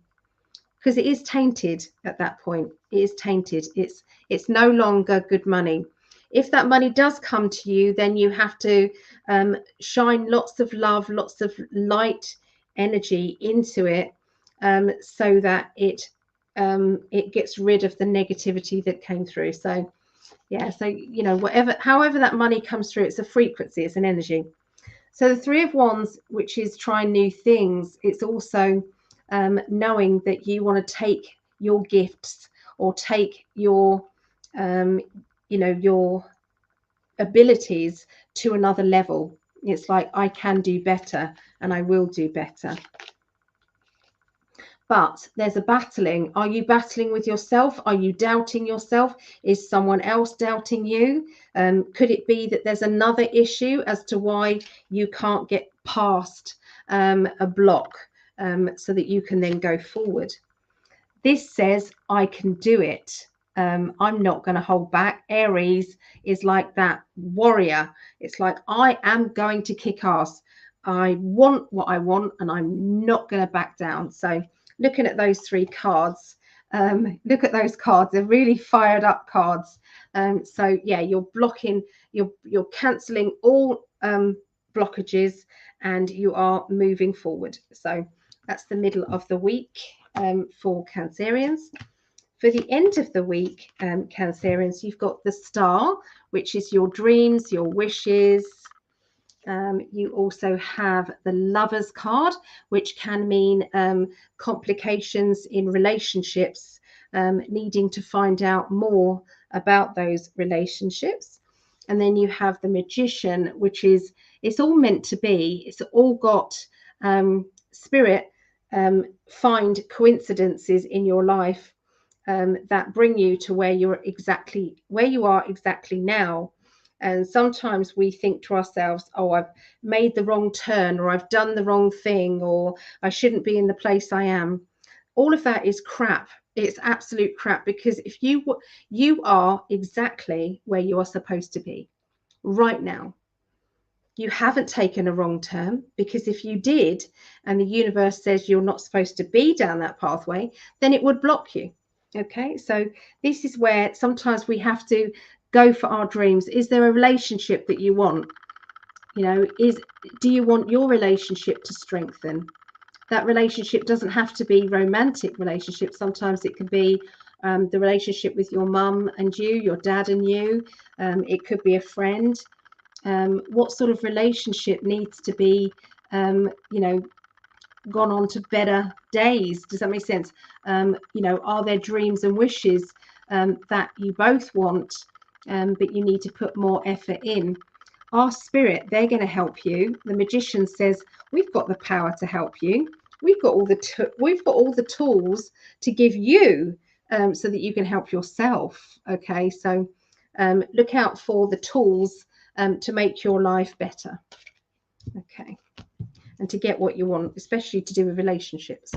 because it is tainted at that point. It is tainted. It's no longer good money. If that money does come to you, then you have to shine lots of love, lots of light energy into it, so that it gets rid of the negativity that came through. So yeah, so you know, however that money comes through, it's a frequency, it's an energy. So the Three of Wands, which is trying new things, it's also knowing that you want to take your gifts or take your, you know, your abilities to another level. It's like, I can do better and I will do better. But there's a battling. Are you battling with yourself? Are you doubting yourself? Is someone else doubting you? Could it be that there's another issue as to why you can't get past a block, so that you can then go forward? This says, I can do it. I'm not going to hold back. Aries is like that warrior. It's like, I am going to kick ass. I want what I want and I'm not going to back down. So looking at those three cards, look at those cards. They're really fired up cards. So yeah, you're blocking, you're cancelling all blockages and you are moving forward. So that's the middle of the week for Cancerians. For the end of the week, Cancerians, you've got the Star, which is your dreams, your wishes. You also have the Lovers card, which can mean complications in relationships, needing to find out more about those relationships. And then you have the Magician, which is, it's all meant to be. It's all got spirit. Find coincidences in your life that bring you to where you are exactly now. And sometimes we think to ourselves, oh, I've made the wrong turn, or I've done the wrong thing, or I shouldn't be in the place I am. All of that is crap. It's absolute crap, because if you are exactly where you are supposed to be right now. You haven't taken a wrong turn, because if you did and the universe says you're not supposed to be down that pathway, then it would block you. Okay, so this is where sometimes we have to go for our dreams. Is there a relationship that you want? You know, do you want your relationship to strengthen? That relationship doesn't have to be romantic relationship. Sometimes it could be the relationship with your mum and you, your dad and you. It could be a friend. What sort of relationship needs to be, you know, gone on to better days? Does that make sense? You know, are there dreams and wishes that you both want, but you need to put more effort in? Our spirit, they're going to help you. The Magician says, we've got the power to help you. We've got all the tools to give you, so that you can help yourself. Okay, so look out for the tools to make your life better. Okay, and to get what you want, especially to do with relationships.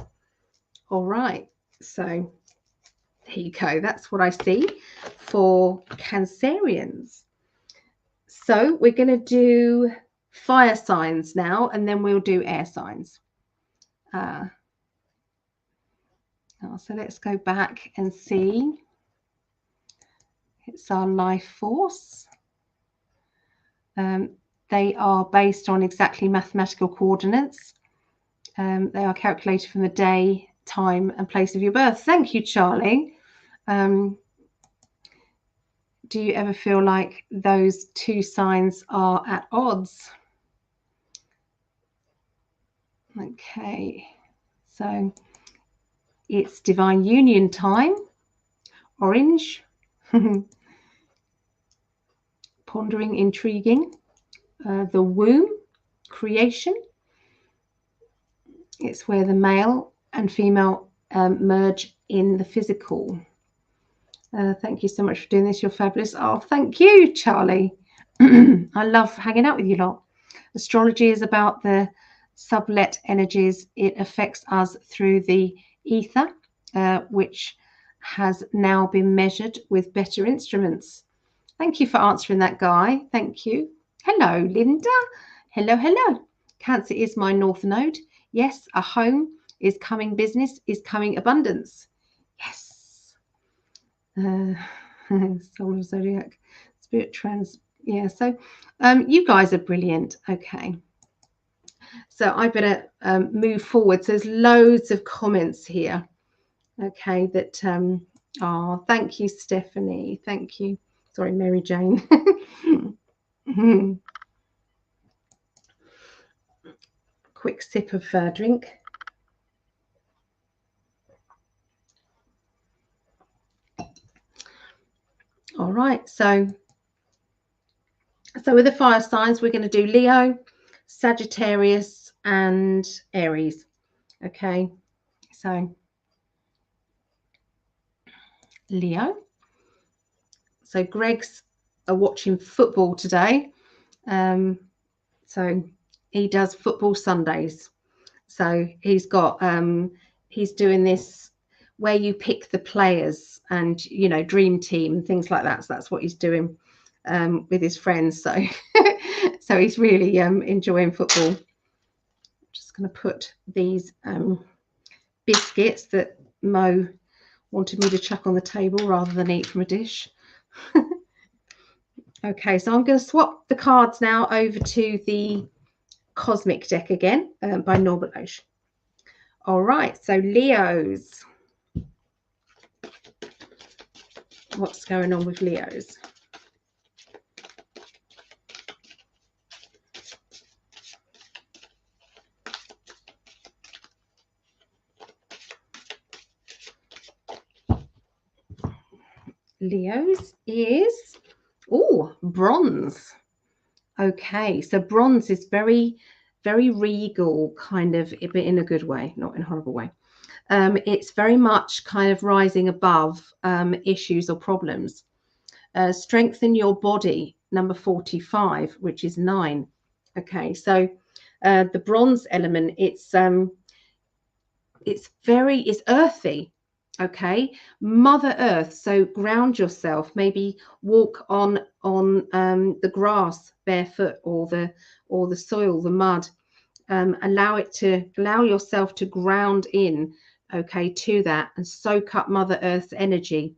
All right, so there you go. That's what I see for Cancerians. So we're going to do fire signs now, and then we'll do air signs. So let's go back and see. It's our life force. They are based on exactly mathematical coordinates. They are calculated from the day, time, and place of your birth. Thank you, Charlie. Do you ever feel like those two signs are at odds? Okay, so it's divine union time, orange, pondering, intriguing, the womb, creation. It's where the male and female merge in the physical. Thank you so much for doing this. You're fabulous. Oh, thank you, Charlie. I love hanging out with you lot. Astrology is about the sublet energies. It affects us through the ether, which has now been measured with better instruments. Thank you for answering that, Guy. Thank you. Hello, Linda. Hello, hello. Cancer is my north node. Yes, a home is coming, business is coming, abundance. Yes. Solar zodiac, spirit trans. Yeah, so you guys are brilliant. Okay. So I better move forward. So there's loads of comments here. Okay, that oh, thank you, Stephanie. Thank you. Sorry, Mary Jane. Quick sip of drink. All right, so with the fire signs, we're going to do Leo, Sagittarius, and Aries. Okay, so Leo. So Greg's watching football today. So he does football Sundays. So he's got he's doing this where you pick the players and, you know, dream team and things like that. So that's what he's doing with his friends. So so he's really enjoying football. I'm just going to put these biscuits that Mo wanted me to chuck on the table rather than eat from a dish. Okay, so I'm going to swap the cards now over to the Cosmic deck again by Norbert Osh. All right, so Leos. What's going on with Leos? Leos is, oh, bronze. Okay, so bronze is very, very regal, kind of, but in a good way, not in a horrible way. It's very much kind of rising above issues or problems. Strengthen your body, number 45, which is 9. Okay, so the bronze element, it's earthy. Okay, Mother Earth. So ground yourself. Maybe walk on the grass barefoot, or the soil, the mud. Allow yourself to ground in, okay, to that, and soak up Mother Earth's energy.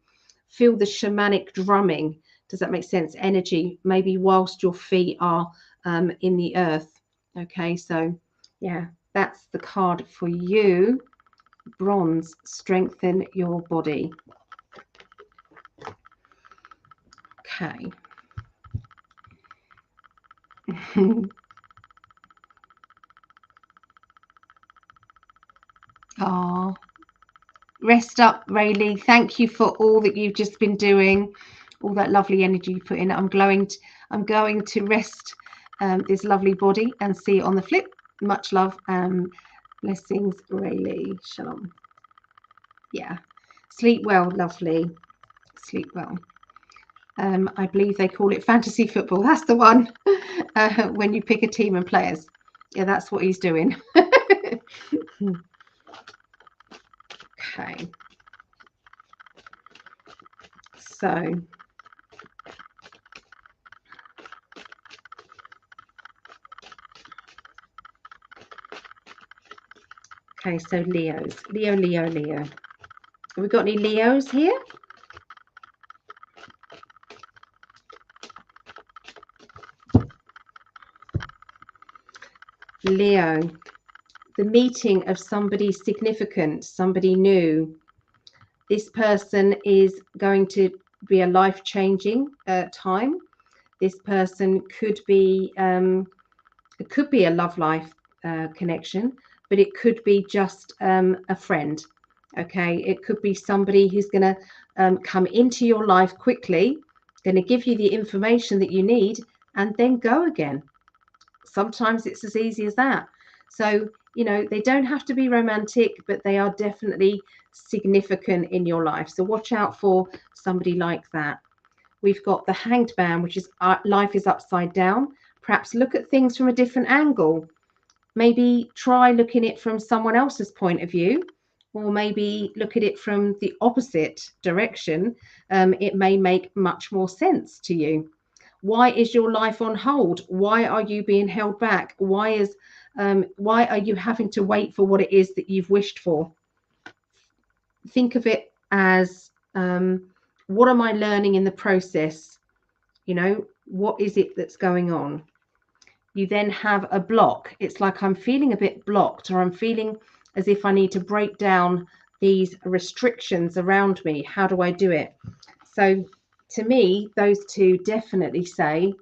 Feel the shamanic drumming. Does that make sense? Energy, maybe whilst your feet are in the earth. Okay, so yeah, that's the card for you. Bronze, strengthen your body. Okay. Oh, rest up, Rayleigh. Thank you for all that you've just been doing, all that lovely energy you put in. I'm going to rest this lovely body and see it on the flip. Much love and blessings, Rayleigh. Shalom. Yeah, sleep well, lovely. Sleep well. I believe they call it fantasy football. That's the one when you pick a team and players. Yeah, that's what he's doing. Okay. So okay, so Leos. Leo, Leo, Leo. Have we got any Leos here? Leo, the meeting of somebody significant, somebody new. This person is going to be a life-changing time. This person could be it could be a love life connection, but it could be just a friend. Okay, it could be somebody who's going to come into your life quickly, going to give you the information that you need, and then go again. Sometimes it's as easy as that. So, you know, they don't have to be romantic, but they are definitely significant in your life. So watch out for somebody like that. We've got the Hanged Man, which is life is upside down. Perhaps look at things from a different angle. Maybe try looking at it from someone else's point of view, or maybe look at it from the opposite direction. It may make much more sense to you. Why is your life on hold? Why are you being held back? Why are you having to wait for what it is that you've wished for? Think of it as what am I learning in the process? You know, what is it that's going on? You then have a block. It's like I'm feeling a bit blocked, or I'm feeling as if I need to break down these restrictions around me. How do I do it? So to me, those two definitely say,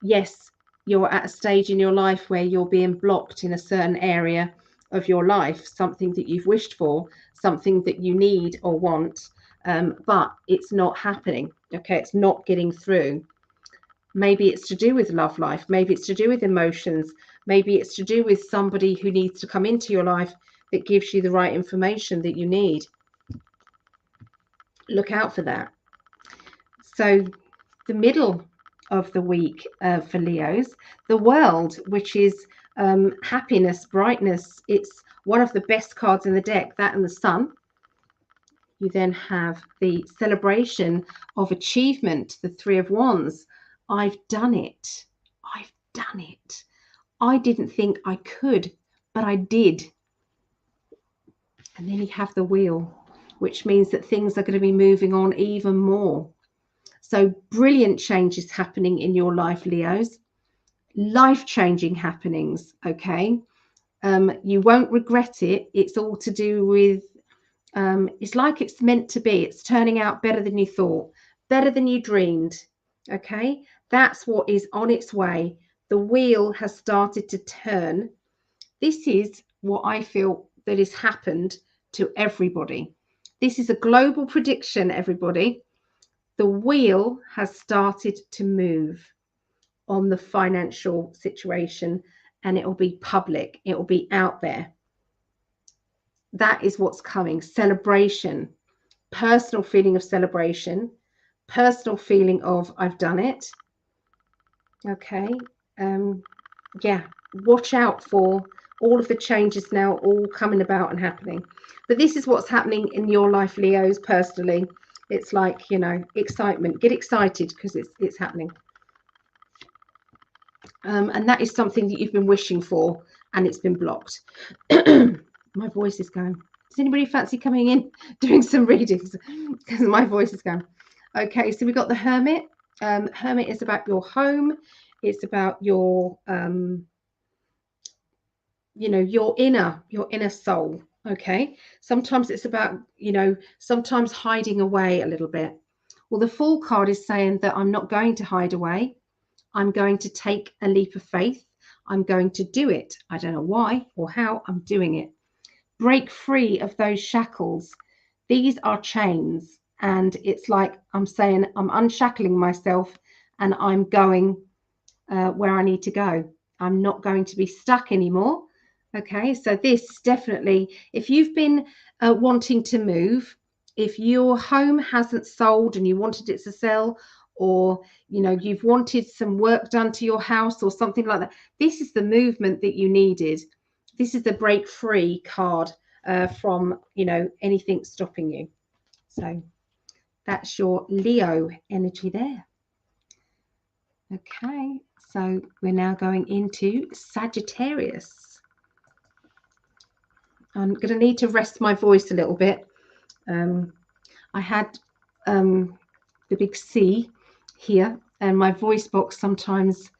yes, you're at a stage in your life where you're being blocked in a certain area of your life, something that you've wished for, something that you need or want, but it's not happening. Okay, it's not getting through. Maybe it's to do with love life. Maybe it's to do with emotions. Maybe it's to do with somebody who needs to come into your life that gives you the right information that you need. Look out for that. So the middle of the week for Leos, the World, which is happiness, brightness. It's one of the best cards in the deck, that and the Sun. You then have the celebration of achievement, the Three of Wands. I've done it. I've done it. I didn't think I could, but I did. And then you have the Wheel, which means that things are going to be moving on even more. So brilliant changes happening in your life, Leos. Life-changing happenings, okay? You won't regret it. It's all to do with, it's like it's meant to be. It's turning out better than you thought, better than you dreamed, okay? That's what is on its way. The wheel has started to turn. This is what I feel that has happened to everybody. This is a global prediction, everybody. The wheel has started to move on the financial situation, and it will be public. It will be out there. That is what's coming. Celebration, personal feeling of celebration, personal feeling of I've done it. Okay. Yeah, watch out for all of the changes now all coming about and happening. But this is what's happening in your life, Leos, personally. It's like, you know, excitement. Get excited because it's happening. And that is something that you've been wishing for, and it's been blocked. My voice is going. Does anybody fancy coming in doing some readings? Because my voice is going. Okay, so we've got the Hermit. Hermit is about your home. It's about your, you know, your inner soul. Okay, sometimes it's about, you know, sometimes hiding away a little bit. Well, the Fool card is saying that I'm not going to hide away. I'm going to take a leap of faith. I'm going to do it. I don't know why or how. I'm doing it. Break free of those shackles. These are chains. And it's like I'm saying, I'm unshackling myself and I'm going where I need to go. I'm not going to be stuck anymore. Okay, so this definitely, if you've been wanting to move, if your home hasn't sold and you wanted it to sell, or, you know, you've wanted some work done to your house or something like that. This is the movement that you needed. This is the break free card from, you know, anything stopping you. So that's your Leo energy there. Okay, so we're now going into Sagittarius. I'm going to need to rest my voice a little bit. I had the big C here, and my voice box sometimes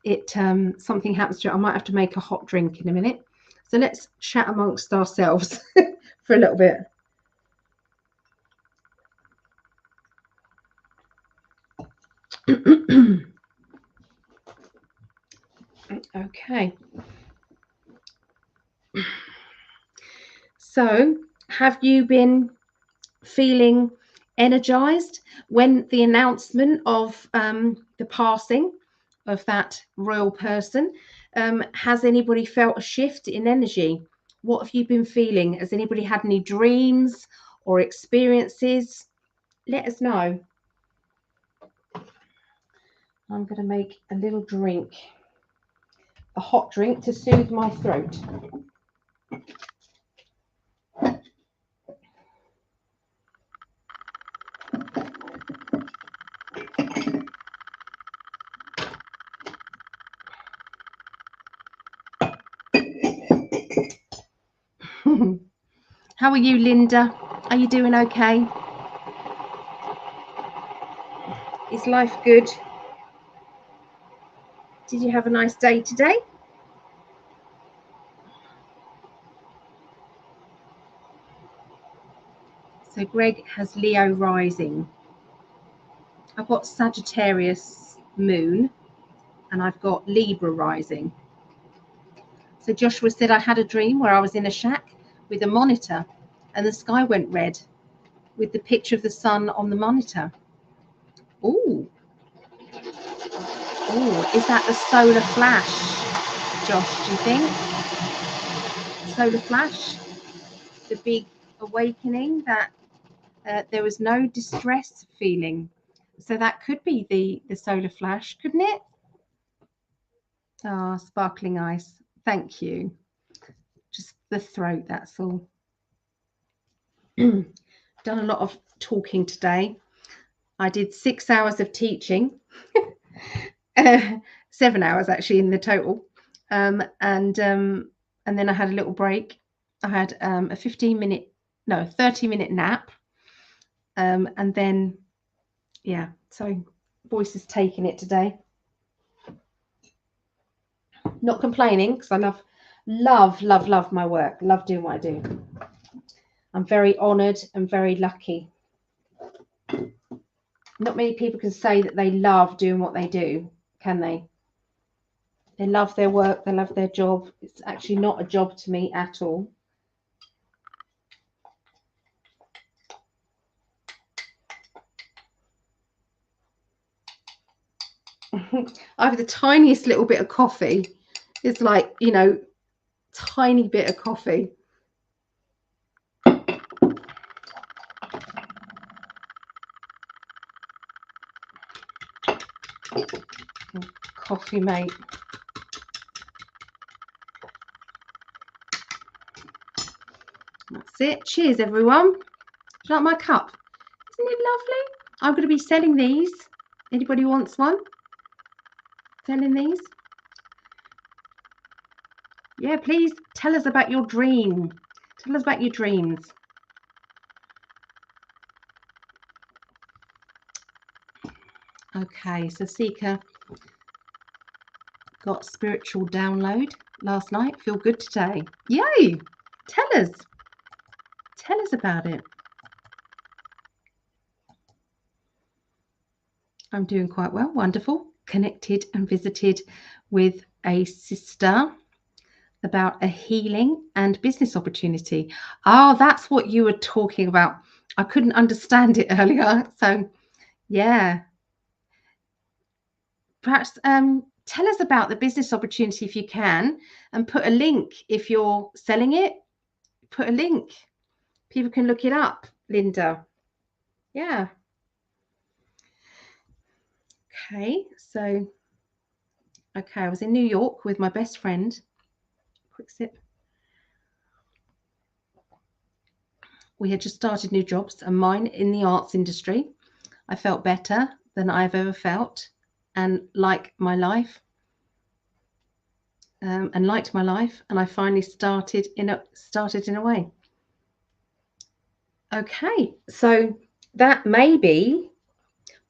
it something happens to it. I might have to make a hot drink in a minute. So let's chat amongst ourselves for a little bit. Okay. So, have you been feeling energized when the announcement of the passing of that royal person? Has anybody felt a shift in energy? What have you been feeling? Has anybody had any dreams or experiences? Let us know. I'm going to make a little drink, a hot drink to soothe my throat. How are you, Linda? Are you doing okay? Is life good? Did you have a nice day today? So Greg has Leo rising. I've got Sagittarius moon and I've got Libra rising. So Joshua said, I had a dream where I was in a shack with a monitor and the sky went red with the picture of the sun on the monitor. Ooh. Ooh, is that the solar flash, Josh, do you think? Solar flash, the big awakening that there was no distress feeling. So that could be the solar flash, couldn't it? Ah, sparkling ice. Thank you. Just the throat, that's all. Done a lot of talking today. I did 6 hours of teaching, 7 hours actually in the total, and then I had a little break. I had a 30-minute nap, and then yeah, so voice is taking it today. Not complaining because I love my work, love doing what I do. I'm very honoured and very lucky. Not many people can say that they love doing what they do, can they? They love their work, they love their job. It's actually not a job to me at all. I have the tiniest little bit of coffee. It's like, you know, tiny bit of coffee. Coffee, mate. That's it. Cheers, everyone. Do you like my cup? Isn't it lovely? I'm going to be selling these. Anybody wants one? Selling these? Yeah, please tell us about your dream. Tell us about your dreams. Okay, so Seeker got spiritual download last night. Feel good today. Yay! Tell us. Tell us about it. I'm doing quite well. Wonderful. Connected and visited with a sister about a healing and business opportunity. Oh, that's what you were talking about. I couldn't understand it earlier. So, yeah. Perhaps tell us about the business opportunity if you can, and put a link if you're selling it. Put a link. People can look it up, Linda. Yeah. Okay, so, okay, I was in New York with my best friend. Quick sip. We had just started new jobs, and mine in the arts industry. I felt better than I've ever felt, and like my life, and liked my life, and I finally started in a way. Okay, so that may be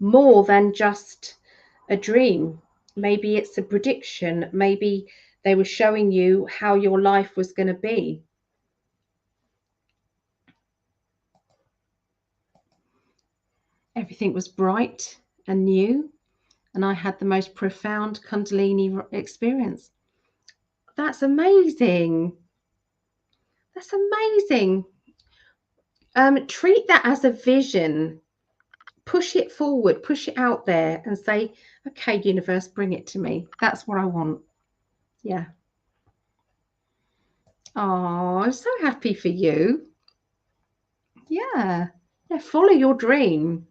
more than just a dream. Maybe it's a prediction. Maybe they were showing you how your life was going to be. Everything was bright and new, and I had the most profound Kundalini experience. That's amazing. That's amazing. Treat that as a vision. Push it forward, push it out there, and say, okay, universe, bring it to me. That's what I want. Yeah. Oh, I'm so happy for you. Yeah. Yeah, follow your dream.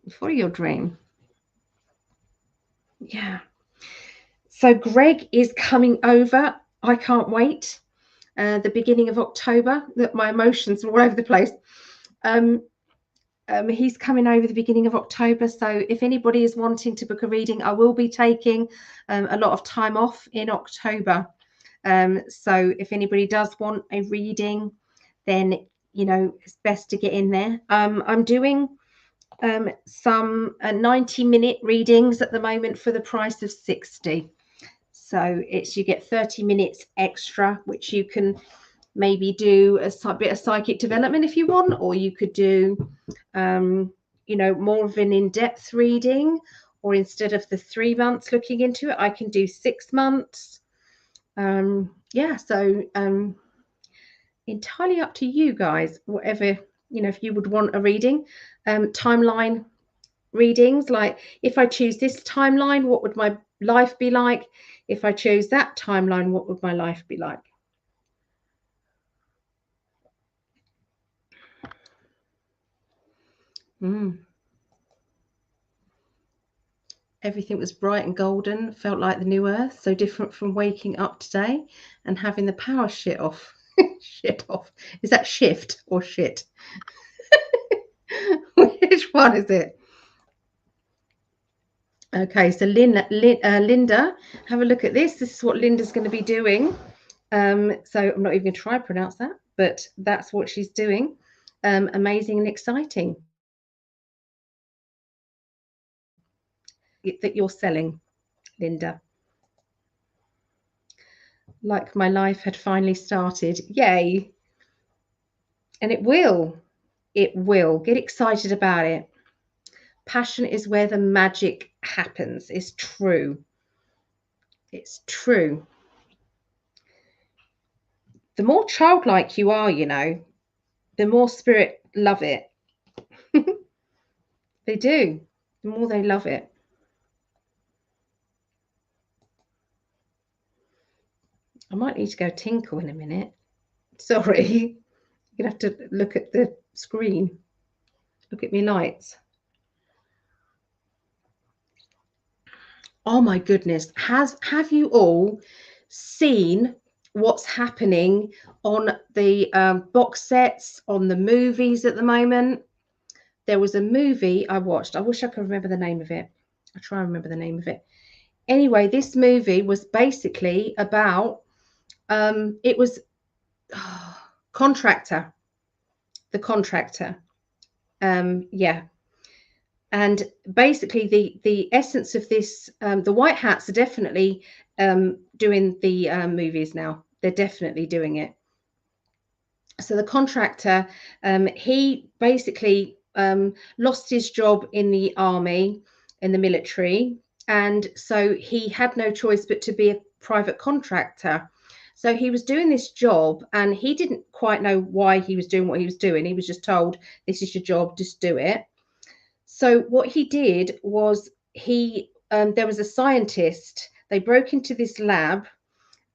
Follow your dream. Yeah. So Greg is coming over. I can't wait. The beginning of October. That my emotions are all over the place. He's coming over the beginning of October. So if anybody is wanting to book a reading, I will be taking a lot of time off in October. So if anybody does want a reading, then it's best to get in there. I'm doing some 90-minute readings at the moment for the price of 60. So you get 30 minutes extra, which you can maybe do a bit of psychic development if you want, or you could do more of an in-depth reading, or instead of the 3 months looking into it, I can do 6 months. So entirely up to you guys, whatever, if you would want a reading. Timeline readings, like if I choose this timeline, what would my life be like? If I chose that timeline, what would my life be like? Everything was bright and golden, felt like the new earth, so different from waking up today and having the power shit off. Shit off. Is that shift or shit? Which one is it? Okay, so Linda, have a look at this. This is what Linda's going to be doing. So I'm not even going to try to pronounce that, but that's what she's doing. Amazing and exciting that you're selling, Linda. Like my life had finally started. Yay. And it will. It will. Get excited about it. Passion is where the magic happens. It's true. It's true. The more childlike you are, the more spirit love it. They do. The more they love it. I might need to go tinkle in a minute. Sorry. You're going to have to look at the screen. Look at me lights. Oh my goodness. Have you all seen what's happening on the box sets, on the movies at the moment? There was a movie I watched. I wish I could remember the name of it. I'll try and remember the name of it. Anyway, this movie was basically about, it was Contractor. The Contractor. Yeah. And basically the essence of this, the white hats are definitely doing the movies now. They're definitely doing it. So the Contractor, he basically lost his job in the army, in the military, and so he had no choice but to be a private contractor. So he was doing this job, and he didn't quite know why he was doing what he was doing. He was just told, this is your job, just do it. So what he did was there was a scientist. They broke into this lab,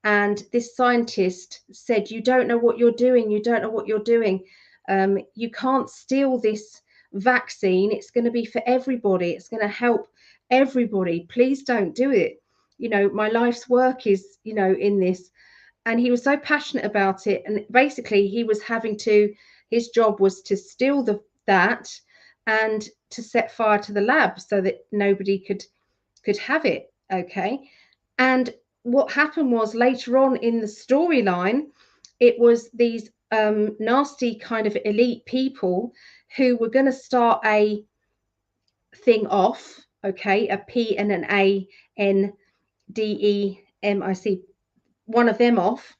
and this scientist said, you don't know what you're doing. You don't know what you're doing. You can't steal this vaccine. It's going to be for everybody. It's going to help everybody, please don't do it. You know, my life's work is, you know, in this. And he was so passionate about it. And basically he was having to, his job was to steal that and to set fire to the lab so that nobody could have it. Okay. And what happened was later on in the storyline, it was these nasty kind of elite people who were going to start a thing off. Okay. A P and an A N D E M I C, one of them off.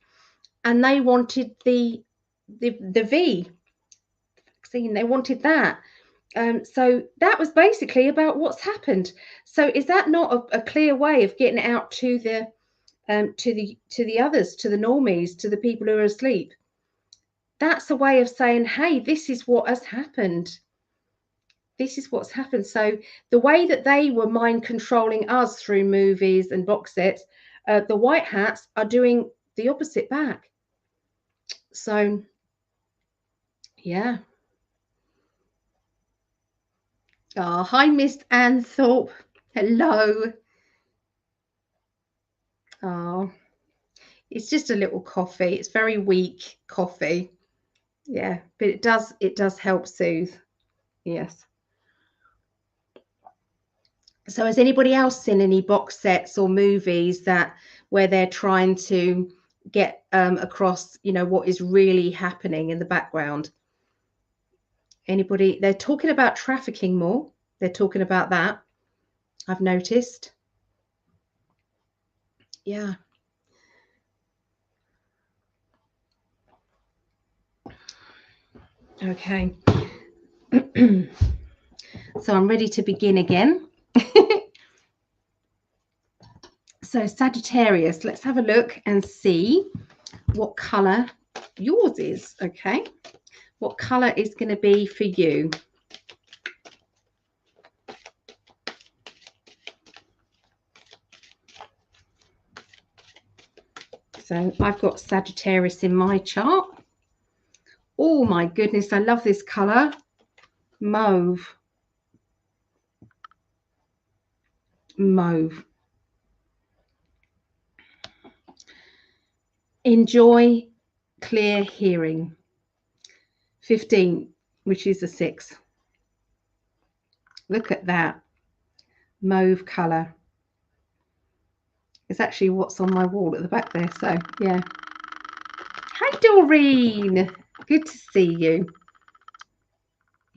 And they wanted the V vaccine. They wanted that. So that was basically about what's happened. So is that not a clear way of getting it out to the others, to the normies, to the people who are asleep? That's a way of saying, hey, this is what has happened. This is what's happened. So the way that they were mind controlling us through movies and box sets, the white hats are doing the opposite back. So, yeah. Oh, hi, Miss Ann Thorpe. Hello. Oh, it's just a little coffee. It's very weak coffee. Yeah, but it does help soothe. Yes. So has anybody else seen any box sets or movies that where they're trying to get across, you know, what is really happening in the background? Anybody? They're talking about trafficking more. They're talking about that. I've noticed. Yeah. Okay. So I'm ready to begin again. So Sagittarius, let's have a look and see what color yours is. Okay. What color is going to be for you? So I've got Sagittarius in my chart. Oh my goodness, I love this color. Mauve. Mauve. Enjoy clear hearing. 15, which is a 6. Look at that. Mauve color. It's actually what's on my wall at the back there. So, yeah. Hi, Doreen. Good to see you.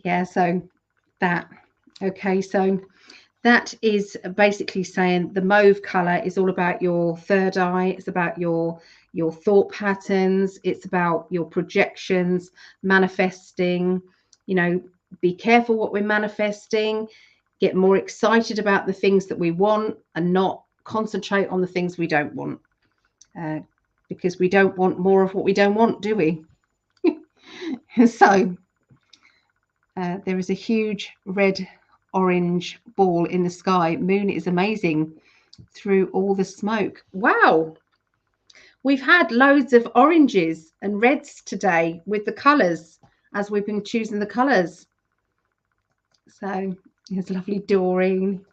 Yeah, so that. Okay, so that is basically saying the mauve color is all about your third eye. It's about your thought patterns. It's about your projections, manifesting. You know, be careful what we're manifesting. Get more excited about the things that we want and not concentrate on the things we don't want. Because we don't want more of what we don't want, do we? So there is a huge red orange ball in the sky. Moon is amazing through all the smoke. Wow. We've had loads of oranges and reds today with the colors as we've been choosing the colors. So it's lovely, Doreen.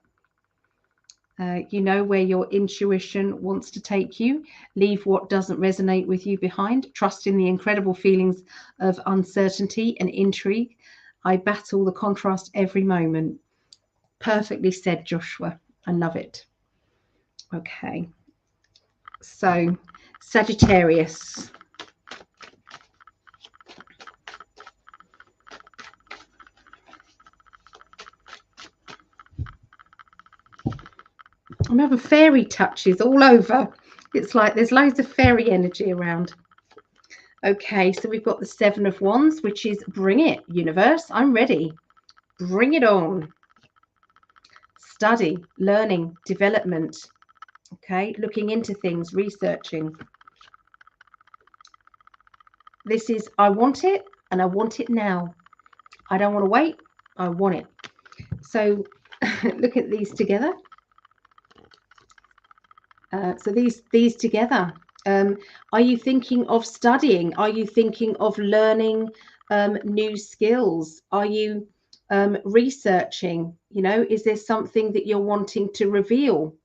You know where your intuition wants to take you. Leave what doesn't resonate with you behind. Trust in the incredible feelings of uncertainty and intrigue. I battle the contrast every moment. Perfectly said, Joshua. I love it. Okay. So, Sagittarius. I'm having fairy touches all over. It's like there's loads of fairy energy around. Okay, so we've got the 7 of Wands, which is bring it, universe. I'm ready. Bring it on. Study, learning, development. Okay, looking into things, researching. This is, I want it and I want it now. I don't want to wait. I want it. So look at these together. So these together. Are you thinking of studying? Are you thinking of learning new skills? Are you researching, is there something that you're wanting to reveal?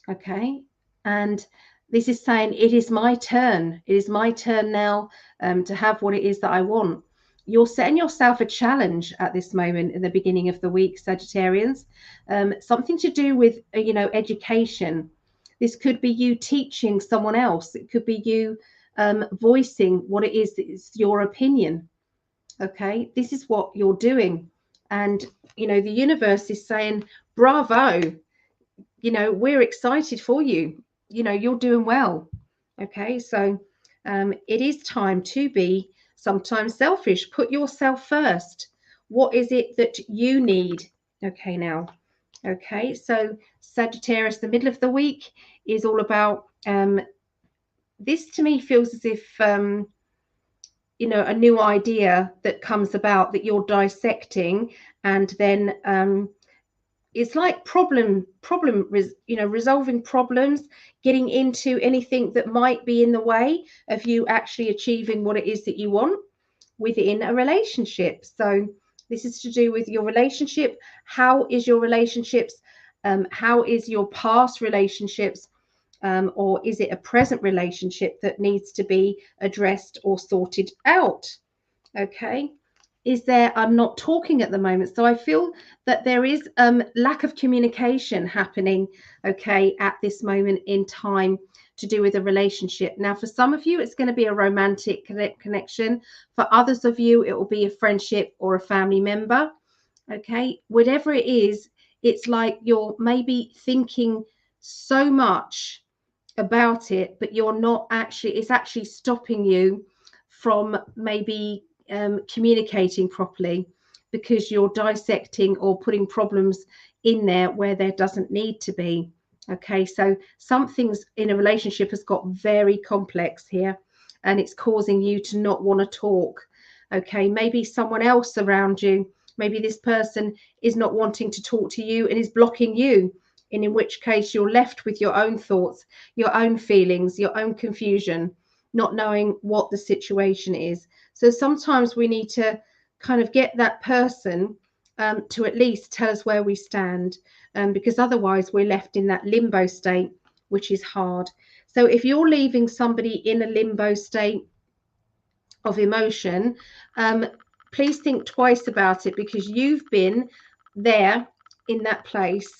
Okay. And this is saying, it is my turn. It is my turn now to have what it is that I want. You're setting yourself a challenge at this moment in the beginning of the week, Sagittarians. Something to do with, education. This could be you teaching someone else. It could be you voicing what it is that is your opinion. Okay. This is what you're doing. And, the universe is saying, bravo, we're excited for you. You're doing well. Okay, so it is time to be sometimes selfish. Put yourself first. What is it that you need? Okay, now. Okay, so Sagittarius, the middle of the week is all about this. To me feels as if a new idea that comes about that you're dissecting, and then it's like resolving problems, getting into anything that might be in the way of you actually achieving what it is that you want within a relationship. So this is to do with your relationship. How is your relationships? How is your past relationships? Or is it a present relationship that needs to be addressed or sorted out? Okay. Is there, I'm not talking at the moment. So I feel that there is lack of communication happening, okay, at this moment in time to do with a relationship. Now, for some of you, it's going to be a romantic connection. For others of you, it will be a friendship or a family member. Okay. Whatever it is, it's like you're maybe thinking so much about it, but you're not actually, it's actually stopping you from maybe communicating properly because you're dissecting or putting problems in there where there doesn't need to be. Okay, so something's in a relationship has got very complex here, and it's causing you to not want to talk. Okay, maybe someone else around you, maybe this person is not wanting to talk to you and is blocking you, and in which case you're left with your own thoughts, your own feelings, your own confusion, not knowing what the situation is. So sometimes we need to kind of get that person to at least tell us where we stand, because otherwise we're left in that limbo state, which is hard. So if you're leaving somebody in a limbo state of emotion, please think twice about it, because you've been there in that place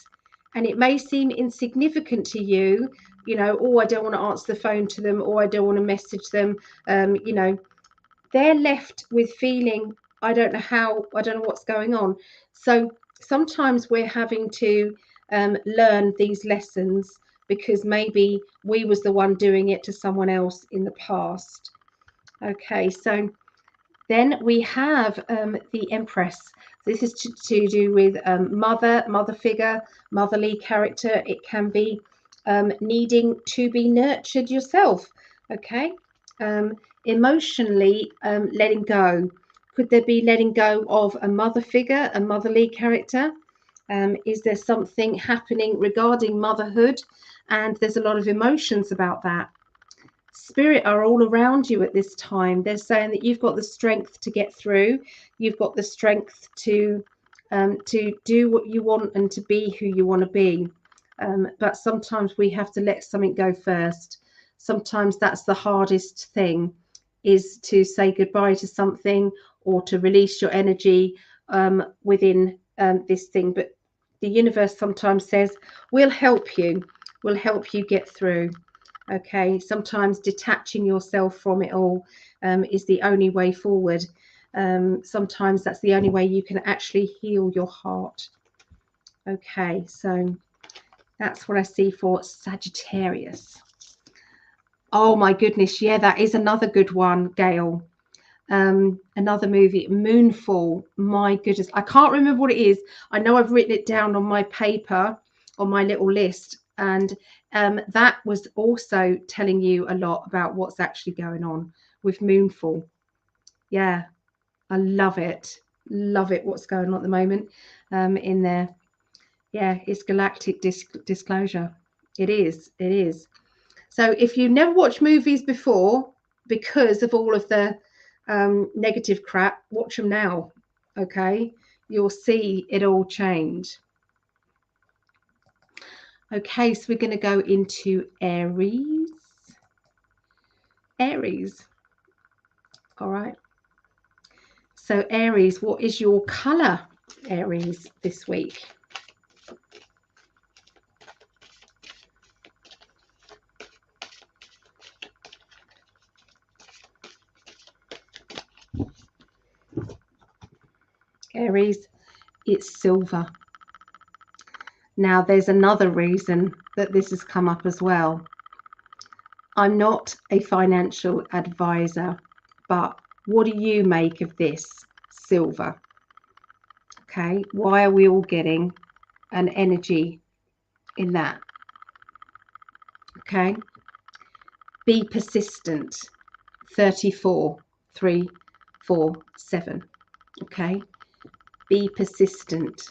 and it may seem insignificant to you, oh, I don't want to answer the phone to them, or I don't want to message them. They're left with feeling, I don't know what's going on. So sometimes we're having to learn these lessons because maybe we was the one doing it to someone else in the past. Okay, so then we have the Empress. This is to do with mother figure, motherly character. It can be needing to be nurtured yourself. Okay, emotionally letting go. Could there be letting go of a mother figure, a motherly character? Is there something happening regarding motherhood? And there's a lot of emotions about that. Spirit are all around you at this time. They're saying that you've got the strength to get through. You've got the strength to do what you want and to be who you want to be. But sometimes we have to let something go first. Sometimes that's the hardest thing, is to say goodbye to something or to release your energy within this thing. But the universe sometimes says, we'll help you. We'll help you get through. Okay, sometimes detaching yourself from it all is the only way forward. Sometimes that's the only way you can actually heal your heart. Okay, so that's what I see for Sagittarius. Oh my goodness, yeah, that is another good one, Gail. Another movie, Moonfall. My goodness, I can't remember what it is. I know I've written it down on my paper, on my little list, and that was also telling you a lot about what's actually going on with Moonfall. Yeah, I love it. Love it, what's going on at the moment in there. Yeah, it's galactic disclosure. It is. It is. So if you never watched movies before because of all of the negative crap, watch them now. Okay, You'll see it all change. Okay, so we're going to go into Aries. Aries. All right. So Aries, what is your color, Aries, this week? Aries, it's silver. Now, there's another reason that this has come up as well. I'm not a financial advisor, but what do you make of this silver? Okay, why are we all getting an energy in that? Okay, be persistent. 34, 3, 4, 7. Okay, be persistent.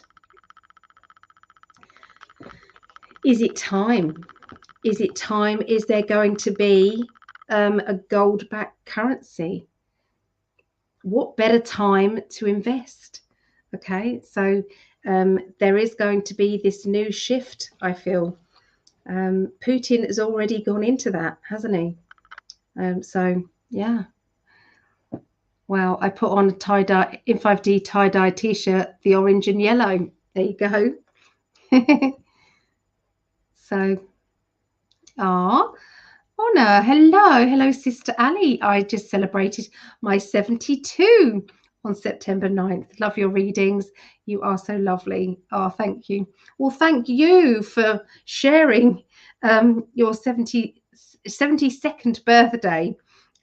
Is it time? Is it time? Is there going to be a gold-backed currency? What better time to invest? Okay, so there is going to be this new shift, I feel. Putin has already gone into that, hasn't he? So, yeah. Well, I put on a tie-dye, in 5D tie-dye t-shirt, the orange and yellow. There you go. So, oh no, hello, Sister Ali. I just celebrated my 72 on September 9th. Love your readings. You are so lovely. Oh, thank you. Well, thank you for sharing your 72nd birthday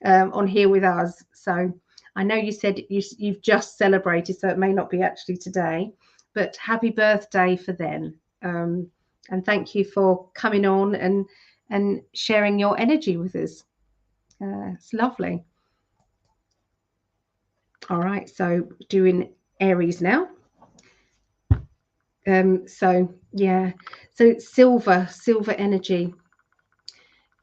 on here with us. So I know you said you've just celebrated, so it may not be actually today, but happy birthday for them. And thank you for coming on and sharing your energy with us. It's lovely. All right, so doing Aries now. So yeah, so silver energy.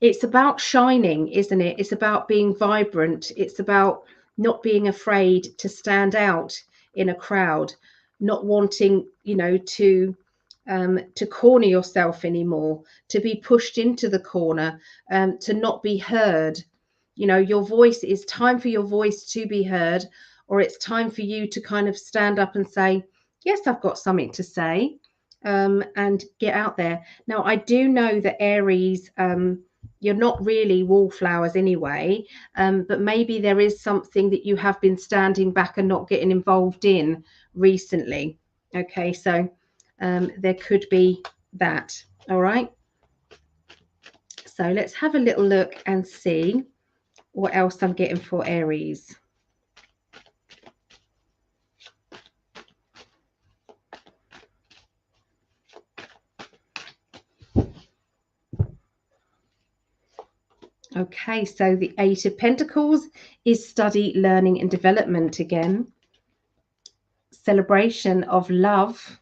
It's about shining, isn't it? It's about being vibrant. It's about not being afraid to stand out in a crowd, not wanting, to corner yourself anymore, to be pushed into the corner, to not be heard. Your voice, is time for your voice to be heard, or it's time for you to kind of stand up and say, yes, I've got something to say, and get out there. Now, I do know that Aries, you're not really wallflowers anyway, but maybe there is something that you have been standing back and not getting involved in recently. Okay, so there could be that. All right. So let's have a little look and see what else I'm getting for Aries. Okay, so the Eight of Pentacles is study, learning, and development again. Celebration of love,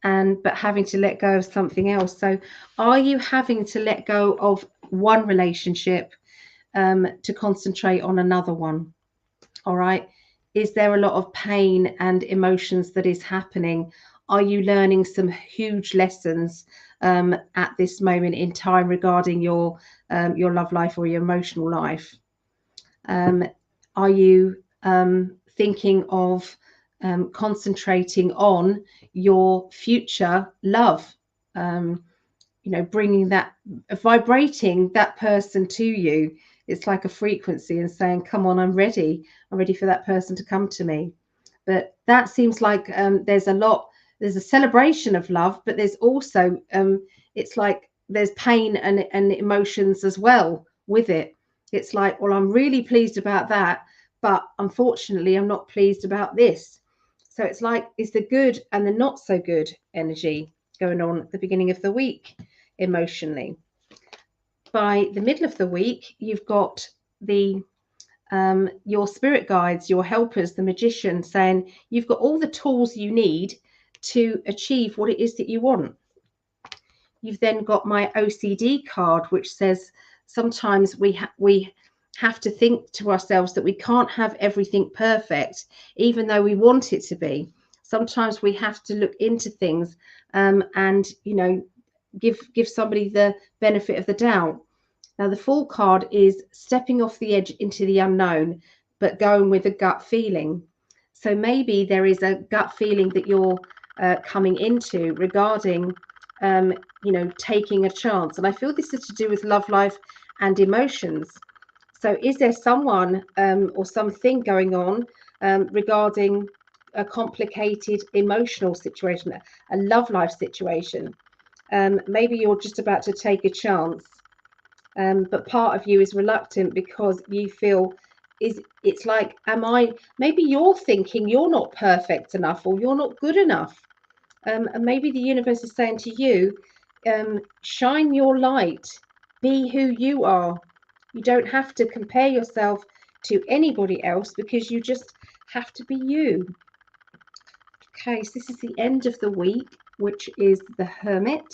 but having to let go of something else. So are you having to let go of one relationship to concentrate on another one? All right. Is there a lot of pain and emotions that is happening? Are you learning some huge lessons at this moment in time regarding your love life or your emotional life? Are you thinking of concentrating on your future love? Bringing that, vibrating that person to you. It's like a frequency and saying, come on, I'm ready for that person to come to me. But that seems like there's a celebration of love, but there's also it's like there's pain and emotions as well with it. It's like, well, I'm really pleased about that, but unfortunately I'm not pleased about this. So it's like, it's the good and the not so good energy going on at the beginning of the week emotionally. By the middle of the week, you've got the your spirit guides, your helpers, the magician, saying you've got all the tools you need to achieve what it is that you want. You've then got my OCD card, which says sometimes we have to think to ourselves that we can't have everything perfect, even though we want it to be. Sometimes we have to look into things and, you know, give somebody the benefit of the doubt. Now, the Fool card is stepping off the edge into the unknown, but going with a gut feeling. So maybe there is a gut feeling that you're coming into regarding, you know, taking a chance. And I feel this is to do with love life and emotions. So is there someone or something going on regarding a complicated emotional situation, a love life situation? Maybe you're just about to take a chance, but part of you is reluctant because you feel it's like, maybe you're thinking you're not perfect enough or you're not good enough. And maybe the universe is saying to you, shine your light, be who you are. You don't have to compare yourself to anybody else because you just have to be you. Okay, so this is the end of the week, which is the Hermit.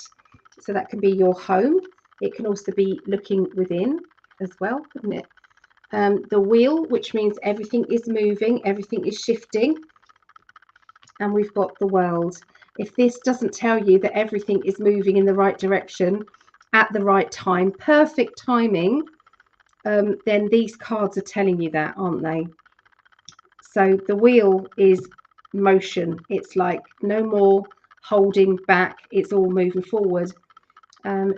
So that can be your home. It can also be looking within as well, couldn't it? The Wheel, which means everything is moving, everything is shifting. And we've got the World. If this doesn't tell you that everything is moving in the right direction at the right time, perfect timing, then these cards are telling you that, aren't they? So the Wheel is motion. It's like no more holding back. It's all moving forward.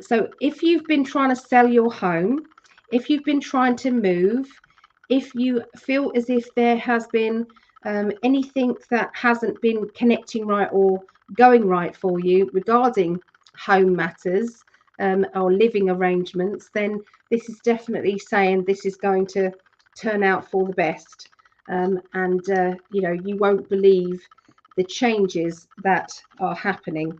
So if you've been trying to sell your home, if you've been trying to move, if you feel as if there has been anything that hasn't been connecting right or going right for you regarding home matters or living arrangements, then this is definitely saying this is going to turn out for the best. And you know, you won't believe the changes that are happening.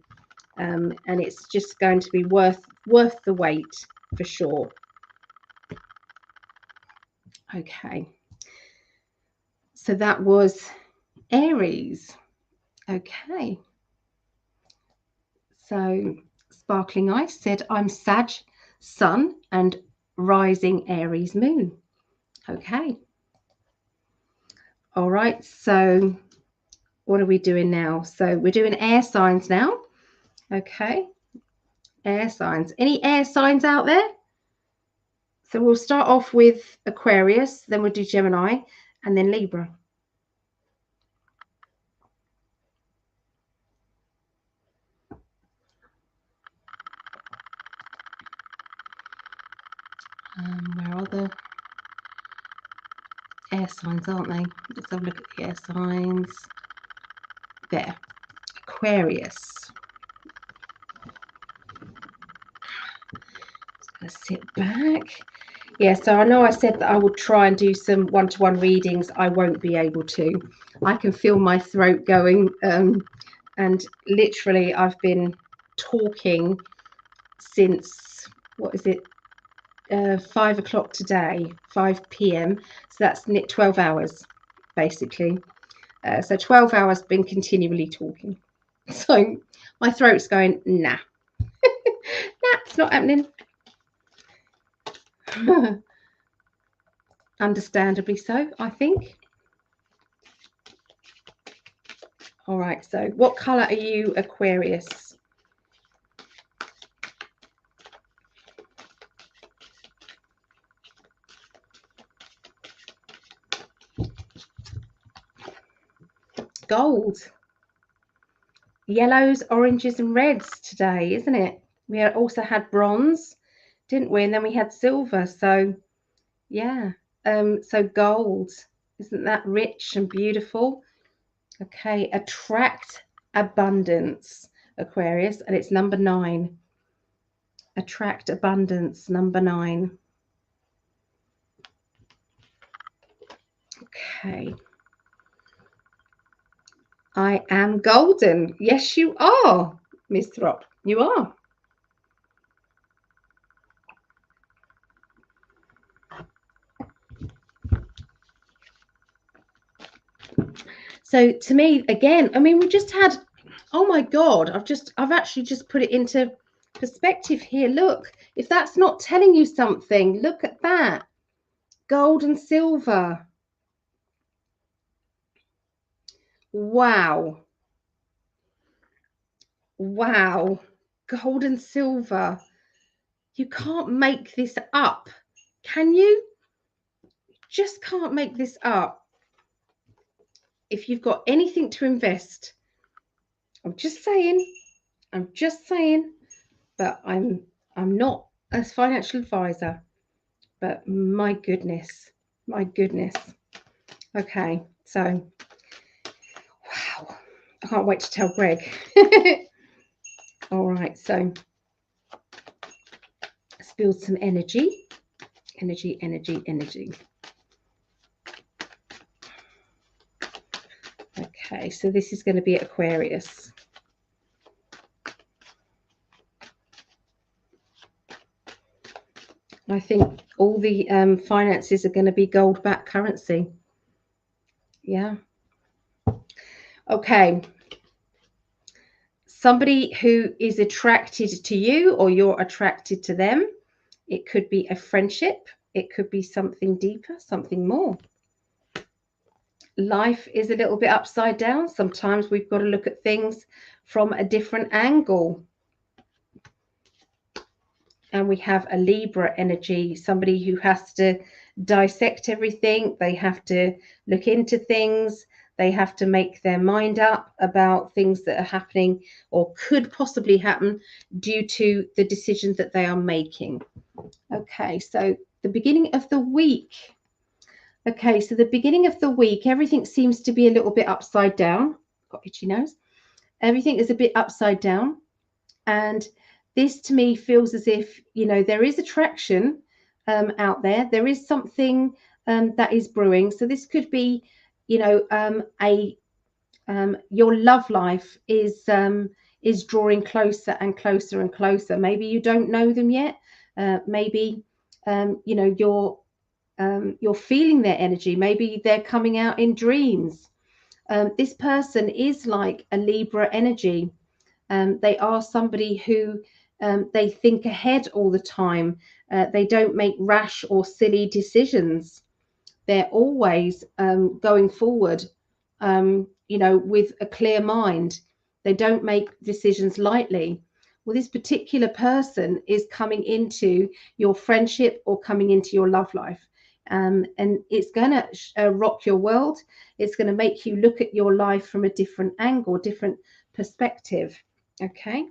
And it's just going to be worth the wait for sure. Okay, so that was Aries. Okay, so Sparkling Ice said, I'm Sag Sun and rising Aries Moon. Okay, all right, so what are we doing now? So we're doing air signs now. Okay, air signs. Any air signs out there? So we'll start off with Aquarius, then we'll do Gemini, and then Libra. Where are the air signs, aren't they? Let's have a look at the air signs. There, Aquarius. Let's sit back. Yeah, so I know I said that I would try and do some one-to-one readings. I won't be able to. I can feel my throat going, and literally I've been talking since, what is it, 5 o'clock today, 5 p.m. So that's 12 hours, basically. So 12 hours been continually talking. So my throat's going, nah. Nah, it's not happening. Understandably so, I think. All right, so what colour are you, Aquarius? Gold. Yellows, oranges and reds today, isn't it? We also had bronze, didn't we? And then we had silver. So yeah, so gold, isn't that rich and beautiful? Okay, attract abundance, Aquarius, and it's number 9. Attract abundance, number 9. Okay. I am golden. Yes, you are, Miss Throp. You are. So to me, again, I mean, we just had, oh my God, I've actually just put it into perspective here. Look, if that's not telling you something, look at that. Gold and silver. Wow. Wow. Gold and silver. You can't make this up. Can you? Just can't make this up. If you've got anything to invest, I'm just saying, but I'm not a financial advisor, but my goodness. Okay, so wow, I can't wait to tell Greg. All right, so let's build some energy. Okay, so this is going to be Aquarius. I think all the finances are going to be gold-backed currency. Yeah. Okay. Somebody who is attracted to you or you're attracted to them. It could be a friendship. It could be something deeper, something more. Life is a little bit upside down. Sometimes we've got to look at things from a different angle. And we have a Libra energy, somebody who has to dissect everything. They have to look into things. They have to make their mind up about things that are happening or could possibly happen due to the decisions that they are making. Okay, so the beginning of the week. Okay, so the beginning of the week, everything seems to be a little bit upside down. Got itchy nose. Everything is a bit upside down. And this to me feels as if, you know, there is attraction out there. There is something that is brewing. So this could be, you know, your love life is drawing closer and closer and closer. Maybe you don't know them yet. Maybe, you know, you're feeling their energy. Maybe they're coming out in dreams. This person is like a Libra energy. They are somebody who they think ahead all the time. They don't make rash or silly decisions. They're always going forward, you know, with a clear mind. They don't make decisions lightly. Well, this particular person is coming into your friendship or coming into your love life. And it's going to rock your world. It's going to make you look at your life from a different angle, different perspective. Okay,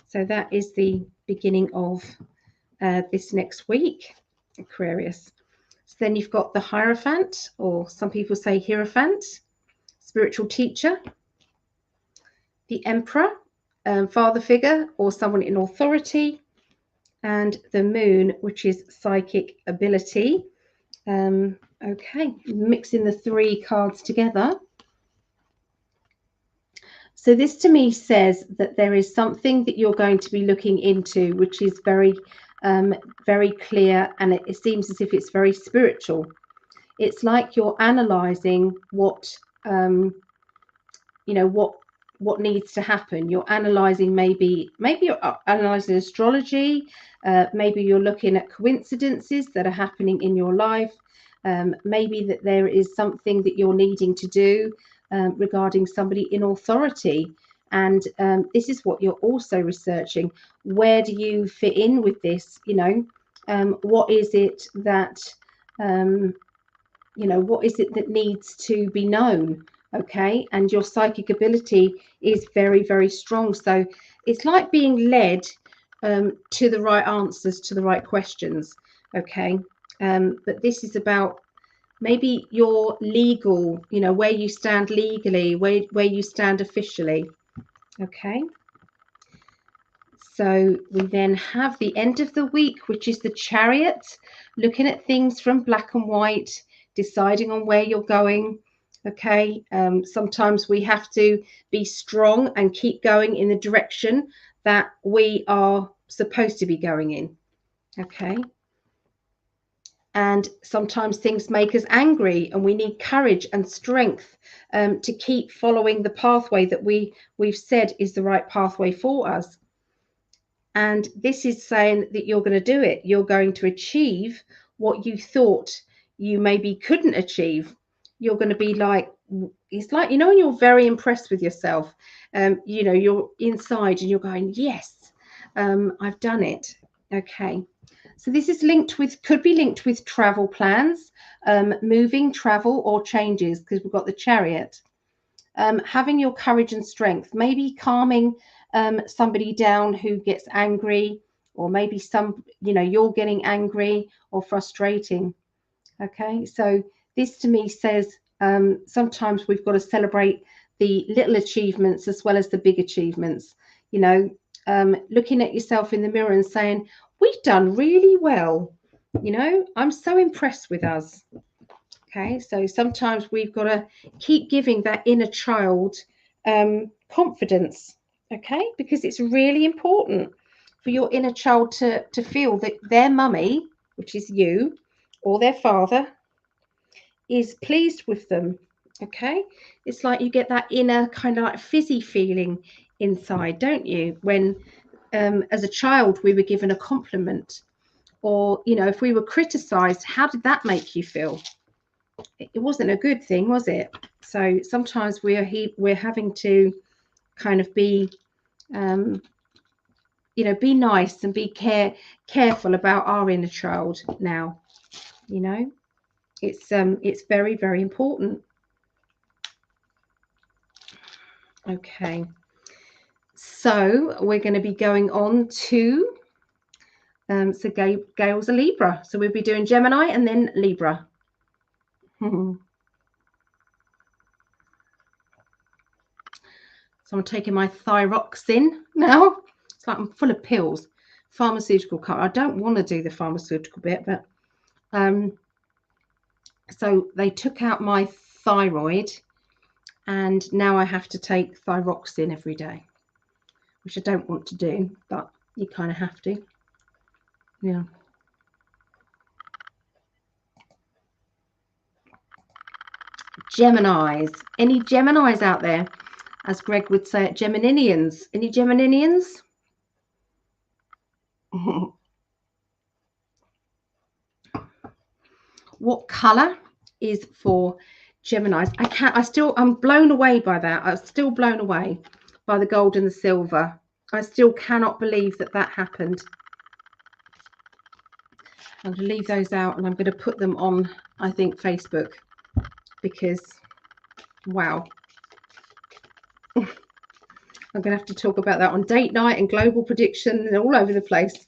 so that is the beginning of this next week, Aquarius. So then you've got the Hierophant, or some people say Hierophant, spiritual teacher, the Emperor, father figure or someone in authority, and the Moon, which is psychic ability. Okay, mixing the three cards together. So this to me says that there is something that you're going to be looking into, which is very, very clear, and it seems as if it's very spiritual. It's like you're analysing what, you know, what needs to happen. You're analysing maybe you're analysing astrology. Maybe you're looking at coincidences that are happening in your life. Maybe that there is something that you're needing to do regarding somebody in authority. And this is what you're also researching. Where do you fit in with this? You know, what is it that, you know, what is it that needs to be known? Okay, and your psychic ability is very, very strong. So it's like being led to the right answers to the right questions. Okay, but this is about maybe your legal, you know, where you stand legally, where you stand officially. Okay, so we then have the end of the week, which is the Chariot, looking at things from black and white, deciding on where you're going. Okay, sometimes we have to be strong and keep going in the direction that we are supposed to be going in. Okay, and sometimes things make us angry, and we need courage and strength to keep following the pathway that we've said is the right pathway for us. And this is saying that you're going to do it. You're going to achieve what you thought you maybe couldn't achieve, you're going to be like, it's like, you know, when you're very impressed with yourself, you know, you're inside and you're going, yes, I've done it. Okay. So this is linked with, could be linked with travel plans, moving, travel, or changes, because we've got the Chariot. Having your courage and strength, maybe calming somebody down who gets angry, or maybe you know, you're getting angry or frustrating. Okay, so this to me says sometimes we've got to celebrate the little achievements as well as the big achievements. You know, looking at yourself in the mirror and saying, we've done really well. You know, I'm so impressed with us. Okay, so sometimes we've got to keep giving that inner child confidence. Okay, because it's really important for your inner child to feel that their mummy, which is you, or their father, is pleased with them. Okay, it's like you get that inner kind of like fizzy feeling inside, don't you, when as a child we were given a compliment, or you know, if we were criticized, how did that make you feel? It wasn't a good thing, was it? So sometimes we're having to kind of be you know, be nice and be careful about our inner child now. You know, it's very, very important. Okay, so we're going to be going on to so Gail's a Libra, so we'll be doing Gemini and then Libra. So I'm taking my thyroxine now. It's like I'm full of pills, pharmaceutical cover. I don't want to do the pharmaceutical bit, but so they took out my thyroid, and now I have to take thyroxine every day, which I don't want to do, but you kind of have to. Yeah. Geminis. Any Geminis out there? As Greg would say it, Gemininians. Any Gemininians? What color is for Geminis? I'm blown away by that. I'm still blown away by the gold and the silver. I still cannot believe that that happened. I'm going to leave those out and I'm going to put them on, I think, Facebook, because, wow. I'm going to have to talk about that on date night and global prediction and all over the place.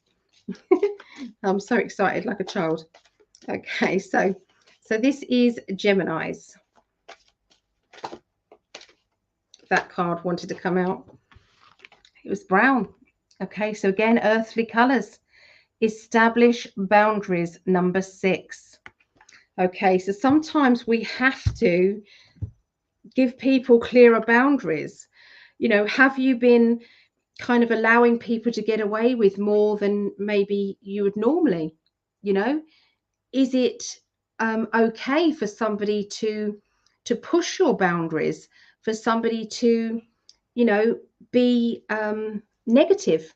I'm so excited, like a child. Okay, so this is Geminis. That card wanted to come out. It was brown. Okay, so again, earthly colors. Establish boundaries, number 6. Okay, so sometimes we have to give people clearer boundaries. You know, have you been kind of allowing people to get away with more than maybe you would normally? You know, is it okay for somebody to push your boundaries, for somebody to, you know, be negative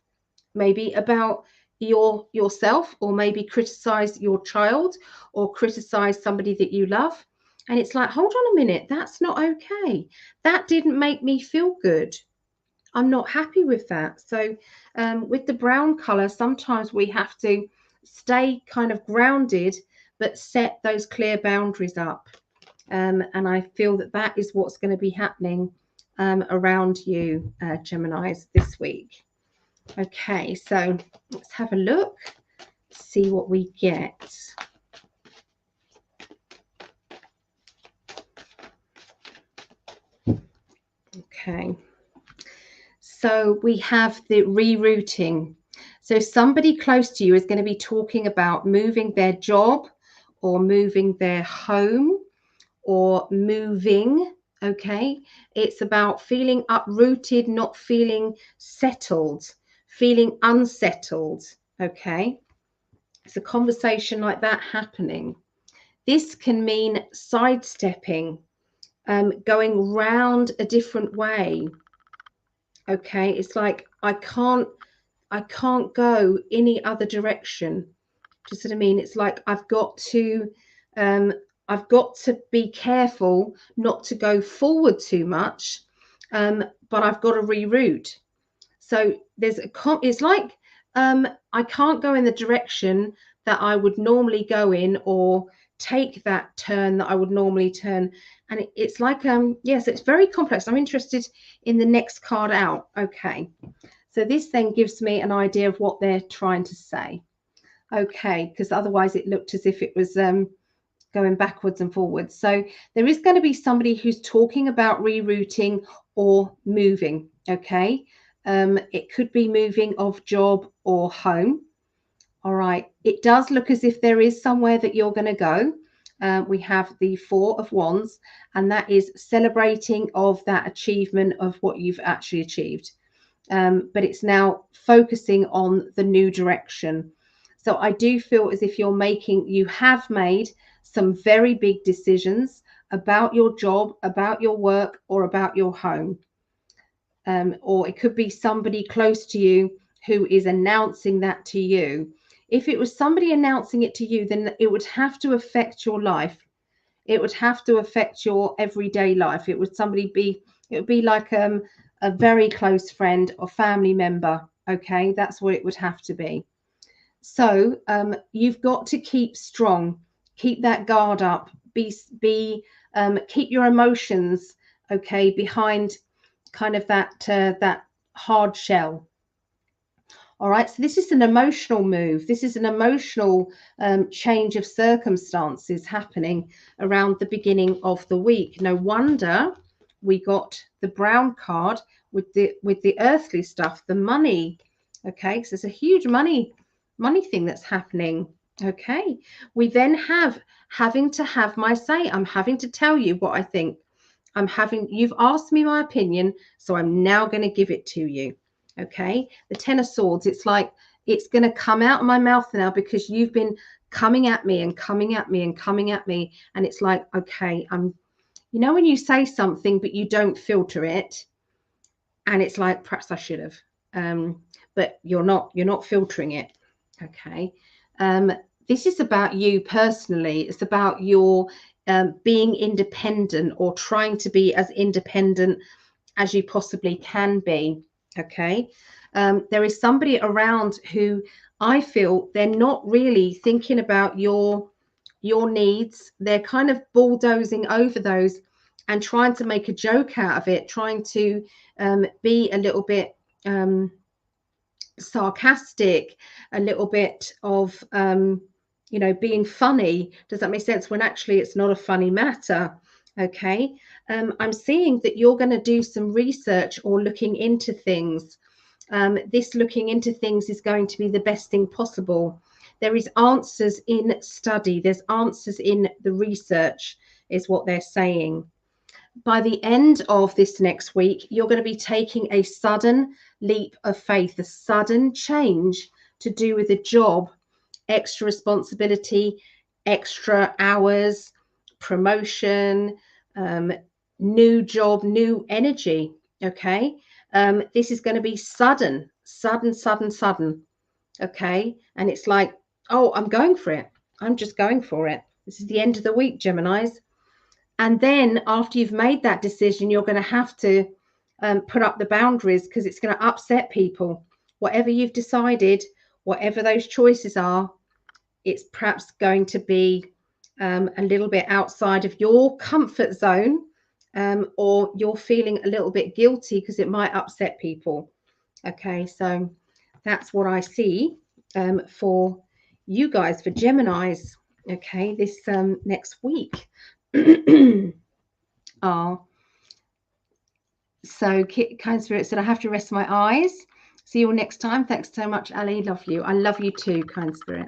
maybe about yourself, or maybe criticize your child, or criticize somebody that you love? And it's like, hold on a minute, that's not okay. That didn't make me feel good. I'm not happy with that. So with the brown color, sometimes we have to stay kind of grounded, but set those clear boundaries up. And I feel that that is what's going to be happening around you, Geminis, this week. Okay, so let's have a look, see what we get. Okay, so we have the rerouting. So somebody close to you is going to be talking about moving their job, or moving their home, or moving. Okay, it's about feeling uprooted, not feeling settled, feeling unsettled. Okay, it's a conversation like that happening. This can mean sidestepping, going round a different way. Okay, it's like I can't go any other direction. Do you see what I mean? It's like I've got to I've got to be careful not to go forward too much, but I've got to reroute. So there's it's like I can't go in the direction that I would normally go in, or take that turn that I would normally turn. And it's like yes, it's very complex. I'm interested in the next card out. Okay, so this then gives me an idea of what they're trying to say. Okay, because otherwise it looked as if it was going backwards and forwards. So there is going to be somebody who's talking about rerouting or moving. Okay, it could be moving of job or home. All right, it does look as if there is somewhere that you're going to go. We have the Four of Wands, and that is celebrating of that achievement of what you've actually achieved. But it's now focusing on the new direction. So I do feel as if you have made some very big decisions about your job, about your work, or about your home. Or it could be somebody close to you who is announcing that to you. If it was somebody announcing it to you, then it would have to affect your life. It would have to affect your everyday life. It would be like a very close friend or family member. Okay, that's what it would have to be. So you've got to keep strong, keep that guard up, keep your emotions behind kind of that hard shell. All right, so this is an emotional move. This is an emotional change of circumstances happening around the beginning of the week. No wonder we got the brown card with the earthly stuff, the money. Okay, so it's a huge money thing that's happening. Okay, we then having to have my say. I'm having to tell you what I think. You've asked me my opinion, so I'm now going to give it to you. Okay, the Ten of Swords, it's like it's going to come out of my mouth now because you've been coming at me and coming at me and coming at me, and it's like, okay, when you say something but you don't filter it, and it's like, perhaps I should have, but you're not filtering it. Okay, this is about you personally. It's about your being independent, or trying to be as independent as you possibly can be. Okay, there is somebody around who I feel they're not really thinking about your needs. They're kind of bulldozing over those and trying to make a joke out of it, trying to be a little bit sarcastic, a little bit of being funny. Does that make sense? When actually it's not a funny matter. Okay, I'm seeing that you're going to do some research or looking into things. This looking into things is going to be the best thing possible. There is answers in study. There's answers in the research, is what they're saying. By the end of this next week, you're going to be taking a sudden leap of faith, a sudden change to do with a job, extra responsibility, extra hours, promotion, new job, new energy. Okay, this is going to be sudden. Okay, and it's like, oh, I'm going for it. I'm just going for it. This is the end of the week, Geminis. And then after you've made that decision, you're going to have to put up the boundaries, because it's going to upset people. Whatever you've decided, whatever those choices are, it's perhaps going to be a little bit outside of your comfort zone, or you're feeling a little bit guilty because it might upset people. Okay, so that's what I see for you guys, for Geminis. Okay, this next week. Oh, so kind spirit said, I have to rest my eyes. See you all next time. Thanks so much, Ali. Love you. I love you too, kind spirit.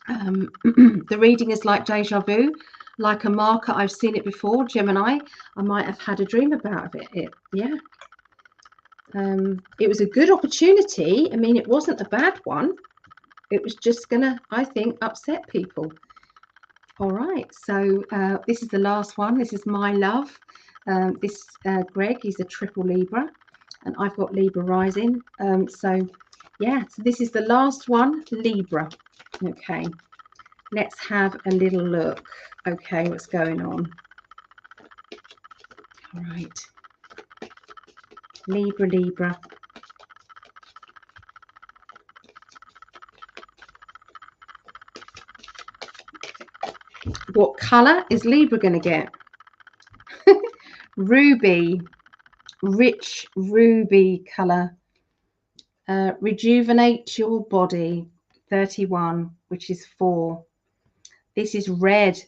The reading is like deja vu, like a marker. I've seen it before, Gemini. I might have had a dream about it. Yeah. It was a good opportunity. I mean, it wasn't a bad one. It was just gonna, I think, upset people. All right, so this is the last one. This is my love. This Greg, he's a triple Libra, and I've got Libra rising. So yeah, so this is the last one, Libra. Okay, let's have a little look. Okay, what's going on? All right. Libra, Libra. What colour is Libra going to get? Ruby, rich ruby colour. Rejuvenate your body, 31, which is 4. This is red,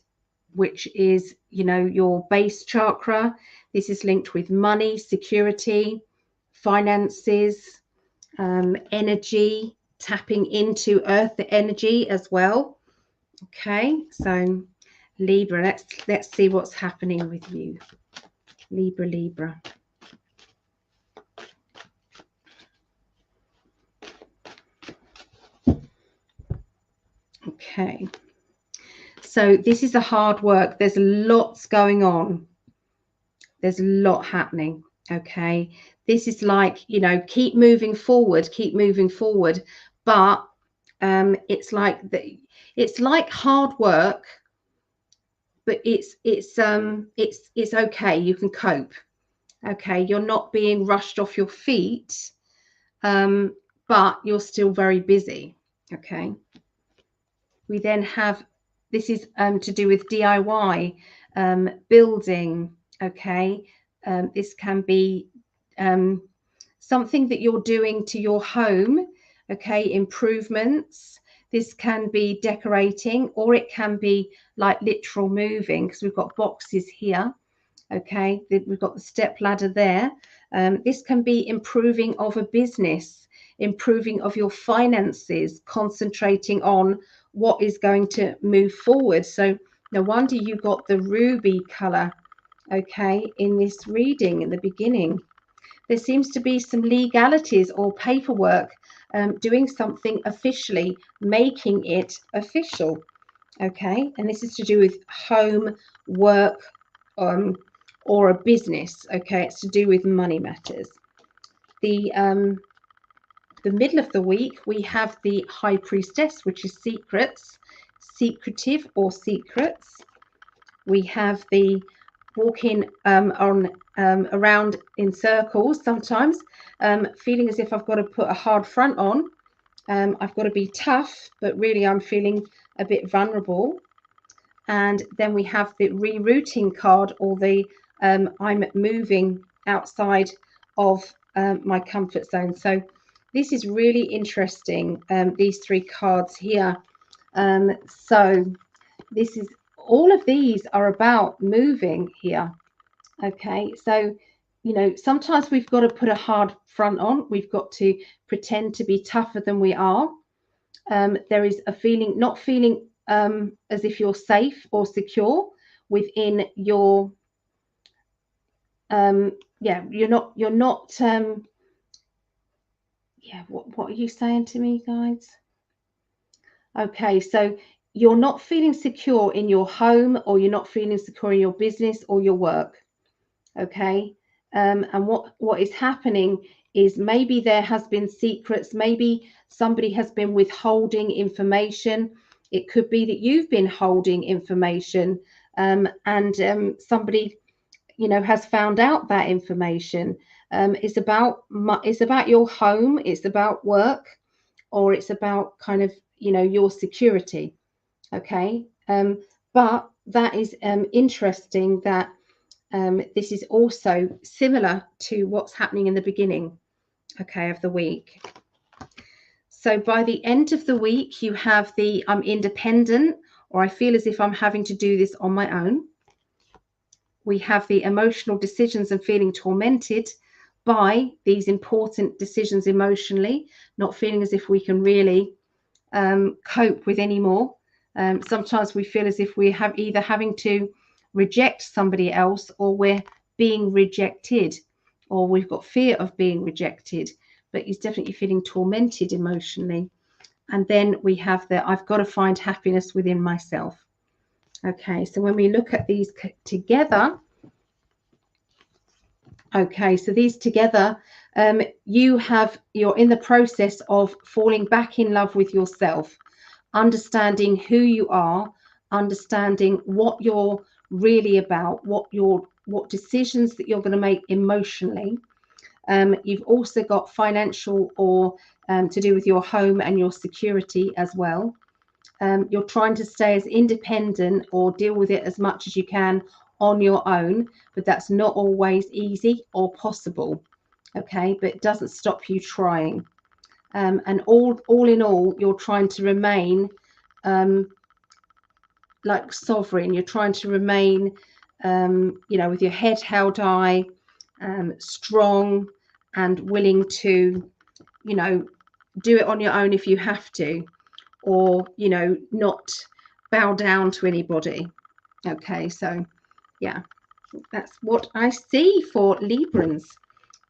which is, you know, your base chakra. This is linked with money, security, finances, energy, tapping into earth energy as well. Okay, so Libra, let's see what's happening with you. Libra, Libra. Okay, so this is the hard work. There's lots going on. There's a lot happening. Okay, this is like, you know, keep moving forward, but it's like hard work, but it's okay. You can cope. Okay, you're not being rushed off your feet, but you're still very busy. Okay, we then have, this is to do with DIY, building. Okay, this can be something that you're doing to your home. Okay, improvements. This can be decorating, or it can be like literal moving, because we've got boxes here. Okay, we've got the step ladder there. This can be improving of a business, improving of your finances, concentrating on what is going to move forward. So no wonder you got the ruby color, okay, in this reading in the beginning. There seems to be some legalities or paperwork, doing something officially, making it official. Okay, and this is to do with home, work, or a business. Okay, it's to do with money matters. The middle of the week, we have the High Priestess, which is secrets, secretive or secrets. We have the walking around in circles sometimes, feeling as if I've got to put a hard front on. I've got to be tough, but really I'm feeling a bit vulnerable. And then we have the rerouting card, or the I'm moving outside of my comfort zone. So this is really interesting, these 3 cards here. So this is, all of these are about moving here. Okay, so, you know, sometimes we've got to put a hard front on. We've got to pretend to be tougher than we are. There is a feeling, not feeling as if you're safe or secure within your, yeah, you're not, yeah, what are you saying to me, guys? Okay, so you're not feeling secure in your home, or you're not feeling secure in your business or your work. Okay, and what is happening is, maybe there has been secrets, maybe somebody has been withholding information. It could be that you've been holding information, and somebody, you know, has found out that information. It's about your home, it's about work, or it's about kind of, you know, your security. Okay, but that is interesting that this is also similar to what's happening in the beginning, okay, of the week. So by the end of the week, you have the I'm independent, or I feel as if I'm having to do this on my own. We have the emotional decisions and feeling tormented by these important decisions emotionally, not feeling as if we can really cope with anymore. Sometimes we feel as if we have either having to reject somebody else, or we're being rejected, or we've got fear of being rejected, but he's definitely feeling tormented emotionally. And then we have the I've got to find happiness within myself. Okay, so when we look at these together, okay, so these together, you're in the process of falling back in love with yourself, understanding who you are, understanding what you're really about, what decisions that you're going to make emotionally. You've also got financial or to do with your home and your security as well. You're trying to stay as independent or deal with it as much as you can on your own, but that's not always easy or possible. Okay, but it doesn't stop you trying. And all in all, you're trying to remain like sovereign. You're trying to remain, with your head held high, strong, and willing to, do it on your own if you have to, or, not bow down to anybody. Okay, so yeah, that's what I see for Librans.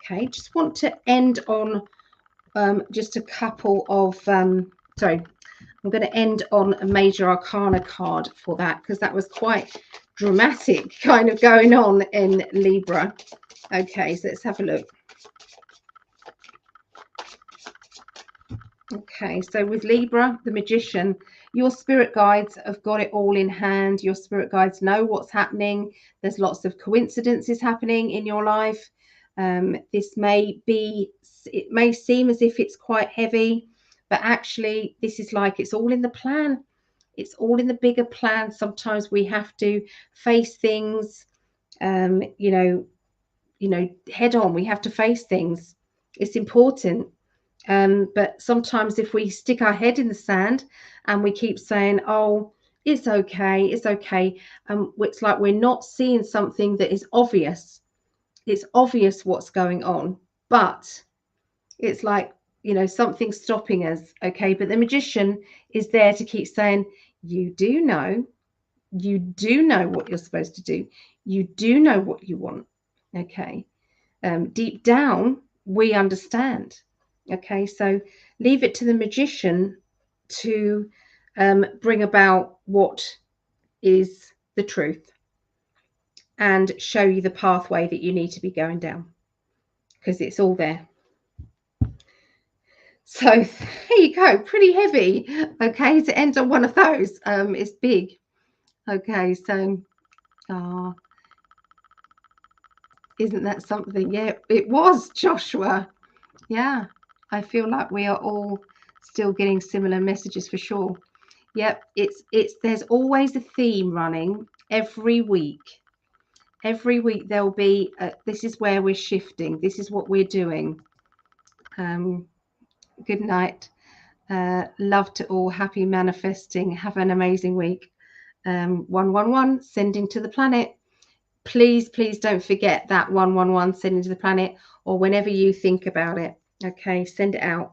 Okay, just want to end on just a couple of, sorry, I'm going to end on a major arcana card for that, because that was quite dramatic kind of going on in Libra. Okay, so let's have a look. Okay, so with Libra, the Magician, your spirit guides have got it all in hand. Your spirit guides know what's happening. There's lots of coincidences happening in your life. This may be, it may seem as if it's quite heavy, but actually this is like, it's all in the plan. It's all in the bigger plan. Sometimes we have to face things, head on. We have to face things. It's important. But sometimes if we stick our head in the sand and we keep saying, oh, it's okay, it's okay, it's like we're not seeing something that is obvious. It's obvious what's going on, but it's like, something's stopping us. Okay, but the Magician is there to keep saying, you do know what you're supposed to do. You do know what you want. Okay, deep down we understand. Okay, so leave it to the Magician to bring about what is the truth and show you the pathway that you need to be going down, because it's all there. So there you go, pretty heavy. Okay, to end on one of those, it's big. Okay, so isn't that something? Yeah, it was, Joshua. Yeah, I feel like we are all still getting similar messages for sure. Yep, it's there's always a theme running every week. Every week there'll be this is where we're shifting. This is what we're doing. Good night. Love to all. Happy manifesting. Have an amazing week. 111 sending to the planet. Please don't forget that 111 sending to the planet, or whenever you think about it. Okay, send it out.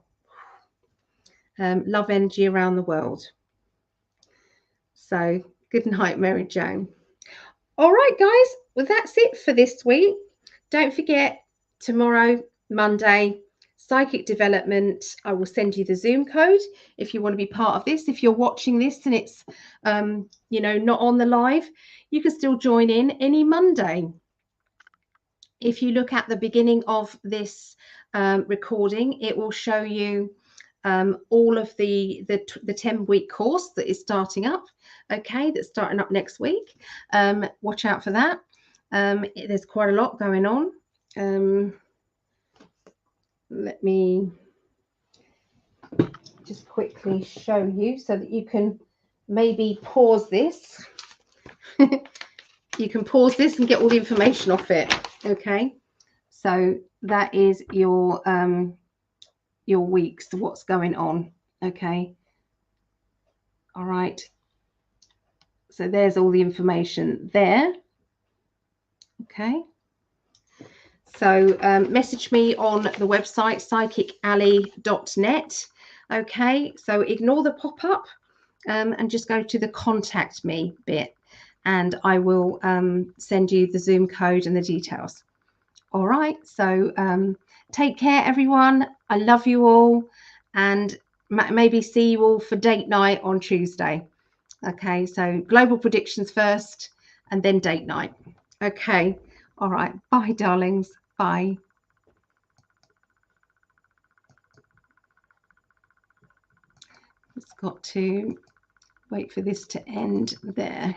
Love energy around the world. So good night, Mary Joan. All right, guys. Well, that's it for this week. Don't forget, tomorrow, Monday, psychic development. I will send you the Zoom code if you want to be part of this. If you're watching this and it's not on the live, you can still join in any Monday. If you look at the beginning of this recording, it will show you all of the 10-week course that is starting up. Okay, that's starting up next week. Watch out for that. There's quite a lot going on. Let me just quickly show you so that you can maybe pause this. You can pause this and get all the information off it. Okay, so that is your weeks, what's going on. Okay, all right, so there's all the information there. Okay, so message me on the website psychically.net. Okay, so ignore the pop-up and just go to the contact me bit, and I will send you the Zoom code and the details. All right, so take care, everyone. I love you all, and maybe see you all for date night on Tuesday. Okay, so global predictions first and then date night. Okay, all right. Bye, darlings. Bye. It's got to wait for this to end there.